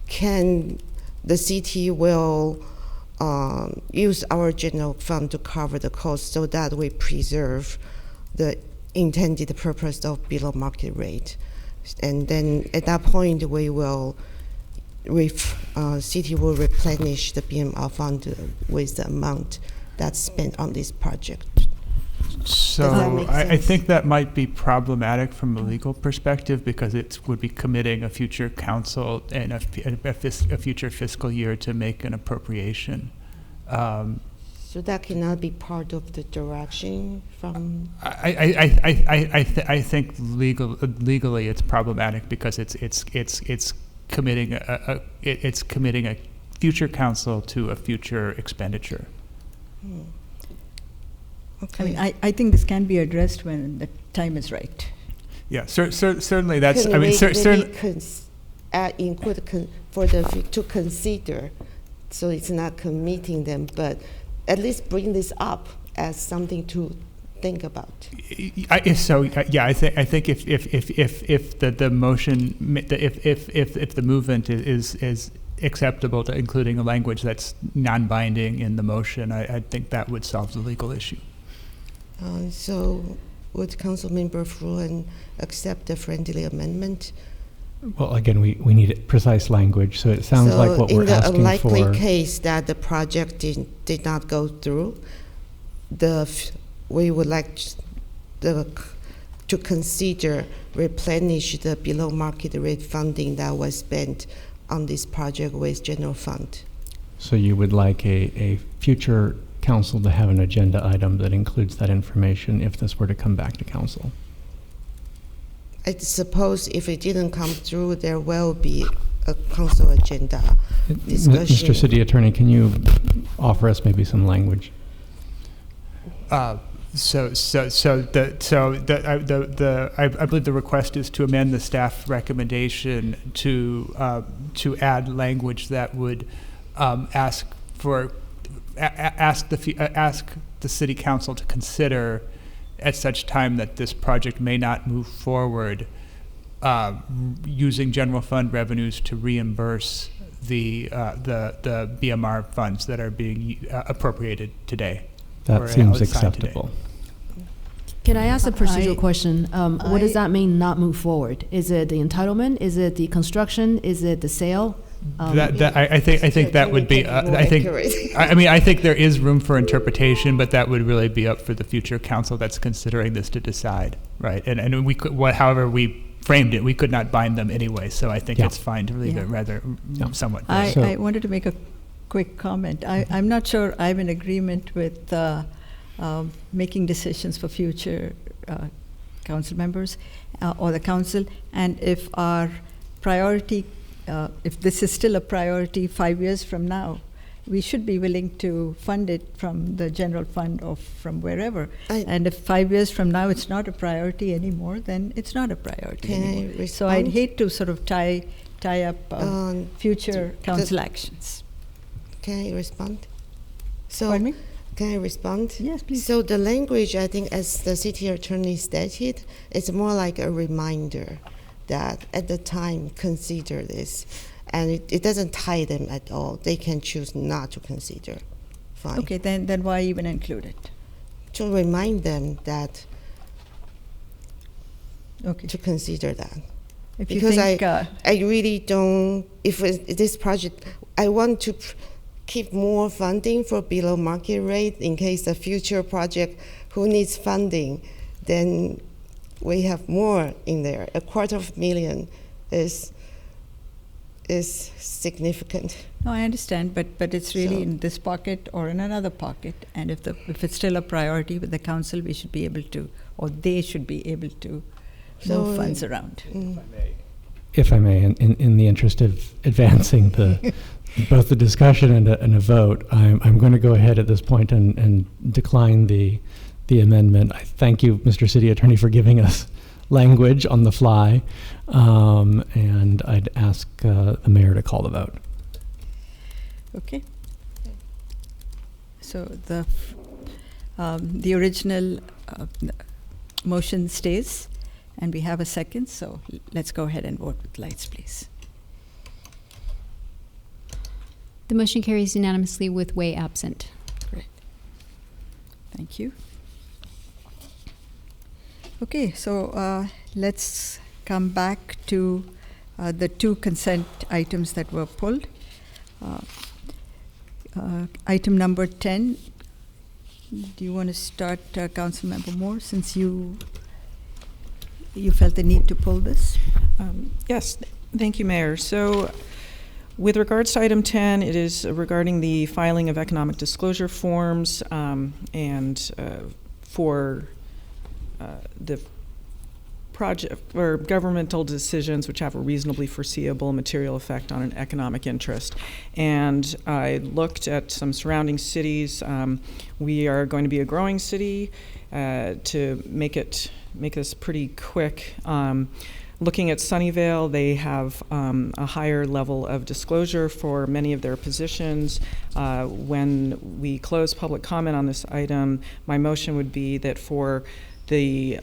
the city will use our general fund to cover the cost so that we preserve the intended purpose of below market rate. And then at that point, we will, city will replenish the BMR fund with the amount that's spent on this project. So I think that might be problematic from a legal perspective because it would be committing a future council and a future fiscal year to make an appropriation. So that cannot be part of the direction from. I think legally it's problematic because it's committing a future council to a future expenditure. Okay. I mean, I think this can be addressed when the time is right. Yeah, certainly that's. Can I mean, maybe include to consider, so it's not committing them, but at least bring this up as something to think about. I think if the motion, if the movement is acceptable to including a language that's non-binding in the motion, I think that would solve the legal issue. So would Councilmember Fruin accept the friendly amendment? Well, again, we need precise language, so it sounds like what we're asking for. In the unlikely case that the project did not go through, we would like to consider replenish the below market rate funding that was spent on this project with general fund. So you would like a future council to have an agenda item that includes that information if this were to come back to council? I suppose if it didn't come through, there will be a council agenda discussion. Mr. City Attorney, can you offer us maybe some language? I believe the request is to amend the staff recommendation to add language that would ask the city council to consider at such time that this project may not move forward, using general fund revenues to reimburse the BMR funds that are being appropriated today. That seems acceptable. Can I ask a procedural question? What does that mean, not move forward? Is it the entitlement? Is it the construction? Is it the sale? I think that would be. I think there is room for interpretation, but that would really be up for the future council that's considering this to decide, right? And we could, however we framed it, we could not bind them anyway. So I think it's fine to leave it rather somewhat. I wanted to make a quick comment. I'm not sure I'm in agreement with making decisions for future council members or the council, and if our priority. If this is still a priority 5 years from now, we should be willing to fund it from the general fund or from wherever. And if 5 years from now it's not a priority anymore, then it's not a priority anymore. So I'd hate to sort of tie up future council actions. Can I respond? So, pardon me? Can I respond? Yes, please. So the language, I think, as the city attorney stated, it's more like a reminder that at the time consider this, and it doesn't tie them at all. They can choose not to consider. Fine. Okay, then why even include it? To remind them that. Okay. To consider that. If because you think, I really don't. If this project, I want to keep more funding for below market rate in case a future project who needs funding, then. We have more in there. $250,000 is significant. No, I understand, but it's really in this pocket or in another pocket. And if it's still a priority with the council, we should be able to, or they should be able to move funds around. If I may, in the interest of advancing both the discussion and a vote, I'm going to go ahead at this point and decline the amendment. I thank you, Mr. City Attorney, for giving us language on the fly, and I'd ask the mayor to call the vote. Okay. So the original motion stays, and we have a second. So let's go ahead and vote with lights, please. The motion carries unanimously with Way absent. Great. Thank you. Okay, so let's come back to the two consent items that were pulled. Item number 10 Do you want to start, Councilmember Moore, since you felt the need to pull this? Yes, thank you, Mayor. So with regards to item 10, it is regarding the filing of economic disclosure forms and for the project or governmental decisions which have a reasonably foreseeable material effect on an economic interest. And I looked at some surrounding cities. We are going to be a growing city. To make this pretty quick, looking at Sunnyvale, they have a higher level of disclosure for many of their positions. When we close public comment on this item, my motion would be that for the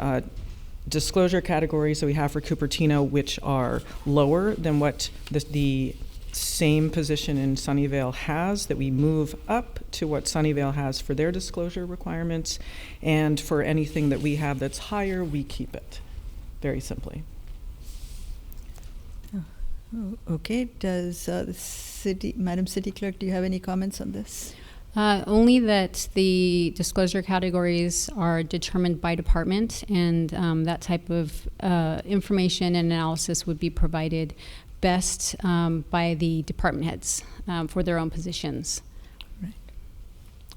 disclosure categories that we have for Cupertino, which are lower than what the same position in Sunnyvale has, that we move up to what Sunnyvale has for their disclosure requirements, and for anything that we have that's higher, we keep it, very simply. Okay, does Madam City Clerk, do you have any comments on this? Only that the disclosure categories are determined by department, and that type of information and analysis would be provided best by the department heads for their own positions. Right.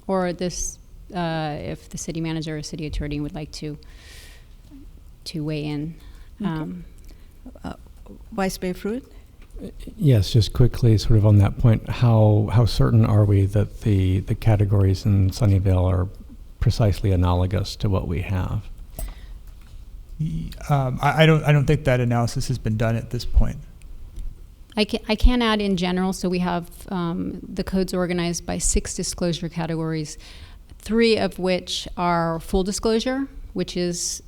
Or this, if the city manager or city attorney would like to weigh in. Okay. Vice Mayor Fruit? Yes, just quickly, sort of on that point, how certain are we that the categories in Sunnyvale are precisely analogous to what we have? I don't think that analysis has been done at this point. I can add in general, so we have the codes organized by 6 disclosure categories, 3 of which are full disclosure, which is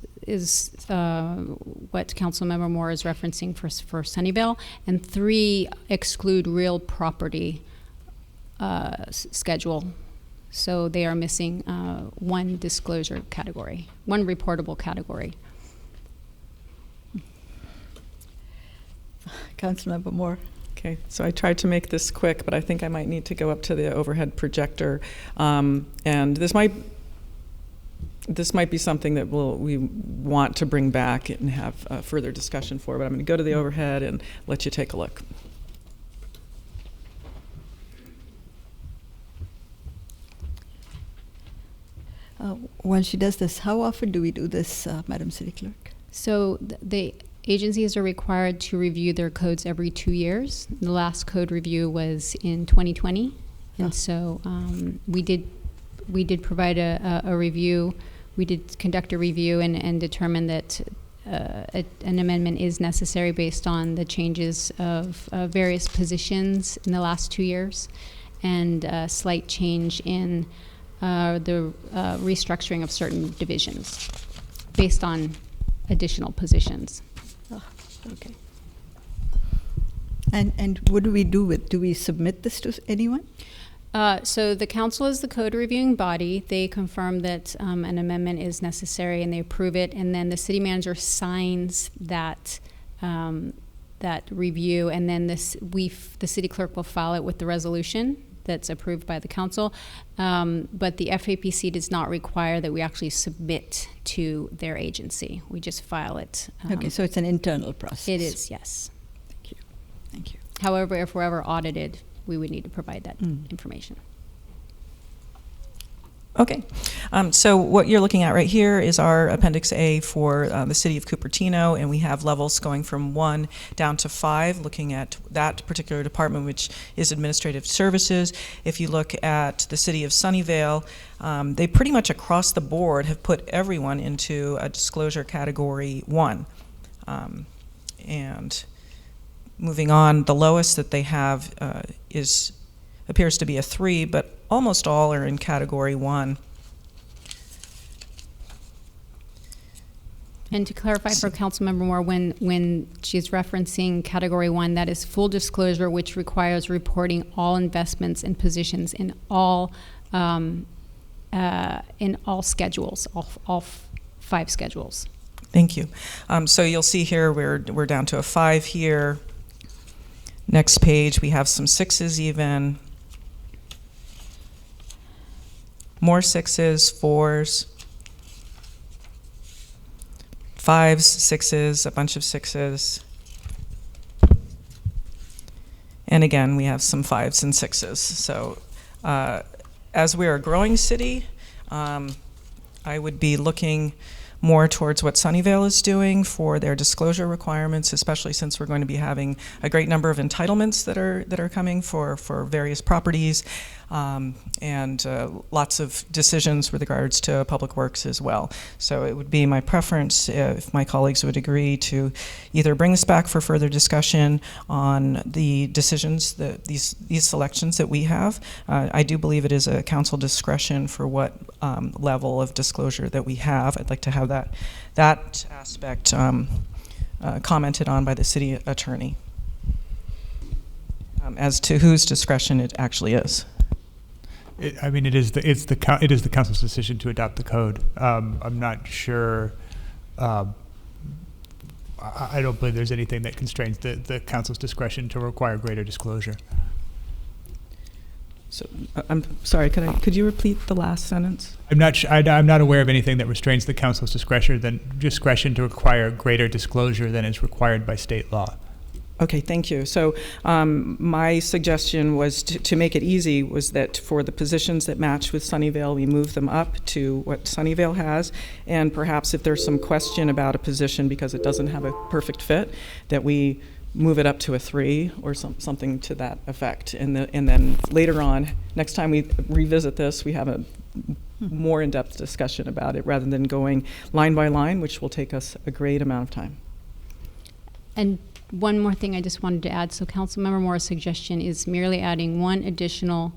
what Councilmember Moore is referencing for Sunnyvale, and 3 exclude real property schedule. So they are missing 1 disclosure category, 1 reportable category. Councilmember Moore. Okay, so I tried to make this quick, but I think I might need to go up to the overhead projector. And this might be something that we want to bring back and have further discussion for, but I'm going to go to the overhead and let you take a look. While she does this, how often do we do this, Madam City Clerk? So the agencies are required to review their codes every 2 years. The last code review was in 2020, and so we did provide a review. We did conduct a review and determine that an amendment is necessary based on the changes of various positions in the last 2 years, and a slight change in the restructuring of certain divisions based on additional positions. Oh, okay. And what do we do with? Do we submit this to anyone? So the council is the code reviewing body. They confirm that an amendment is necessary and they approve it, and then the city manager signs that that review, and then the city clerk will file it with the resolution that's approved by the council. But the FAPC does not require that we actually submit to their agency. We just file it. Okay, so it's an internal process. It is, yes. Thank you. Thank you. However, if we're ever audited, we would need to provide that information. Okay, so what you're looking at right here is our Appendix A for the city of Cupertino, and we have levels going from 1 down to 5, looking at that particular department, which is administrative services. If you look at the city of Sunnyvale, they pretty much across the board have put everyone into a disclosure category 1. And moving on, the lowest that they have appears to be a 3, but almost all are in category 1. And to clarify for Councilmember Moore, when she's referencing category 1, that is full disclosure, which requires reporting all investments and positions in all schedules, all 5 schedules. Thank you. So you'll see here we're down to a 5 here. Next page we have some 6s even. more 6s, 4s, 5s, 6s, a bunch of 6s. And again, we have some 5s and 6s. So as we are a growing city, I would be looking more towards what Sunnyvale is doing for their disclosure requirements, especially since we're going to be having a great number of entitlements that are coming for various properties, and lots of decisions with regards to public works as well. So it would be my preference, if my colleagues would agree, to either bring this back for further discussion on the decisions, these selections that we have. I do believe it is a council discretion for what level of disclosure that we have. I'd like to have that aspect commented on by the city attorney as to whose discretion it actually is. I mean, it is the council's decision to adopt the code. I'm not sure. I don't believe there's anything that constrains the council's discretion to require greater disclosure. So I'm sorry. Could you repeat the last sentence? I'm not aware of anything that restrains the council's discretion to require greater disclosure than is required by state law. Okay, thank you. So my suggestion was to make it easy was that for the positions that match with Sunnyvale, we move them up to what Sunnyvale has, and perhaps if there's some question about a position because it doesn't have a perfect fit, that we move it up to a 3 or something to that effect. And then later on, next time we revisit this, we have a more in-depth discussion about it rather than going line by line, which will take us a great amount of time. And one more thing I just wanted to add. So Councilmember Moore's suggestion is merely adding one additional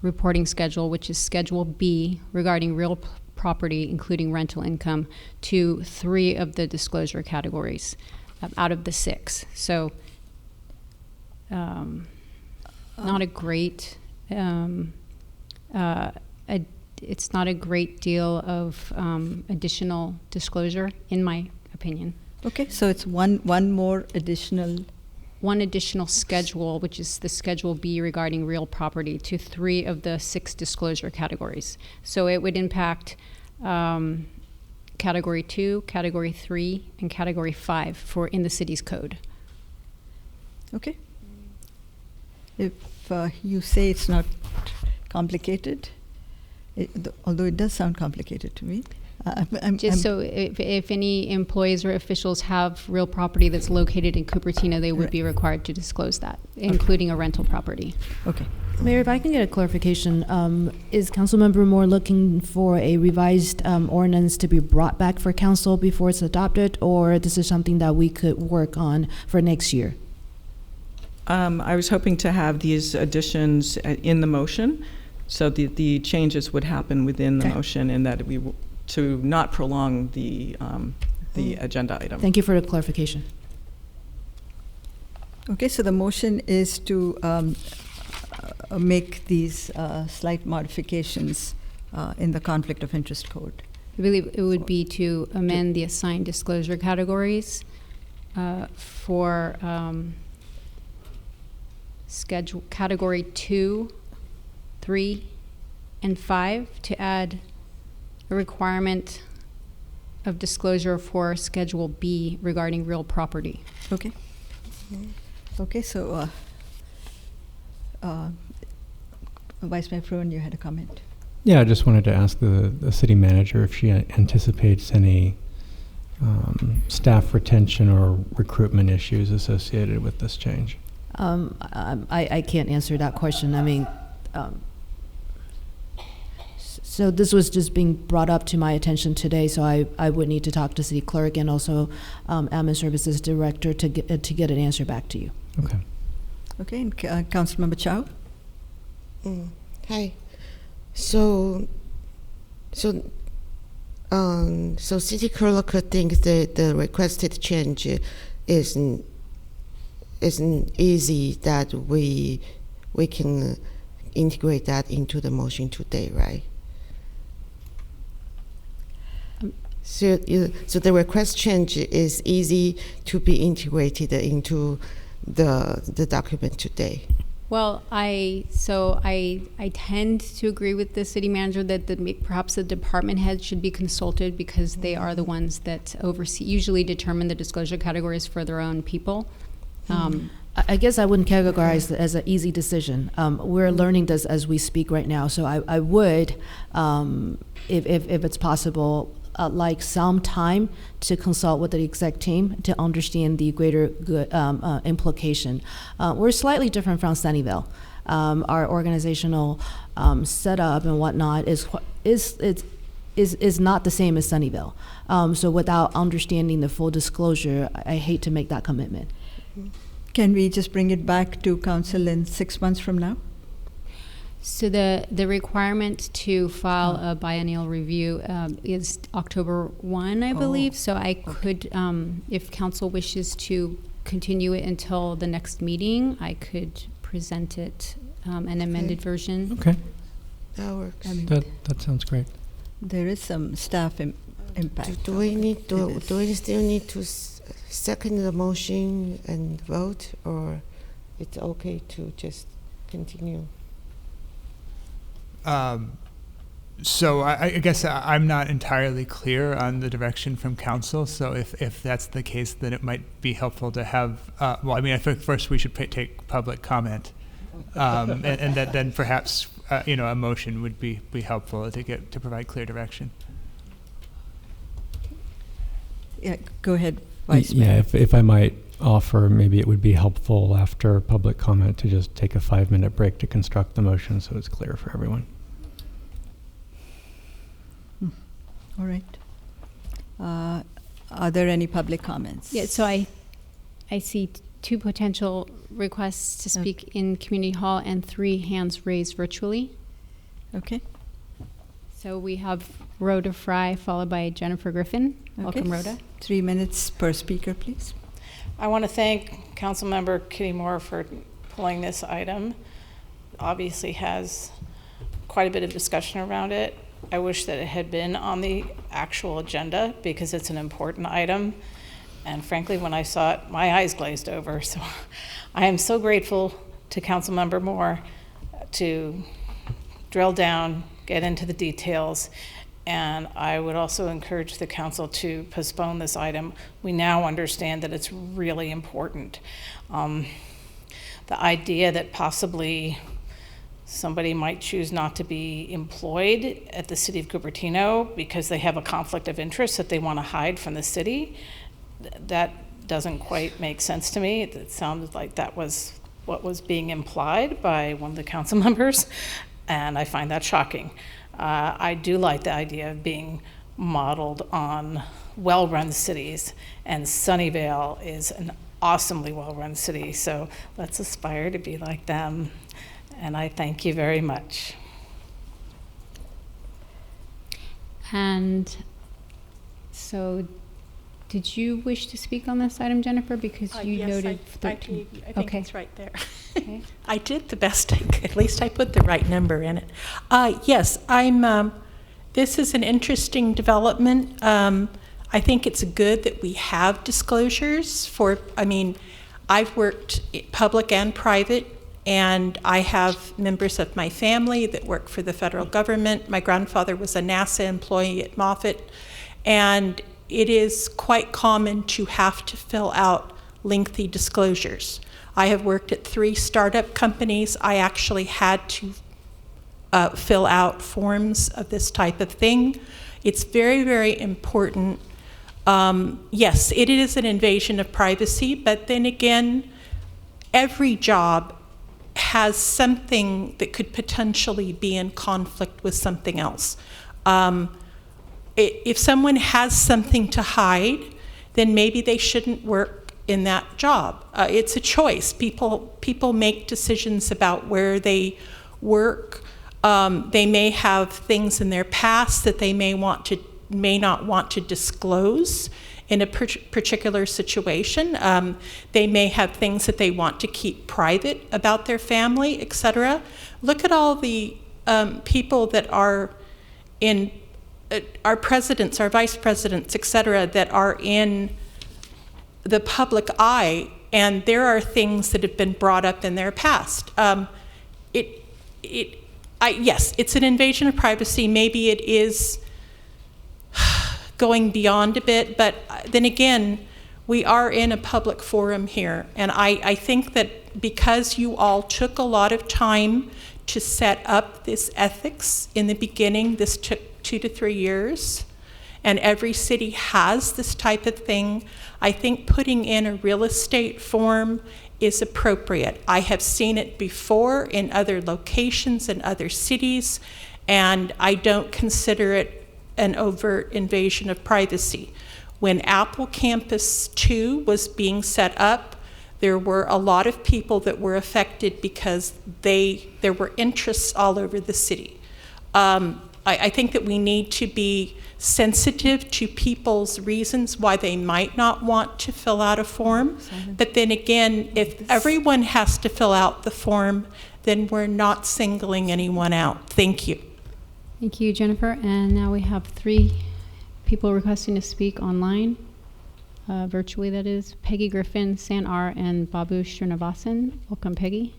reporting schedule, which is Schedule B, regarding real property, including rental income, to 3 of the disclosure categories out of the 6. So not a great, it's not a great deal of additional disclosure, in my opinion. Okay, so it's one more additional. One additional schedule, which is the Schedule B regarding real property, to 3 of the 6 disclosure categories. So it would impact Category 2, Category 3, and Category 5 in the city's code. Okay. If you say it's not complicated, although it does sound complicated to me. So if any employees or officials have real property that's located in Cupertino, they would be required to disclose that, including a rental property. Okay. Mayor, if I can get a clarification, is Councilmember Moore looking for a revised ordinance to be brought back for council before it's adopted, or this is something that we could work on for next year? I was hoping to have these additions in the motion, so the changes would happen within the motion, and that to not prolong the agenda item. Thank you for the clarification. Okay, so the motion is to make these slight modifications in the conflict of interest code. I believe it would be to amend the assigned disclosure categories for schedule Category 2, 3, and 5 to add a requirement of disclosure for Schedule B regarding real property. Okay. Okay, so Vice Mayor Fruin, you had a comment. Yeah, I just wanted to ask the city manager if she anticipates any staff retention or recruitment issues associated with this change. I can't answer that question. I mean, so this was just being brought up to my attention today, so I would need to talk to city clerk and also admin services director to get an answer back to you. Okay. Okay, and Councilmember Chow. Hi. So city clerk thinks that the requested change isn't easy, that we can integrate that into the motion today, right? So the request change is easy to be integrated into the document today. Well, I tend to agree with the city manager that perhaps the department heads should be consulted because they are the ones that usually determine the disclosure categories for their own people. I guess I wouldn't categorize it as an easy decision. We're learning this as we speak right now, so I would, if it's possible, like some time to consult with the exec team to understand the greater good implication. We're slightly different from Sunnyvale. Our organizational setup and whatnot is not the same as Sunnyvale. So without understanding the full disclosure, I hate to make that commitment. Can we just bring it back to council in 6 months from now? So the requirement to file a biennial review is October 1, I believe. So I could, if council wishes to continue it until the next meeting, I could present it an amended version. Okay. That works. That sounds great. There is some staff impact. Do we still need to second the motion and vote, or it's okay to just continue? So I guess I'm not entirely clear on the direction from council. So if that's the case, then it might be helpful to have. Well, I mean, I think first we should take public comment, and that then perhaps a motion would be helpful to provide clear direction. Yeah, go ahead, Vice Mayor. Yeah, if I might offer, maybe it would be helpful after public comment to just take a 5-minute break to construct the motion so it's clear for everyone. All right. Are there any public comments? Yeah, so I see 2 potential requests to speak in community hall and 3 hands raised virtually. Okay. So we have Rhoda Fry followed by Jennifer Griffin. Welcome, Rhoda. 3 minutes per speaker, please. I want to thank Councilmember Kitty Moore for pulling this item. Obviously has quite a bit of discussion around it. I wish that it had been on the actual agenda because it's an important item. And frankly, when I saw it, my eyes glazed over. So I am so grateful to Councilmember Moore to drill down, get into the details. And I would also encourage the council to postpone this item. We now understand that it's really important. The idea that possibly somebody might choose not to be employed at the city of Cupertino because they have a conflict of interest that they want to hide from the city, that doesn't quite make sense to me. It sounded like that was what was being implied by one of the council members, and I find that shocking. I do like the idea of being modeled on well-run cities, and Sunnyvale is an awesomely well-run city, so let's aspire to be like them. And I thank you very much. And so did you wish to speak on this item, Jennifer? Because you yes, noted I think okay. it's right there. Okay. I did the best I could. At least I put the right number in it. Yes, this is an interesting development. I think it's good that we have disclosures I've worked public and private, and I have members of my family that work for the federal government. My grandfather was a NASA employee at Moffett, and it is quite common to have to fill out lengthy disclosures. I have worked at 3 startup companies. I actually had to fill out forms of this type of thing. It's very, very important. Yes, it is an invasion of privacy, but then again, every job has something that could potentially be in conflict with something else. If someone has something to hide, then maybe they shouldn't work in that job. It's a choice. People make decisions about where they work. They may have things in their past that they may not want to disclose in a particular situation. They may have things that they want to keep private about their family, etc. Look at all the people that are in our presidents, our vice presidents, etc., that are in the public eye And there are things that have been brought up in their past. Yes, it's an invasion of privacy. Maybe it is going beyond a bit, but then again, we are in a public forum here. And I think that because you all took a lot of time to set up this ethics in the beginning, this took 2 to 3 years, and every city has this type of thing, I think putting in a real estate form is appropriate. I have seen it before in other locations in other cities, and I don't consider it an overt invasion of privacy. When Apple Campus 2 was being set up, there were a lot of people that were affected because there were interests all over the city. I think that we need to be sensitive to people's reasons why they might not want to fill out a form. But then again, if everyone has to fill out the form, then we're not singling anyone out. Thank you. Thank you, Jennifer. And now we have 3 people requesting to speak online, virtually that is. Peggy Griffin, San R, and Babu Srinivasan. Welcome, Peggy.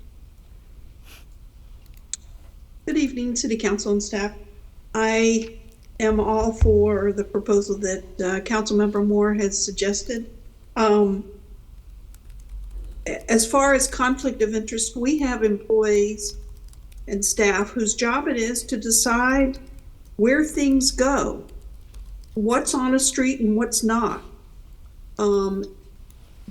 Good evening, City Council and staff. I am all for the proposal that Councilmember Moore has suggested. As far as conflict of interest, we have employees and staff whose job it is to decide where things go, what's on a street and what's not.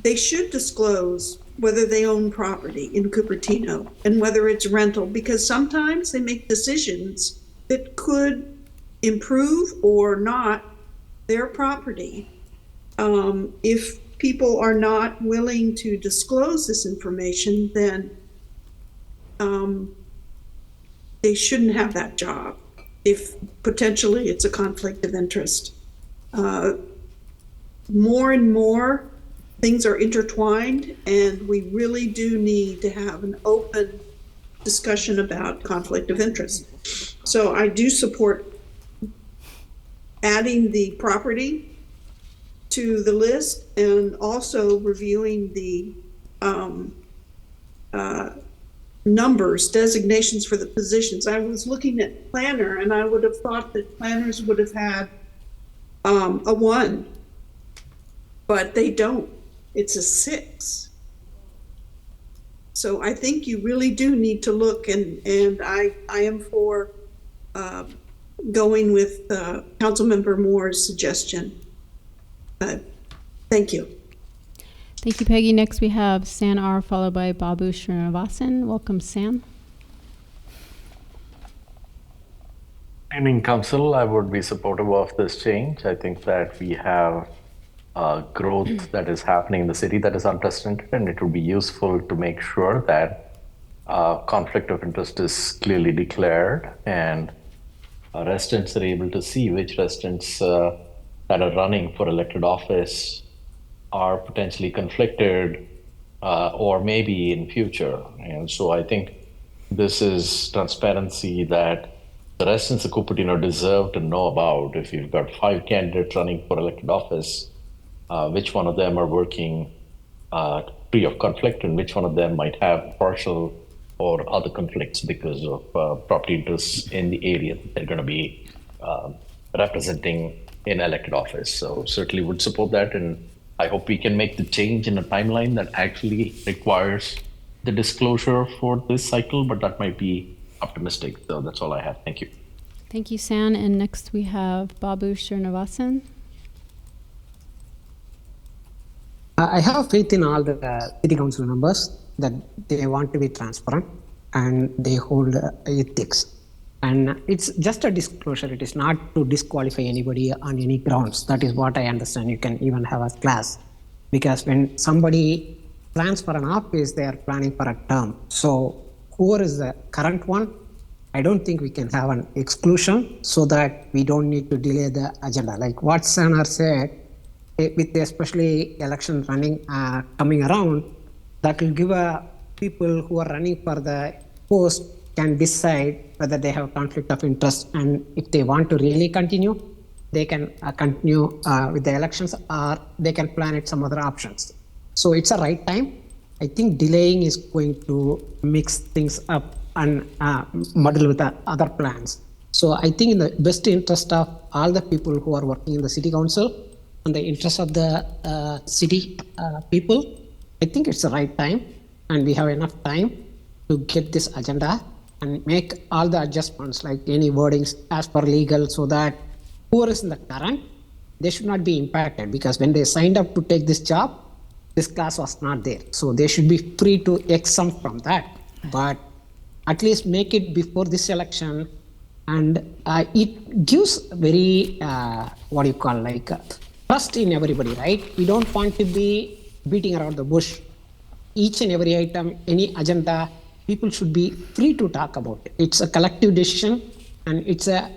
They should disclose whether they own property in Cupertino and whether it's rental, because sometimes they make decisions that could improve or not their property. If people are not willing to disclose this information, then they shouldn't have that job if potentially it's a conflict of interest. More and more things are intertwined, and we really do need to have an open discussion about conflict of interest. So I do support adding the property to the list and also reviewing the numbers, designations for the positions. I was looking at planner, and I would have thought that planners would have had a 1, but they don't. It's a 6. So I think you really do need to look, and I am for going with Councilmember Moore's suggestion. Thank you. Thank you, Peggy. Next we have San R, followed by Babu Srinivasan. Welcome, Sam. In Council, I would be supportive of this change. I think that we have growth that is happening in the city that is unprecedented, and it would be useful to make sure that conflict of interest is clearly declared, and residents are able to see which residents that are running for elected office are potentially conflicted or maybe in future. And so I think this is transparency that the residents of Cupertino deserve to know about. If you've got 5 candidates running for elected office, which one of them are working free of conflict and which one of them might have partial or other conflicts because of property interests in the area that they're going to be representing in elected office. So certainly would support that, and I hope we can make the change in a timeline that actually requires the disclosure for this cycle, but that might be optimistic. So that's all I have. Thank you. Thank you, San. And next we have Babu Srinivasan. I have faith in all the city council members that they want to be transparent and they hold ethics. And it's just a disclosure. It is not to disqualify anybody on any grounds. That is what I understand. You can even have a class. Because when somebody plans for an office, they are planning for a term. So whoever is the current one, I don't think we can have an exclusion so that we don't need to delay the agenda. Like what Sanar said, with especially election running coming around, that will give people who are running for the post can decide whether they have conflict of interest, and if they want to really continue, they can continue with the elections, or they can plan it some other options. So it's a right time. I think delaying is going to mix things up and muddle with the other plans. So I think in the best interest of all the people who are working in the city council and the interest of the city people, I think it's the right time, and we have enough time to get this agenda and make all the adjustments, like any wordings as per legal, so that whoever is in the current, they should not be impacted, because when they signed up to take this job, this class was not there. So they should be free to exempt from that. But at least make it before this election, and it gives very what do you call, like trust in everybody, right? We don't want to be beating around the bush. Each and every item, any agenda, people should be free to talk about it. It's a collective decision, and it's a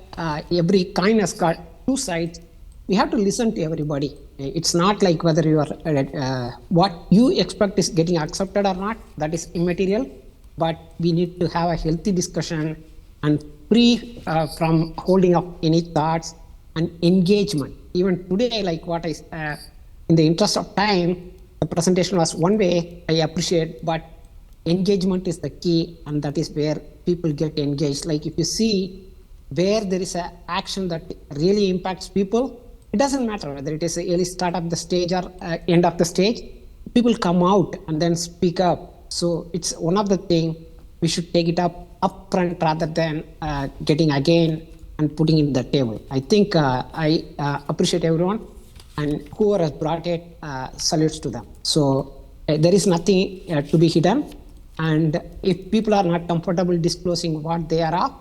every coin has got two sides. We have to listen to everybody. It's not like whether you are what you expect is getting accepted or not. That is immaterial. But we need to have a healthy discussion and free from holding up any thoughts and engagement. Even today, like what I, in the interest of time, the presentation was one way, I appreciate, but engagement is the key, and that is where people get engaged. Like if you see where there is an action that really impacts people, it doesn't matter whether it is a early start of the stage or end of the stage, people come out and then speak up. So it's one of the things we should take it up front rather than getting again and putting it in the table. I think I appreciate everyone, and whoever has brought it, salutes to them. So there is nothing to be hidden, and if people are not comfortable disclosing what they are of,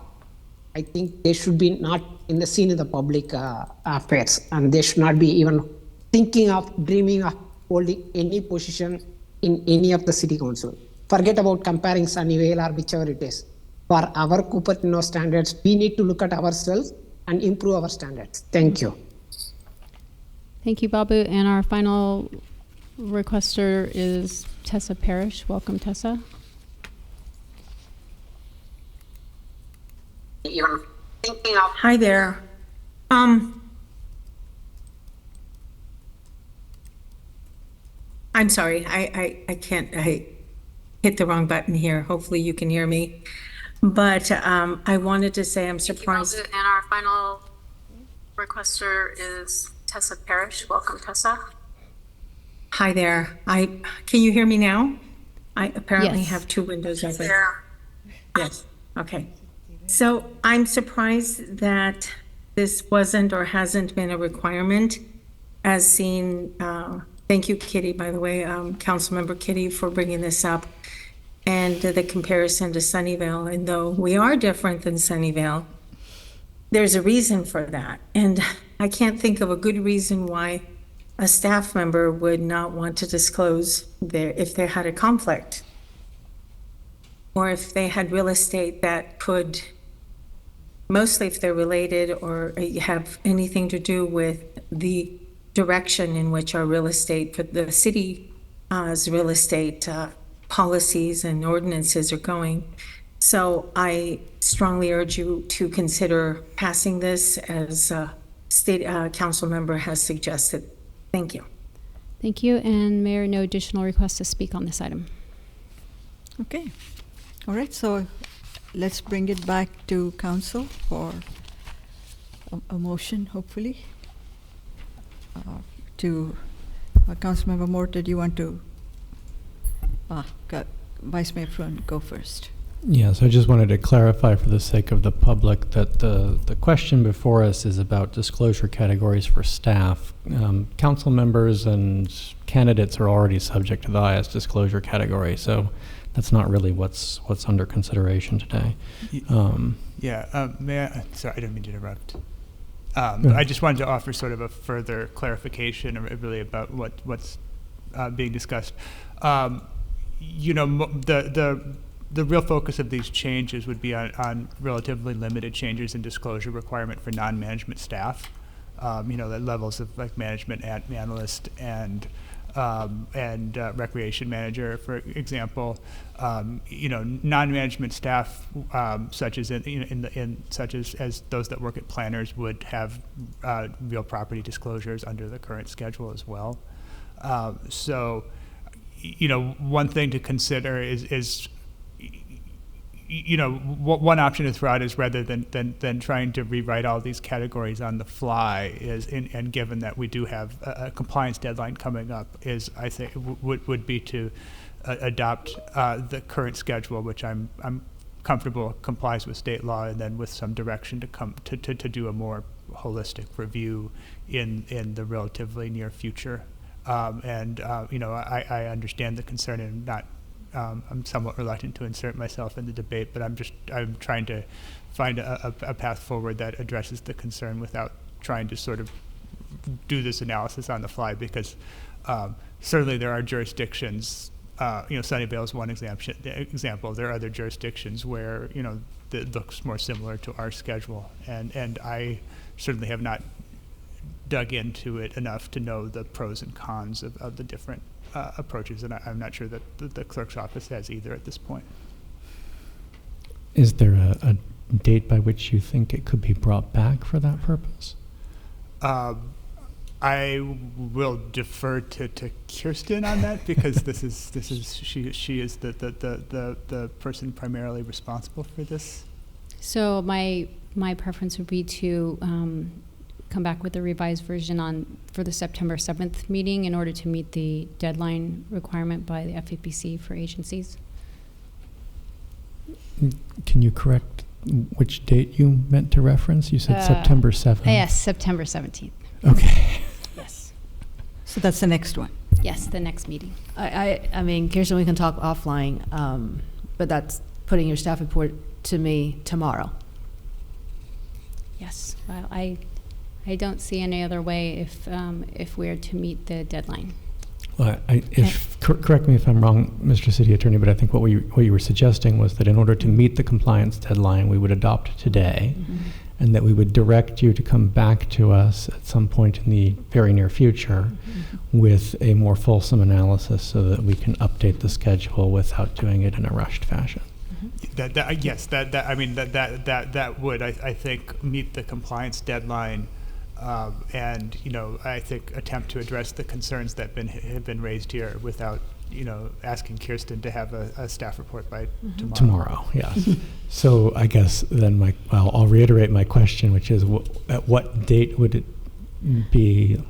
I think they should be not in the scene in the public affairs, and they should not be even thinking of, dreaming of holding any position in any of the city council. Forget about comparing Sunnyvale or whichever it is. For our Cupertino standards, we need to look at ourselves and improve our standards. Thank you. Thank you, Babu. And our final requester is Tessa Parrish. Welcome, Tessa. Even thinking of. Hi there. I'm sorry, I can't, I hit the wrong button here. Hopefully you can hear me. But I wanted to say I'm surprised. And our final requester is Tessa Parrish. Welcome, Tessa. Hi there. Can you hear me now? I apparently Yes. have two windows open. Yes, okay. So I'm surprised that this wasn't or hasn't been a requirement as seen. Thank you, Kitty, by the way, Councilmember Kitty, for bringing this up, and the comparison to Sunnyvale. And though we are different than Sunnyvale, there's a reason for that. And I can't think of a good reason why a staff member would not want to disclose if they had a conflict, or if they had real estate that could, mostly if they're related or have anything to do with the direction in which our real estate, for the city's real estate policies and ordinances are going. So I strongly urge you to consider passing this as a state council member has suggested. Thank you. Thank you. And Mayor, no additional requests to speak on this item. Okay. All right. So let's bring it back to council for a motion, hopefully. To Councilmember Moore, did you want to? Vice Mayor Fruin, go first. Yes, I just wanted to clarify for the sake of the public that the question before us is about disclosure categories for staff. Council members and candidates are already subject to the highest disclosure category, so that's not really what's under consideration today. May I? Sorry, I didn't mean to interrupt. I just wanted to offer sort of a further clarification, really about what's being discussed. The real focus of these changes would be on relatively limited changes in disclosure requirement for non-management staff. The levels of like management analyst and recreation manager, for example. Non-management staff, such as as those that work at planners, would have real property disclosures under the current schedule as well. So one thing to consider is one option to throw out is rather than trying to rewrite all these categories on the fly and given that we do have a compliance deadline coming up, is I think would be to adopt the current schedule, which I'm comfortable complies with state law, and then with some direction to do a more holistic review in the relatively near future. I understand the concern, and I'm somewhat reluctant to insert myself in the debate, but I'm trying to find a path forward that addresses the concern without trying to sort of do this analysis on the fly, because certainly there are jurisdictions, Sunnyvale is one example. There are other jurisdictions where, that looks more similar to our schedule, and I certainly have not dug into it enough to know the pros and cons of the different approaches, and I'm not sure that the clerk's office has either at this point. Is there a date by which you think it could be brought back for that purpose? I will defer to Kirsten on that, because she is the person primarily responsible for this. So my preference would be to come back with a revised version for the September 7th meeting in order to meet the deadline requirement by the FEPC for agencies. Can you correct which date you meant to reference? You said September 7th. Yes, September 17th. Okay. Yes. So that's the next one. Yes, the next meeting. I mean, Kirsten, we can talk offline, but that's putting your staff report to me tomorrow. Yes. Well, I don't see any other way if we're to meet the deadline. Well, correct me if I'm wrong, Mr. City Attorney, but I think what you were suggesting was that in order to meet the compliance deadline, we would adopt today, and that we would direct you to come back to us at some point in the very near future with a more fulsome analysis so that we can update the schedule without doing it in a rushed fashion. Yes, that would, I think, meet the compliance deadline, and I think attempt to address the concerns that have been raised here without asking Kirsten to have a staff report by tomorrow. Tomorrow, yes. So I guess then I'll reiterate my question, which is at what date would it be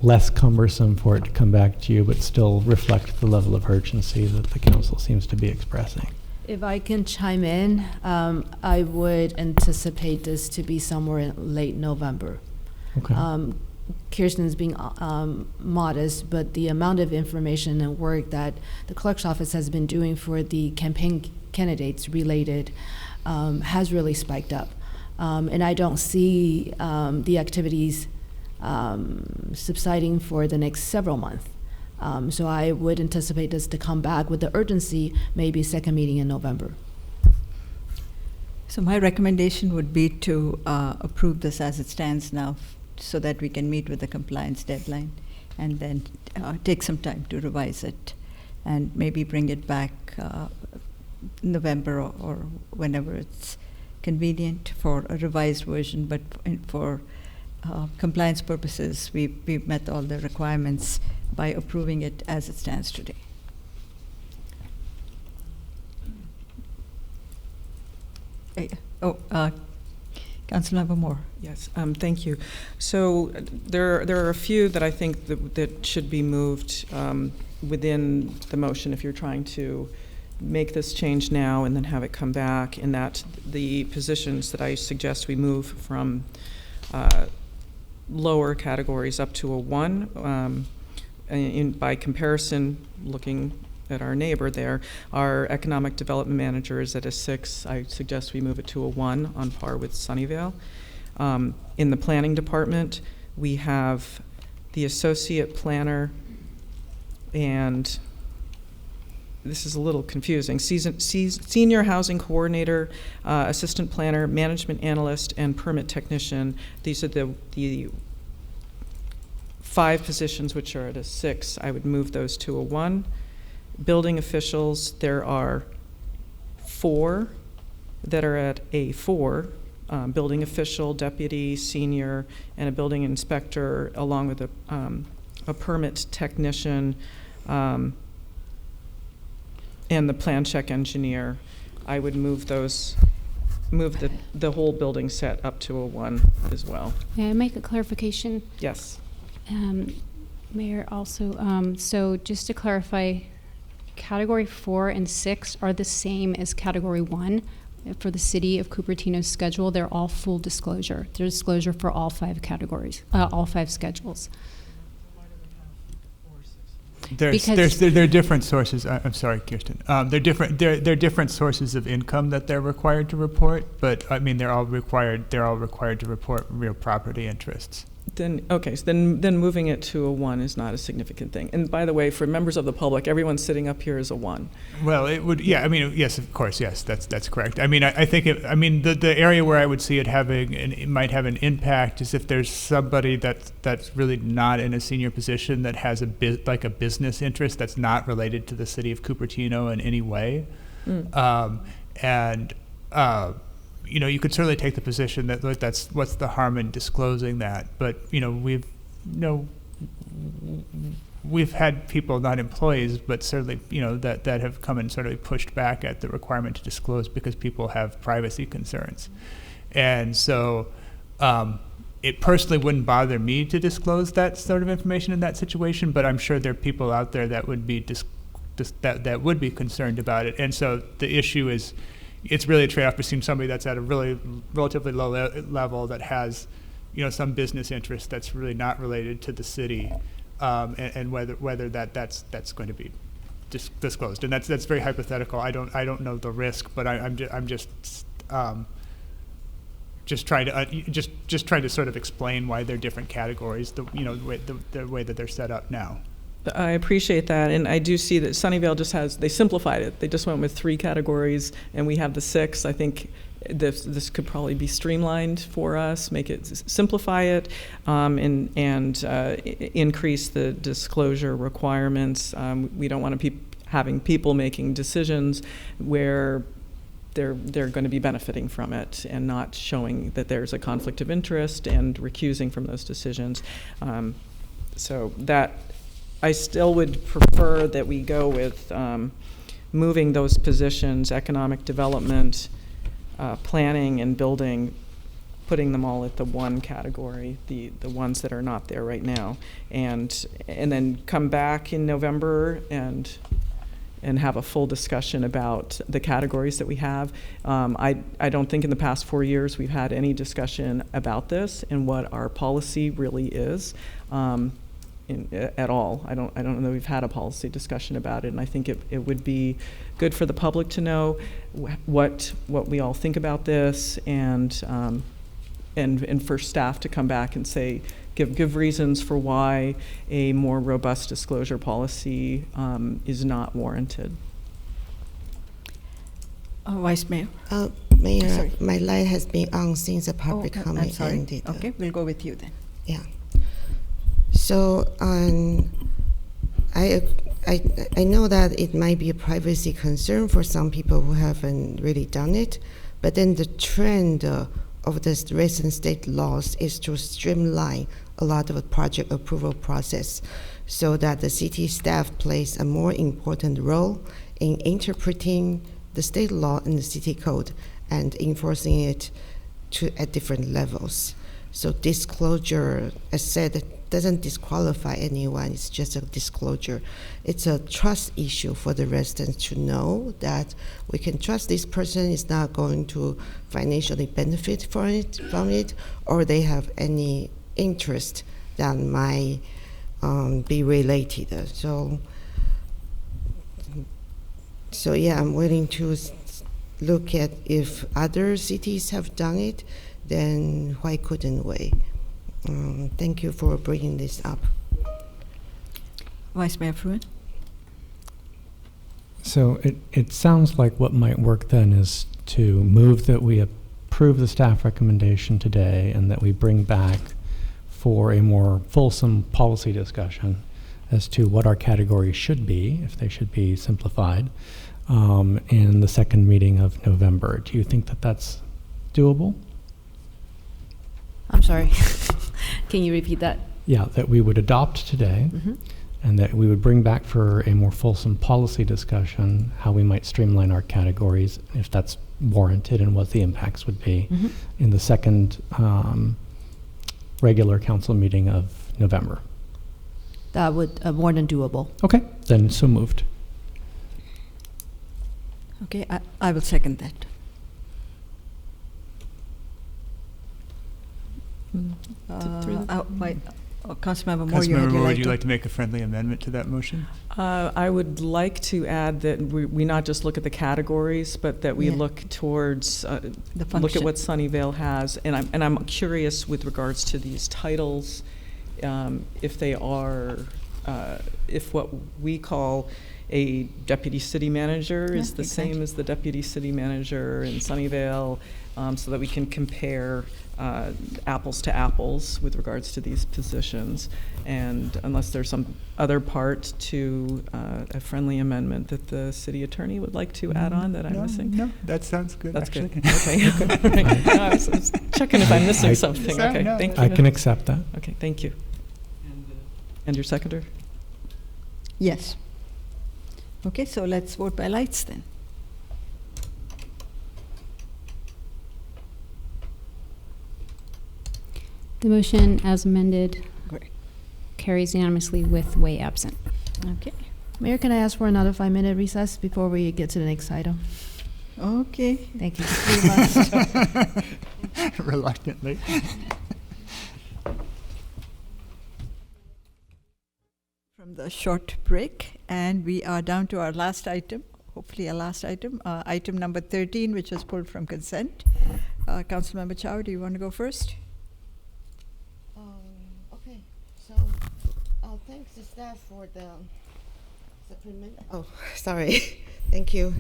less cumbersome for it to come back to you but still reflect the level of urgency that the council seems to be expressing? If I can chime in, I would anticipate this to be somewhere in late November. Okay. Kirsten's being modest, but the amount of information and work that the clerk's office has been doing for the campaign candidates related has really spiked up. And I don't see the activities subsiding for the next several months. So I would anticipate this to come back with the urgency, maybe second meeting in November. So my recommendation would be to approve this as it stands now, so that we can meet with the compliance deadline, and then take some time to revise it, and maybe bring it back November or whenever it's convenient for a revised version. But for compliance purposes, we've met all the requirements by approving it as it stands today. Councilmember Moore. Yes, thank you. So there are a few that I think that should be moved within the motion if you're trying to make this change now and then have it come back, in that the positions that I suggest we move from lower categories up to a 1. By comparison, looking at our neighbor there, our economic development manager is at a 6. I suggest we move it to a 1 on par with Sunnyvale. In the planning department, we have the associate planner, and this is a little confusing, senior housing coordinator, assistant planner, management analyst, and permit technician. These are the 5 positions which are at a 6. I would move those to a 1. Building officials, there are 4 that are at a 4. Building official, deputy, senior, and a building inspector, along with a permit technician. and the plan check engineer, I would move the whole building set up to a 1 as well. May I make a clarification? Yes. Mayor, also, so just to clarify, Category 4 and 6 are the same as Category 1 for the City of Cupertino's schedule. They're all full disclosure. There's disclosure for all 5 categories, all 5 schedules. There are different sources. I'm sorry, Kirsten. They're different sources of income that they're required to report, but I mean they're all required to report real property interests. Then okay, so then moving it to a 1 is not a significant thing. And by the way, for members of the public, everyone sitting up here is a 1. Well, it would, yeah. I mean, yes, of course, yes. That's correct. I mean, I think the area where I would see it having it might have an impact is if there's somebody that's really not in a senior position that has a business interest that's not related to the City of Cupertino in any way, you could certainly take the position that that's what's the harm in disclosing that. But we've had people, not employees, but certainly that have come and sort of pushed back at the requirement to disclose because people have privacy concerns, and so it personally wouldn't bother me to disclose that sort of information in that situation. But I'm sure there are people out there that would be that would be concerned about it, and so the issue is. It's really a trade-off between somebody that's at a relatively low level that has, some business interest that's really not related to the city, and whether that's going to be disclosed. And that's very hypothetical. I don't know the risk, but I'm just trying to sort of explain why they're different categories. The way that they're set up now. I appreciate that, and I do see that Sunnyvale they simplified it. They just went with 3 categories, and we have the 6. I think this could probably be streamlined for us, make it simplify it, and increase the disclosure requirements. We don't want to be having people making decisions where they're going to be benefiting from it and not showing that there's a conflict of interest and recusing from those decisions. So that. I still would prefer that we go with moving those positions, economic development, planning and building, putting them all at the 1 category, the ones that are not there right now, and then come back in November and have a full discussion about the categories that we have. I don't think in the past 4 years we've had any discussion about this and what our policy really is. At all. I don't know that we've had a policy discussion about it, and I think it would be good for the public to know what we all think about this, and for staff to come back and say give reasons for why a more robust disclosure policy is not warranted. Vice Mayor. Mayor, my light has been on since the public comment I'm sorry. ended. Okay, we'll go with you then. Yeah. So I know that it might be a privacy concern for some people who haven't really done it, but then the trend of the recent state laws is to streamline a lot of the project approval process so that the city staff plays a more important role in interpreting the state law and the city code and enforcing it at different levels. So disclosure, as said, doesn't disqualify anyone. It's just a disclosure. It's a trust issue for the residents to know that we can trust this person is not going to financially benefit from it, or they have any interest that might be related. So yeah, I'm willing to look at if other cities have done it, then why couldn't we? Thank you for bringing this up. Vice Mayor Fruin. So it sounds like what might work then is to move that we approve the staff recommendation today and that we bring back for a more fulsome policy discussion as to what our categories should be, if they should be simplified, in the second meeting of November. Do you think that that's doable? I'm sorry. Can you repeat that? Yeah, that we would adopt today and that we would bring back for a more fulsome policy discussion how we might streamline our categories, if that's warranted, and what the impacts would be in the second regular council meeting of November. That would more than doable. Okay, then so moved. Okay, I will second that. Councilmember Moore, Councilmember Moore, would you to like to make a friendly amendment to that motion? I would like to add that we not just look at the categories, but that we look towards look at what Sunnyvale has, and I'm curious with regards to these titles, if they are if what we call a deputy city manager is the same as the deputy city manager in Sunnyvale, so that we can compare apples to apples with regards to these positions. And unless there's some other part to a friendly amendment that the city attorney would like to add on that I'm missing. No, that sounds good. That's actually. good. Okay. No, I was checking if I'm missing something. Okay, thank you. I can accept that. Okay, thank you. And your seconder? Yes. Okay, so let's vote by lights then. The motion as amended carries unanimously with Way absent. Okay. Mayor, can I ask for another 5-minute recess before we get to the next item? Okay. Thank you. Reluctantly. From the short break, and we are down to our last item, hopefully our last item, item number 13, which was pulled from consent. Councilmember Chow, do you want to go first? Okay, so thanks to staff for the supplement. Oh, sorry. Thank you.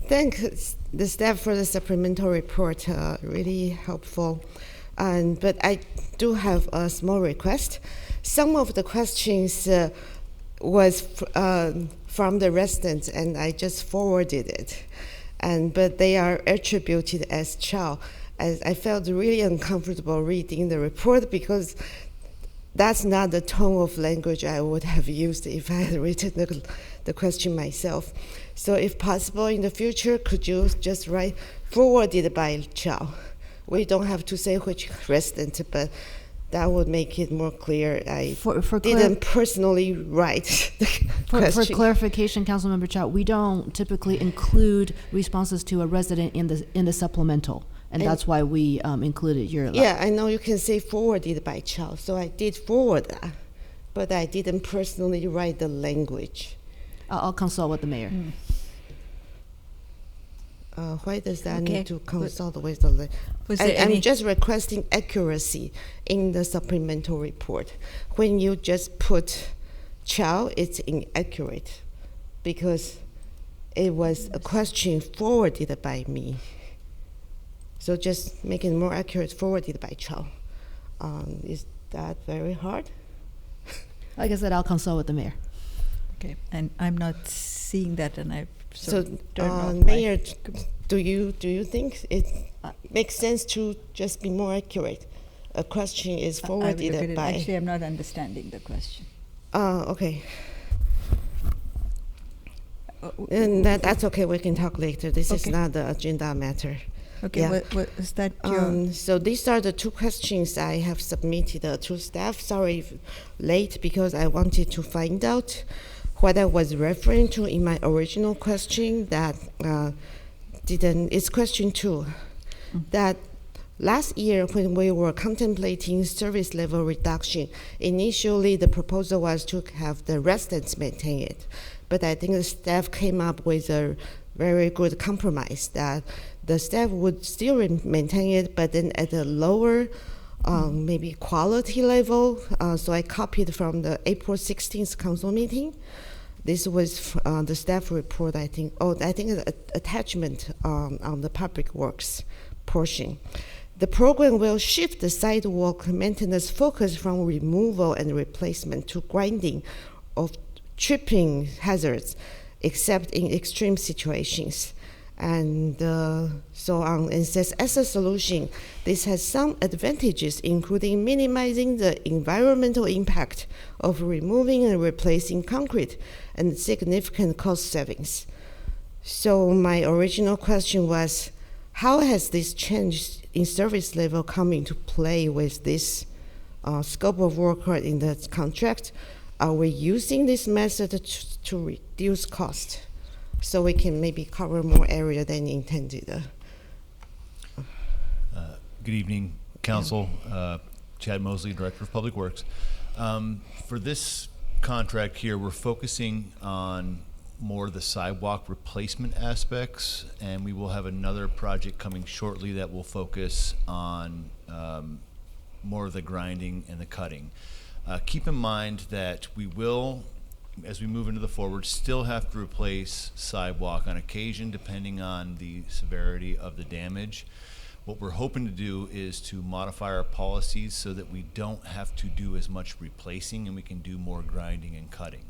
Thanks the staff for the supplemental report. Really helpful. But I do have a small request. Some of the questions was from the residents, and I just forwarded it. But they are attributed as Chow. As I felt really uncomfortable reading the report because that's not the tone of language I would have used if I had written the question myself. So if possible in the future, could you just write forwarded by Chow? We don't have to say which resident, but that would make it more clear. I didn't personally write the question. For clarification, Councilmember Chow, we don't typically include responses to a resident in the supplemental. And that's why we included your. Yeah, I know you can say forwarded by Chow, so I did forward that, but I didn't personally write the language. I'll consult with the mayor. Why does that need to consult with the language? I'm just requesting accuracy in the supplemental report. When you just put Chow, it's inaccurate because it was a question forwarded by me. So just make it more accurate, forwarded by Chow. Is that very hard? Like I said, I'll consult with the mayor. Okay, and I'm not seeing that, and I Mayor, do you think it makes sense to just be more accurate? A question is forwarded by. Actually, I'm not understanding the question. Okay. And that's okay. We can talk later. This is not the agenda matter. Okay, yeah. What is that your... So these are the two questions I have submitted to staff. Sorry if late, because I wanted to find out what I was referring to in my original question that it's question 2. That last year when we were contemplating service level reduction, initially the proposal was to have the residents maintain it. But I think the staff came up with a very good compromise that the staff would still maintain it, but then at a lower maybe quality level. So I copied from the April 16th council meeting. This was the staff report, I think. I think an attachment on the public works portion. The program will shift the sidewalk maintenance focus from removal and replacement to grinding of tripping hazards, except in extreme situations. and so on. And says, as a solution, this has some advantages, including minimizing the environmental impact of removing and replacing concrete and significant cost savings. So my original question was, how has this change in service level come into play with this scope of work in the contract? Are we using this method to reduce cost so we can maybe cover more area than intended? Good evening, Council. Chad Mosley, Director of Public Works. For this contract here, we're focusing on more of the sidewalk replacement aspects, and we will have another project coming shortly that will focus on more of the grinding and the cutting. Keep in mind that we will, as we move into the forward, still have to replace sidewalk on occasion depending on the severity of the damage. What we're hoping to do is to modify our policies so that we don't have to do as much replacing and we can do more grinding and cutting.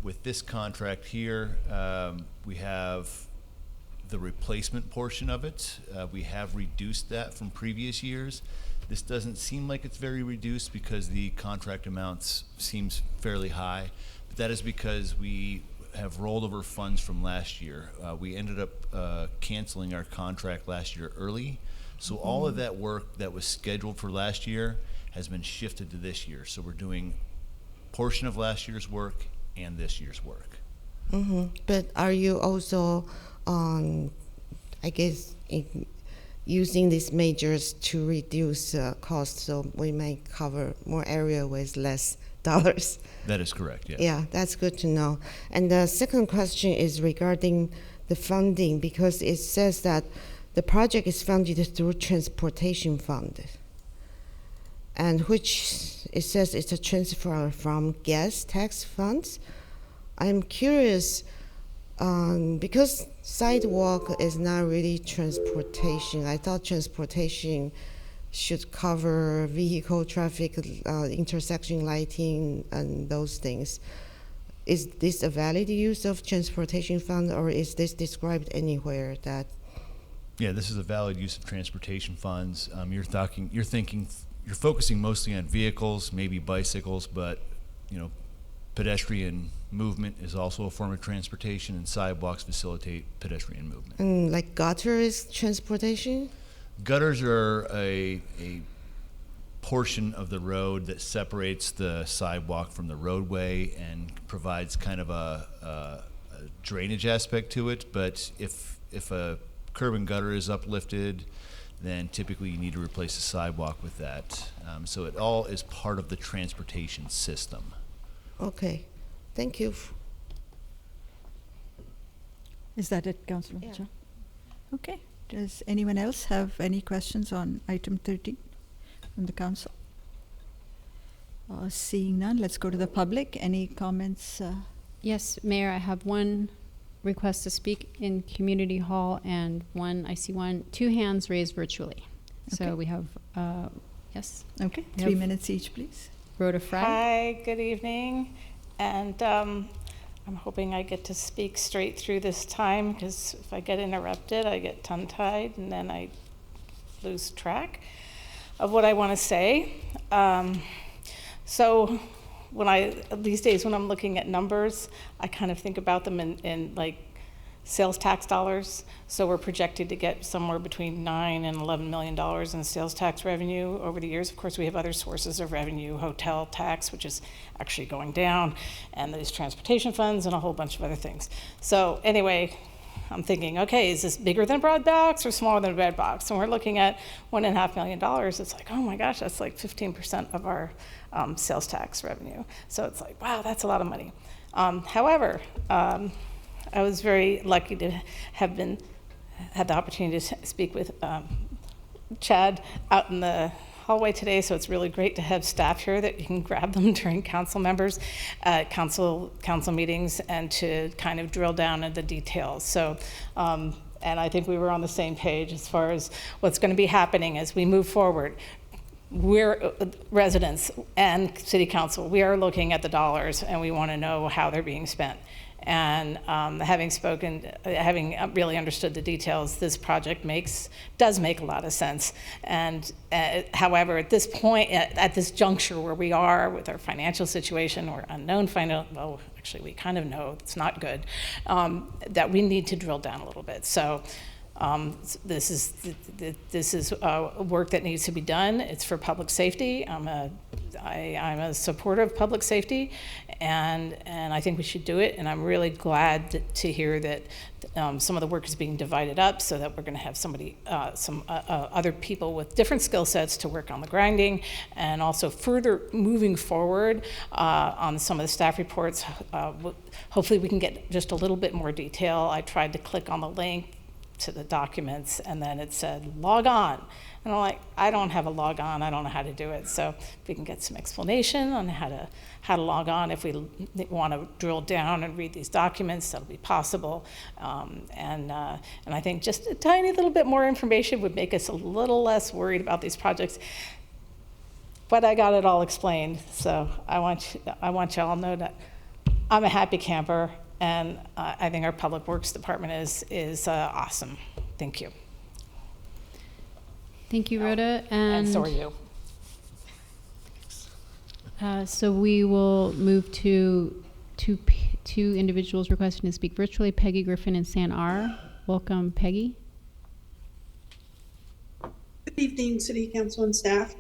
With this contract here, we have the replacement portion of it. We have reduced that from previous years. This doesn't seem like it's very reduced because the contract amounts seems fairly high, but that is because we have rolled over funds from last year. We ended up canceling our contract last year early, so all of that work that was scheduled for last year has been shifted to this year. So we're doing a portion of last year's work and this year's work. But are you also, I guess, using these measures to reduce costs so we may cover more area with less dollars? That is correct, yes. Yeah, that's good to know. And the second question is regarding the funding, because it says that the project is funded through transportation fund, and which it says it's a transfer from gas tax funds. I'm curious, because sidewalk is not really transportation. I thought transportation should cover vehicle traffic, intersection lighting, and those things. Is this a valid use of transportation fund, or is this described anywhere that? Yeah, this is a valid use of transportation funds. You're focusing mostly on vehicles, maybe bicycles, but pedestrian movement is also a form of transportation, and sidewalks facilitate pedestrian movement. And like gutter is transportation? Gutters are a portion of the road that separates the sidewalk from the roadway and provides kind of a drainage aspect to it. But if a curb and gutter is uplifted, then typically you need to replace the sidewalk with that. So it all is part of the transportation system. Okay, thank you. Is that it, Councilor? Yeah. Okay. Does anyone else have any questions on item 13 from the council? Seeing none, let's go to the public. Any comments? Yes, Mayor, I have one request to speak in Community Hall and I see two hands raised virtually. Okay. So we have, yes. Okay, 3 minutes each, please. Rhoda Fry. Hi, good evening. And I'm hoping I get to speak straight through this time, because if I get interrupted, I get tongue-tied and then I lose track of what I want to say. So these days when I'm looking at numbers, I kind of think about them in like sales tax dollars. So we're projected to get somewhere between $9 and $11 million in sales tax revenue over the years. Of course, we have other sources of revenue, hotel tax, which is actually going down, and these transportation funds and a whole bunch of other things. So anyway, I'm thinking, okay, is this bigger than a bread box or smaller than a bread box? And we're looking at $1.5 million. It's like, oh my gosh, that's like 15% of our sales tax revenue. So it's like, wow, that's a lot of money. However, I was very lucky to have had the opportunity to speak with Chad out in the hallway today, so it's really great to have staff here that you can grab them during council meetings and to kind of drill down into the details. So, and I think we were on the same page as far as what's going to be happening as we move forward. We're residents and city council, we are looking at the dollars and we want to know how they're being spent. And having really understood the details, this project does make a lot of sense. And however, at this point, at this juncture where we are with our financial situation, or unknown well, actually we kind of know it's not good, that we need to drill down a little bit. So this is work that needs to be done. It's for public safety. I'm a supporter of public safety, and I think we should do it. And I'm really glad to hear that some of the work is being divided up, so that we're going to have some other people with different skill sets to work on the grinding, and also further moving forward on some of the staff reports. Hopefully, we can get just a little bit more detail. I tried to click on the link to the documents, and then it said log on, and I'm like, I don't have a log on, I don't know how to do it. So if we can get some explanation on how to log on, if we want to drill down and read these documents, that'll be possible. And I think just a tiny little bit more information would make us a little less worried about these projects. But I got it all explained, so I want you all to know that I'm a happy camper. And I think our Public Works Department is awesome. Thank you. Thank you, Rhoda. And so are you. So we will move to two individuals requesting to speak virtually, Peggy Griffin and San R. Welcome, Peggy. Good evening, City Council and staff.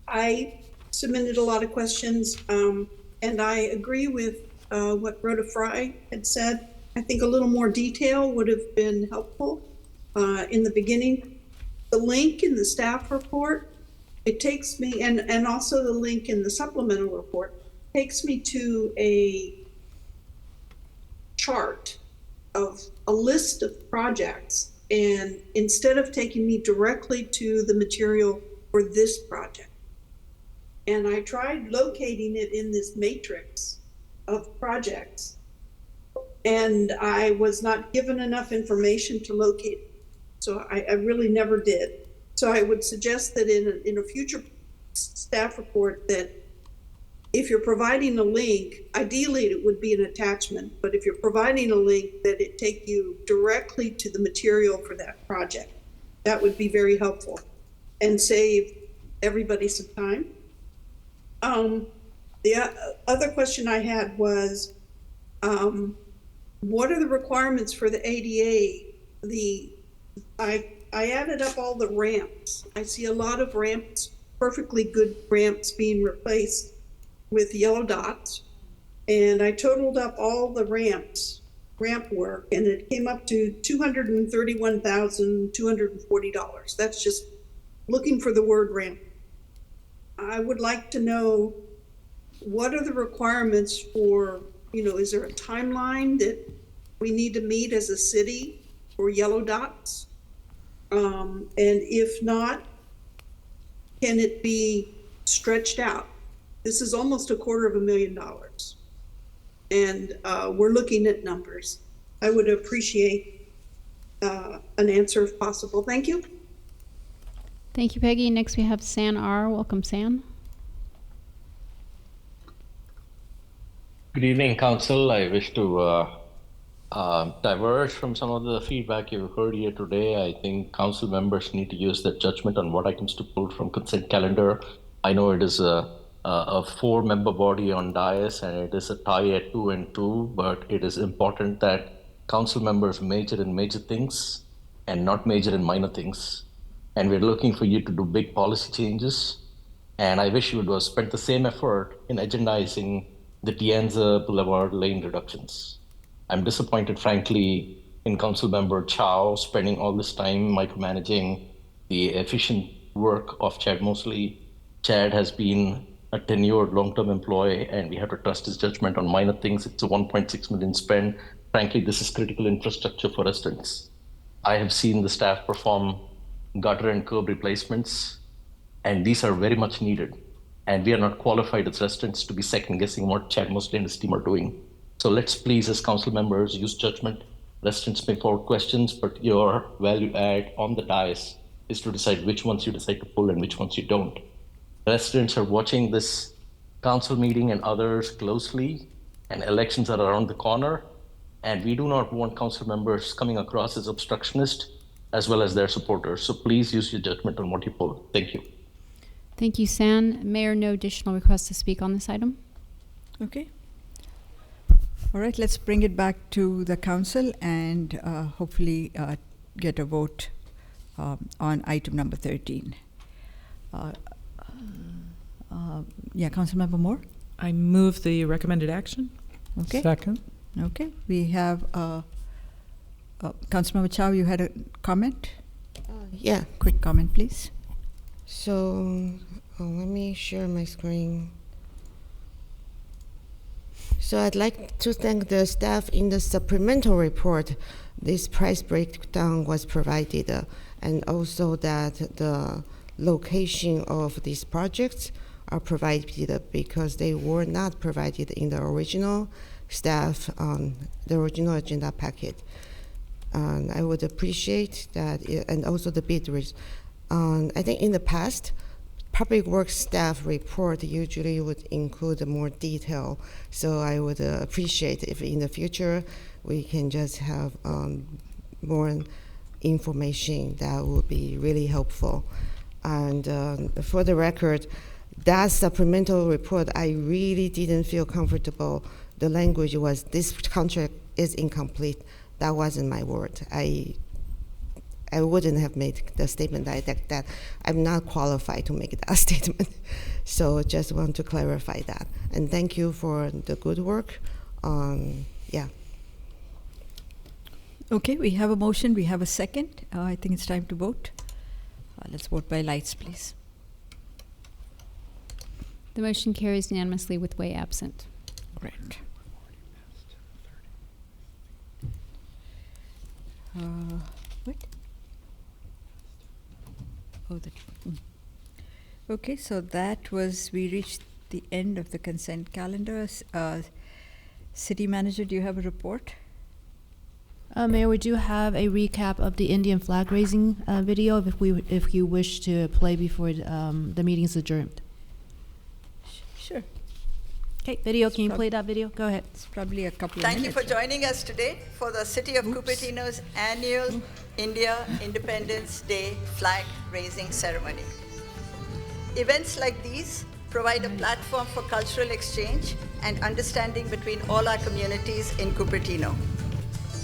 I submitted a lot of questions. And I agree with what Rhoda Fry had said. I think a little more detail would have been helpful in the beginning. The link in the staff report, it takes me, and also the link in the supplemental report, takes me to a chart of a list of projects. And instead of taking me directly to the material for this project, and I tried locating it in this matrix of projects, and I was not given enough information to locate it. So I really never did. So I would suggest that in a future staff report, that if you're providing a link, ideally it would be an attachment, but if you're providing a link, that it take you directly to the material for that project. That would be very helpful and save everybody some time. The other question I had was, what are the requirements for the ADA? I added up all the ramps. I see a lot of ramps, perfectly good ramps being replaced with yellow dots. And I totaled up all the ramp work, and it came up to $231,240. That's just looking for the word ramp. I would like to know, what are the requirements for, is there a timeline that we need to meet as a city for yellow dots? And if not, can it be stretched out? This is almost $250,000. And we're looking at numbers. I would appreciate an answer if possible. Thank you. Thank you, Peggy. Next we have San R. Welcome, San. Good evening, Council. I wish to diverge from some of the feedback you've heard here today. I think Council members need to use their judgment on what items to pull from consent calendar. I know it is a 4-member body on dais, and it is a tie at 2 and 2, but it is important that Council members major in major things and not major in minor things. And we're looking for you to do big policy changes. And I wish you would have spent the same effort in agendizing the Tianza Boulevard lane reductions. I'm disappointed, frankly, in Councilmember Chow spending all this time micromanaging the efficient work of Chad Mosley. Chad has been a tenured long-term employee, and we have to trust his judgment on minor things. It's a $1.6 million spend. Frankly, this is critical infrastructure for residents. I have seen the staff perform gutter and curb replacements, and these are very much needed. And we are not qualified as residents to be second guessing what Chad Mosley and his team are doing. So let's please, as council members, use judgment. Residents may forward questions, but your value add on the dais is to decide which ones you decide to pull and which ones you don't. Residents are watching this council meeting and others closely, and elections are around the corner, and we do not want council members coming across as obstructionist as well as their supporters. So please use your judgment on what you pull. Thank you. Thank you, San. Mayor, no additional requests to speak on this item. Okay. All right, let's bring it back to the council and hopefully get a vote on item number 13. Yeah, Councilmember Moore? I move the recommended action. Okay. Second. Okay, we have Councilmember Chow, you had a comment? Yeah. Quick comment, please. So let me share my screen. So I'd like to thank the staff in the supplemental report. This price breakdown was provided, and also that the location of these projects are provided because they were not provided in the original staff, the original agenda packet. I would appreciate that, and also the bid. I think in the past, Public Works staff report usually would include more detail. So I would appreciate if in the future we can just have more information. That would be really helpful. And for the record, that supplemental report, I really didn't feel comfortable. The language was, this contract is incomplete. That wasn't my word. I wouldn't have made the statement that I'm not qualified to make that statement. So just want to clarify that. And thank you for the good work. Yeah. Okay, we have a motion, we have a second. I think it's time to vote. Let's vote by lights, please. The motion carries unanimously with Way absent. Right. What? Oh, okay, so that was, we reached the end of the consent calendar. City Manager, do you have a report? Mayor, we do have a recap of the Indian flag raising video if you wish to play before the meeting is adjourned. Sure. Okay, video, can you play that video? Go ahead. It's probably a couple of Thank minutes. you for joining us today for the City of Cupertino's annual India Independence Day flag raising ceremony. Events like these provide a platform for cultural exchange and understanding between all our communities in Cupertino.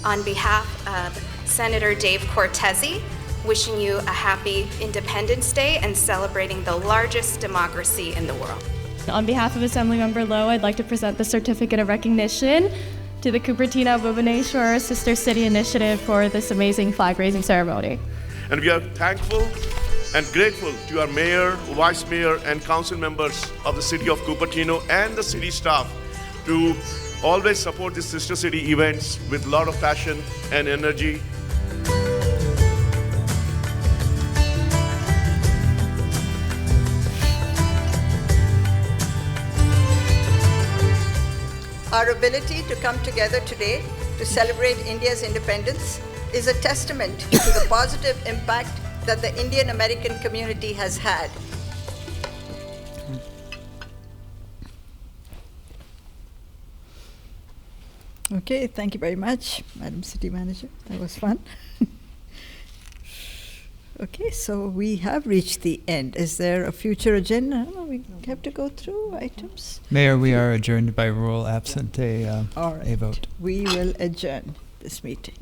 On behalf of Senator Dave Cortese, wishing you a happy Independence Day and celebrating the largest democracy in the world. On behalf of Assemblymember Lowe, I'd like to present the Certificate of Recognition to the Cupertino Bhubaneswar Sister City Initiative for this amazing flag raising ceremony. And we are thankful and grateful to our mayor, vice mayor, and council members of the city of Cupertino and the city staff to always support these sister city events with a lot of passion and energy. Our ability to come together today to celebrate India's independence is a testament to the positive impact that the Indian American community has had. Okay, thank you very much, Madam City Manager. That was fun. Okay, so we have reached the end. Is there a future agenda? I don't know, we have to go through items. Mayor, we are adjourned by rule absent a All right. vote. We will adjourn this meeting.